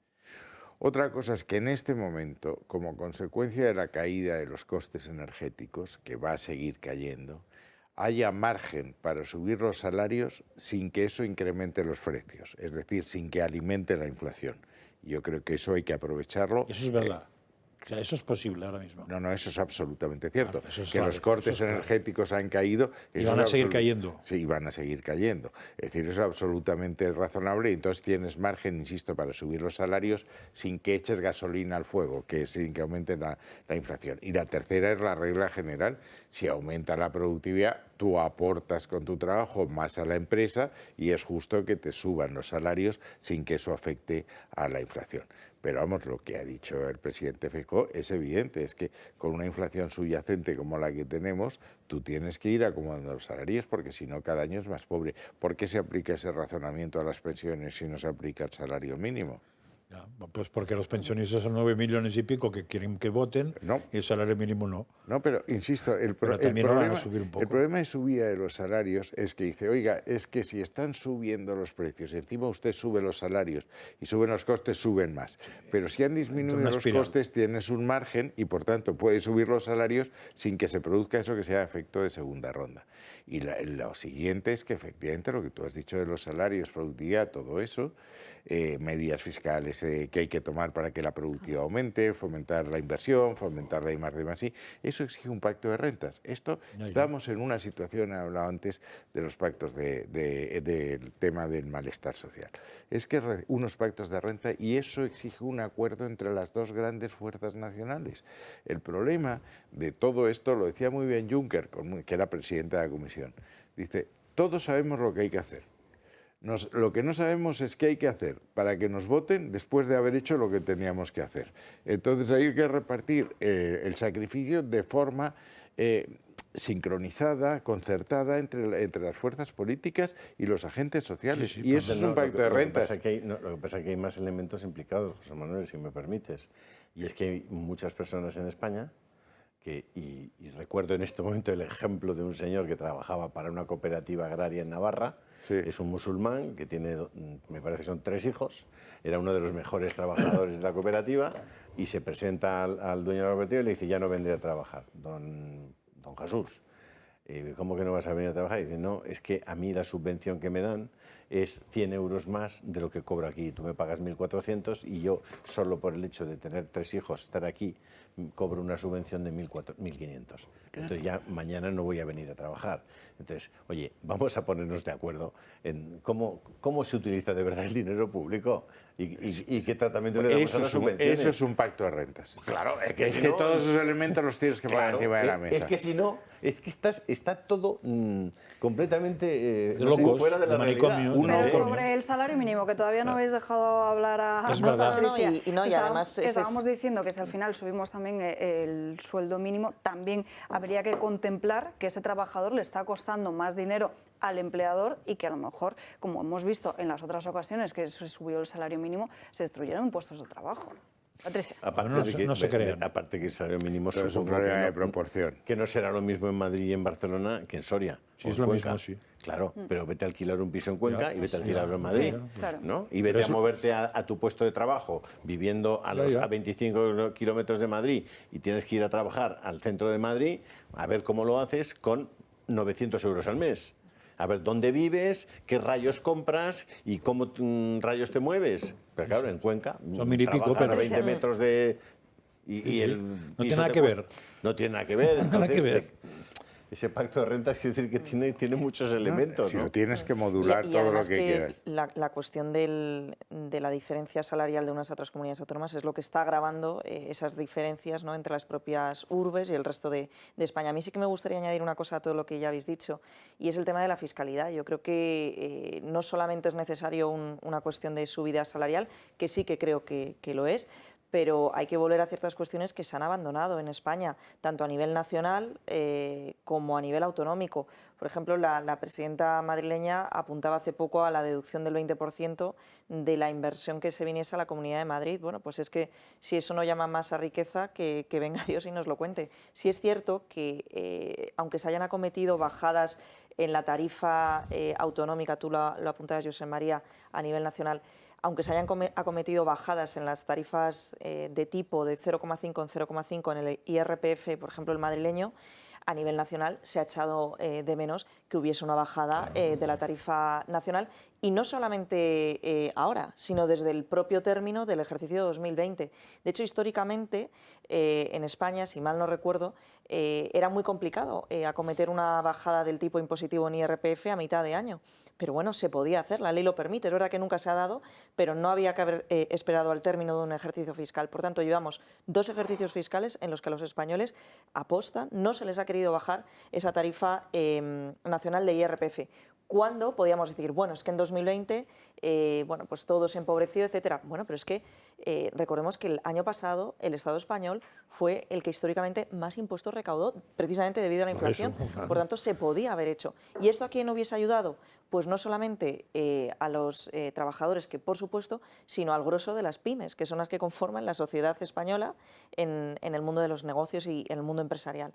Otra cosa es que en este momento, como consecuencia de la caída de los costes energéticos, que va a seguir cayendo, haya margen para subir los salarios sin que eso incremente los precios, es decir, sin que alimente la inflación. Yo creo que eso hay que aprovecharlo. Eso es verdad. O sea, eso es posible ahora mismo. No, eso es absolutamente cierto. Claro, es que los cortes energéticos han caído. Y van a seguir cayendo. Sí, van a seguir cayendo. Es decir, eso es absolutamente razonable y entonces tienes margen, insisto, para subir los salarios sin que eches gasolina al fuego, sin que aumente la inflación. Y la tercera es la regla general. Si aumenta la productividad, tú aportas con tu trabajo más a la empresa y es justo que te suban los salarios sin que eso afecte a la inflación. Pero vamos, lo que ha dicho el presidente Feijóo es evidente, es que con una inflación subyacente como la que tenemos, tú tienes que ir acomodando los salarios porque si no cada año es más pobre. ¿Por qué se aplica ese razonamiento a las pensiones si no se aplica al salario mínimo? Ya, pues porque los pensionistas son 9 millones y pico que quieren que voten y el salario mínimo no. No, pero insisto, el problema de subida de los salarios es que dice, oiga, es que si están subiendo los precios, encima usted sube los salarios y suben los costes, suben más. Pero si han disminuido los costes, tienes un margen y por tanto puedes subir los salarios sin que se produzca eso que sea efecto de segunda ronda. Y lo siguiente es que efectivamente lo que tú has dicho de los salarios, productividad, todo eso, medidas fiscales que hay que tomar para que la productividad aumente, fomentar la inversión, fomentar la I+D+I, eso exige un pacto de rentas. Estamos en una situación, he hablado antes de los pactos del tema del malestar social. Es que unos pactos de renta y eso exige un acuerdo entre las dos grandes fuerzas nacionales. El problema de todo esto, lo decía muy bien Juncker, que era presidente de la Comisión, dice, todos sabemos lo que hay que hacer. Lo que no sabemos es qué hay que hacer para que nos voten después de haber hecho lo que teníamos que hacer. Entonces hay que repartir el sacrificio de forma sincronizada, concertada entre las fuerzas políticas y los agentes sociales. Y eso es un pacto de rentas. Lo que pasa es que hay más elementos implicados, José Manuel, si me permites. Y es que hay muchas personas en España y recuerdo en este momento el ejemplo de un señor que trabajaba para una cooperativa agraria en Navarra. Es un musulmán que tiene, me parece que son 3 hijos, era uno de los mejores trabajadores de la cooperativa y se presenta al dueño de la cooperativa y le dice, ya no vendré a trabajar, don Jesús. ¿Cómo que no vas a venir a trabajar? Y dice, no, es que a mí la subvención que me dan es 100 euros más de lo que cobro aquí. Tú me pagas 1.400 y yo, solo por el hecho de tener 3 hijos, estar aquí, cobro una subvención de 1.500. Entonces ya mañana no voy a venir a trabajar. Entonces, oye, vamos a ponernos de acuerdo en cómo se utiliza de verdad el dinero público y qué tratamiento le damos a las subvenciones. Eso es un pacto de rentas. Claro, es que si no, todos esos elementos los tienes que poner encima de la mesa. Es que si no, es que está todo completamente locos, fuera de la realidad. Pero sobre el salario mínimo, que todavía no habéis dejado hablar a Patricia. Y además estábamos diciendo que si al final subimos también el sueldo mínimo, también habría que contemplar que ese trabajador le está costando más dinero al empleador y que a lo mejor, como hemos visto en las otras ocasiones que se subió el salario mínimo, se destruyeron puestos de trabajo. Patricia. Aparte que el salario mínimo es un problema de proporción. Que no será lo mismo en Madrid y en Barcelona que en Soria. Sí, es lo mismo, sí. Claro, pero vete a alquilar un piso en Cuenca y vete a alquilarlo en Madrid. Claro. ¿No? Y vete a moverte a tu puesto de trabajo viviendo a 25 kilómetros de Madrid y tienes que ir a trabajar al centro de Madrid, a ver cómo lo haces con 900 euros al mes. A ver dónde vives, qué rayos compras y cómo rayos te mueves. Pero claro, en Cuenca son 1000 y pico, pero a 20 metros de... No tiene nada que ver. No tiene nada que ver. Entonces, ese pacto de rentas quiere decir que tiene muchos elementos. Si lo tienes que modular y todo lo además que quieras. La cuestión de la diferencia salarial de unas a otras comunidades autónomas es lo que está agravando esas diferencias, ¿no?, entre las propias urbes y el resto de España. A mí sí que me gustaría añadir una cosa a todo lo que ya habéis dicho, y es el tema de la fiscalidad. Yo creo que no solamente es necesario una cuestión de subida salarial, que sí que creo que lo es, pero hay que volver a ciertas cuestiones que se han abandonado en España, tanto a nivel nacional como a nivel autonómico. Por ejemplo, la presidenta madrileña apuntaba hace poco a la deducción del 20% de la inversión que se viniese a la Comunidad de Madrid. Bueno, pues es que si eso no llama más a riqueza, que venga Dios y nos lo cuente. Sí es cierto que, aunque se hayan acometido bajadas en la tarifa autonómica, tú lo apuntabas, José María, a nivel nacional, aunque se hayan acometido bajadas en las tarifas de tipo de 0,5 en 0,5 en el IRPF, por ejemplo, el madrileño, a nivel nacional se ha echado de menos que hubiese una bajada de la tarifa nacional, y no solamente ahora, sino desde el propio término del ejercicio 2020. De hecho, históricamente, en España, si mal no recuerdo, era muy complicado acometer una bajada del tipo impositivo en IRPF a mitad de año. Pero bueno, se podía hacer, la ley lo permite. Es verdad que nunca se ha dado, pero no había que haber esperado al término de un ejercicio fiscal. Por tanto, llevamos 2 ejercicios fiscales en los que los españoles apostan, no se les ha querido bajar esa tarifa nacional de IRPF. ¿Cuándo podíamos decir, bueno, es que en 2020 bueno, pues todo se empobreció, etcétera? Bueno, pero es que recordemos que el año pasado el Estado español fue el que históricamente más impuestos recaudó, precisamente debido a la inflación. Por tanto, se podía haber hecho. ¿Y esto a quién hubiese ayudado? Pues no solamente a los trabajadores, que por supuesto, sino al grosso de las pymes, que son las que conforman la sociedad española en el mundo de los negocios y en el mundo empresarial.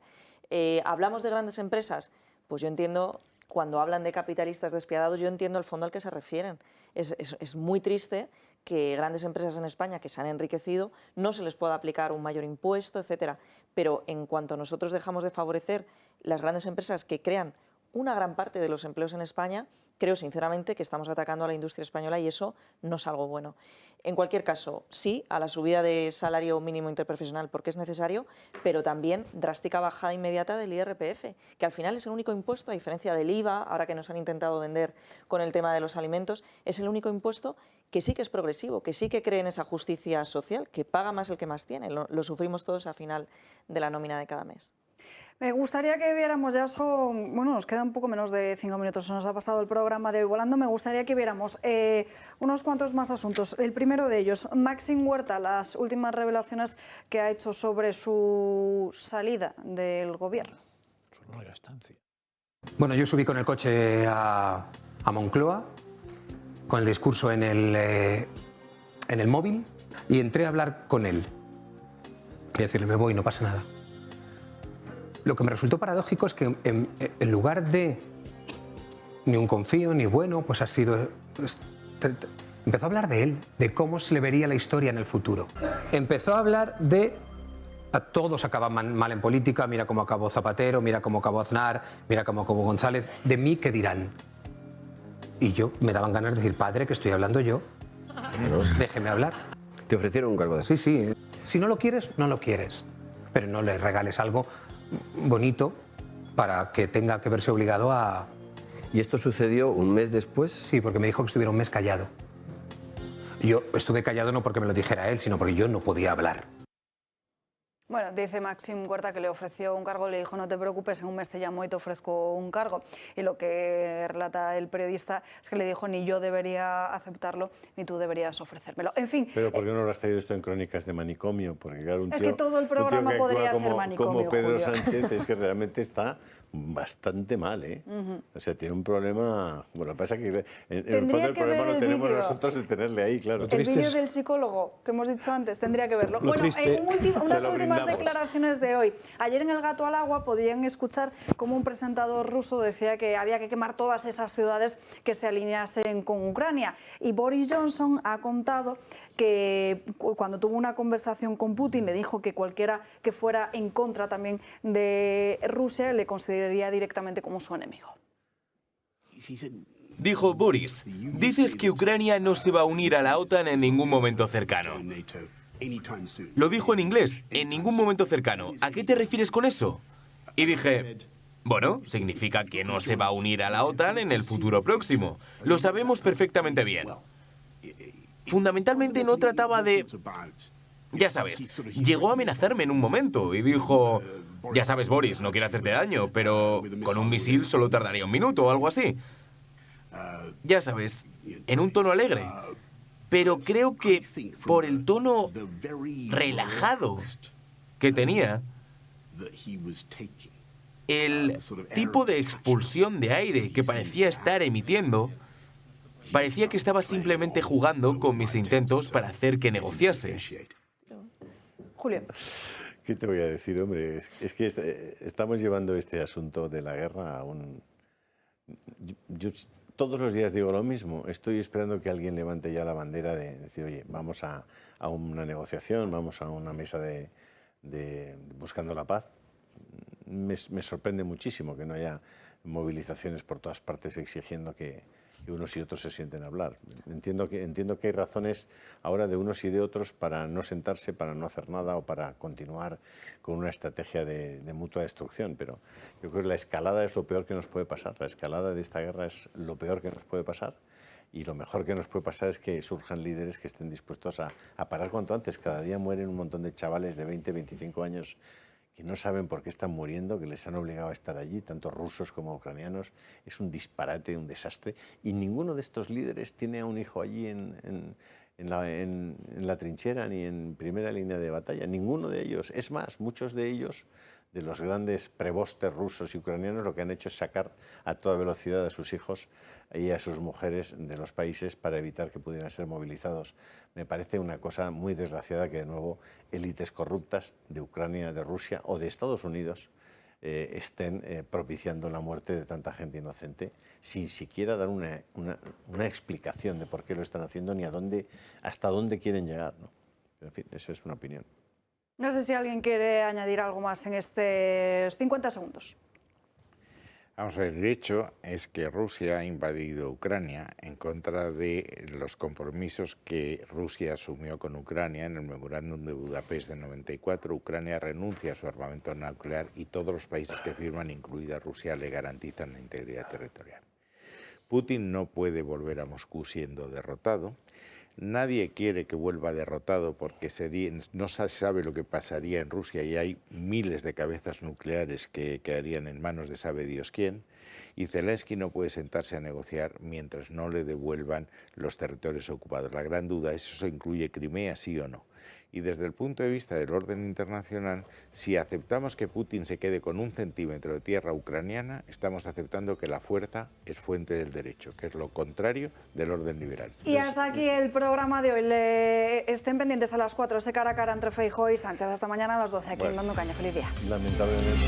¿Hablamos de grandes empresas? Pues yo entiendo... Cuando hablan de capitalistas despiadados, yo entiendo el fondo al que se refieren. Es muy triste que grandes empresas en España que se han enriquecido no se les pueda aplicar un mayor impuesto, etcétera. Pero en cuanto nosotros dejamos de favorecer las grandes empresas que crean una gran parte de los empleos en España, creo sinceramente que estamos atacando a la industria española y eso no es algo bueno. En cualquier caso, sí a la subida de salario mínimo interprofesional porque es necesario, pero también drástica bajada inmediata del IRPF, que al final es el único impuesto, a diferencia del IVA, ahora que nos han intentado vender con el tema de los alimentos, es el único impuesto que sí que es progresivo, que sí que cree en esa justicia social, que paga más el que más tiene. Lo sufrimos todos a final de la nómina de cada mes. Me gustaría que viéramos ya eso, bueno, nos queda un poco menos de 5 minutos, se nos ha pasado el programa de hoy volando. Me gustaría que viéramos unos cuantos más asuntos. El primero de ellos, Maxim Huerta, las últimas revelaciones que ha hecho sobre su salida del gobierno. Bueno, yo subí con el coche a Moncloa, con el discurso en el móvil, y entré a hablar con él. Y decirle, me voy, no pasa nada. Lo que me resultó paradójico es que en lugar de ni un confío, ni bueno, pues ha sido... Empezó a hablar de él, de cómo se le vería la historia en el futuro. Empezó a hablar de... A todos acaban mal en política, mira cómo acabó Zapatero, mira cómo acabó Aznar, mira cómo acabó González, de mí qué dirán. Y yo me daban ganas de decir, padre, que estoy hablando yo, déjeme hablar. ¿Te ofrecieron un cargo de eso? Sí, sí. Si no lo quieres, no lo quieres. Pero no le regales algo bonito para que tenga que verse obligado a... ¿Y esto sucedió un mes después? Sí, porque me dijo que estuviera un mes callado. Yo estuve callado no porque me lo dijera él, sino porque yo no podía hablar. Bueno, dice Maxim Huerta que le ofreció un cargo, le dijo no te preocupes, en un mes te llamo y te ofrezco un cargo. Y lo que relata el periodista es que le dijo ni yo debería aceptarlo ni tú deberías ofrecérmelo. En fin. Pero ¿por qué no lo has traído esto en Crónicas de Manicomio? Porque claro, un tío, es que todo el programa que podría ser como, manicomio, como Pedro Julio. Sánchez es que realmente está bastante mal, ¿eh? O sea, tiene un problema. Bueno, lo que pasa es que en el fondo el problema lo tenemos nosotros de tenerle ahí, claro. El vídeo del psicólogo que hemos dicho antes, tendría que verlo. Bueno, unas últimas declaraciones de hoy. Ayer en El Gato al Agua podían escuchar cómo un presentador ruso decía que había que quemar todas esas ciudades que se alineasen con Ucrania. Y Boris Johnson ha contado que cuando tuvo una conversación con Putin le dijo que cualquiera que fuera en contra también de Rusia le consideraría directamente como su enemigo. Dijo Boris, dices que Ucrania no se va a unir a la OTAN en ningún momento cercano. Lo dijo en inglés, en ningún momento cercano. ¿A qué te refieres con eso? Y dije, bueno, significa que no se va a unir a la OTAN en el futuro próximo. Lo sabemos perfectamente bien. Fundamentalmente no trataba de... Ya sabes, llegó a amenazarme en un momento y dijo... Ya sabes, Boris, no quiero hacerte daño, pero con un misil solo tardaría un minuto o algo así. Ya sabes, en un tono alegre. Pero creo que por el tono relajado que tenía, el tipo de expulsión de aire que parecía estar emitiendo, parecía que estaba simplemente jugando con mis intentos para hacer que negociase. Julio. ¿Qué te voy a decir, hombre? Es que estamos llevando este asunto de la guerra a un... Yo todos los días digo lo mismo. Estoy esperando que alguien levante ya la bandera de decir, oye, vamos a una negociación, vamos a una mesa de buscando la paz. Me sorprende muchísimo que no haya movilizaciones por todas partes exigiendo que unos y otros se sienten a hablar. Entiendo que hay razones ahora de unos y de otros para no sentarse, para no hacer nada o para continuar con una estrategia de mutua destrucción, pero yo creo que la escalada es lo peor que nos puede pasar. La escalada de esta guerra es lo peor que nos puede pasar y lo mejor que nos puede pasar es que surjan líderes que estén dispuestos a parar cuanto antes. Cada día mueren un montón de chavales de 20, 25 años que no saben por qué están muriendo, que les han obligado a estar allí, tanto rusos como ucranianos. Es un disparate, un desastre. Y ninguno de estos líderes tiene a un hijo allí en la trinchera ni en primera línea de batalla. Ninguno de ellos. Es más, muchos de ellos, de los grandes prebostes rusos y ucranianos, lo que han hecho es sacar a toda velocidad a sus hijos y a sus mujeres de los países para evitar que pudieran ser movilizados. Me parece una cosa muy desgraciada que de nuevo élites corruptas de Ucrania, de Rusia o de Estados Unidos estén propiciando la muerte de tanta gente inocente sin siquiera dar una explicación de por qué lo están haciendo ni hasta dónde quieren llegar, ¿no? En fin, esa es una opinión. No sé si alguien quiere añadir algo más en estos 50 segundos. Vamos a ver, el hecho es que Rusia ha invadido Ucrania en contra de los compromisos que Rusia asumió con Ucrania en el memorándum de Budapest de 94. Ucrania renuncia a su armamento nuclear y todos los países que firman, incluida Rusia, le garantizan la integridad territorial. Putin no puede volver a Moscú siendo derrotado. Nadie quiere que vuelva derrotado porque no se sabe lo que pasaría en Rusia y hay miles de cabezas nucleares que quedarían en manos de sabe Dios quién. Y Zelensky no puede sentarse a negociar mientras no le devuelvan los territorios ocupados. La gran duda es si eso incluye Crimea, sí o no. Y desde el punto de vista del orden internacional, si aceptamos que Putin se quede con 1 centímetro de tierra ucraniana, estamos aceptando que la fuerza es fuente del derecho, que es lo contrario del orden liberal. Y hasta aquí el programa de hoy. Estén pendientes a las 4, ese cara a cara entre Feijóo y Sánchez. Hasta mañana a las 12, aquí en Dando Caña. Feliz día. Lamentablemente.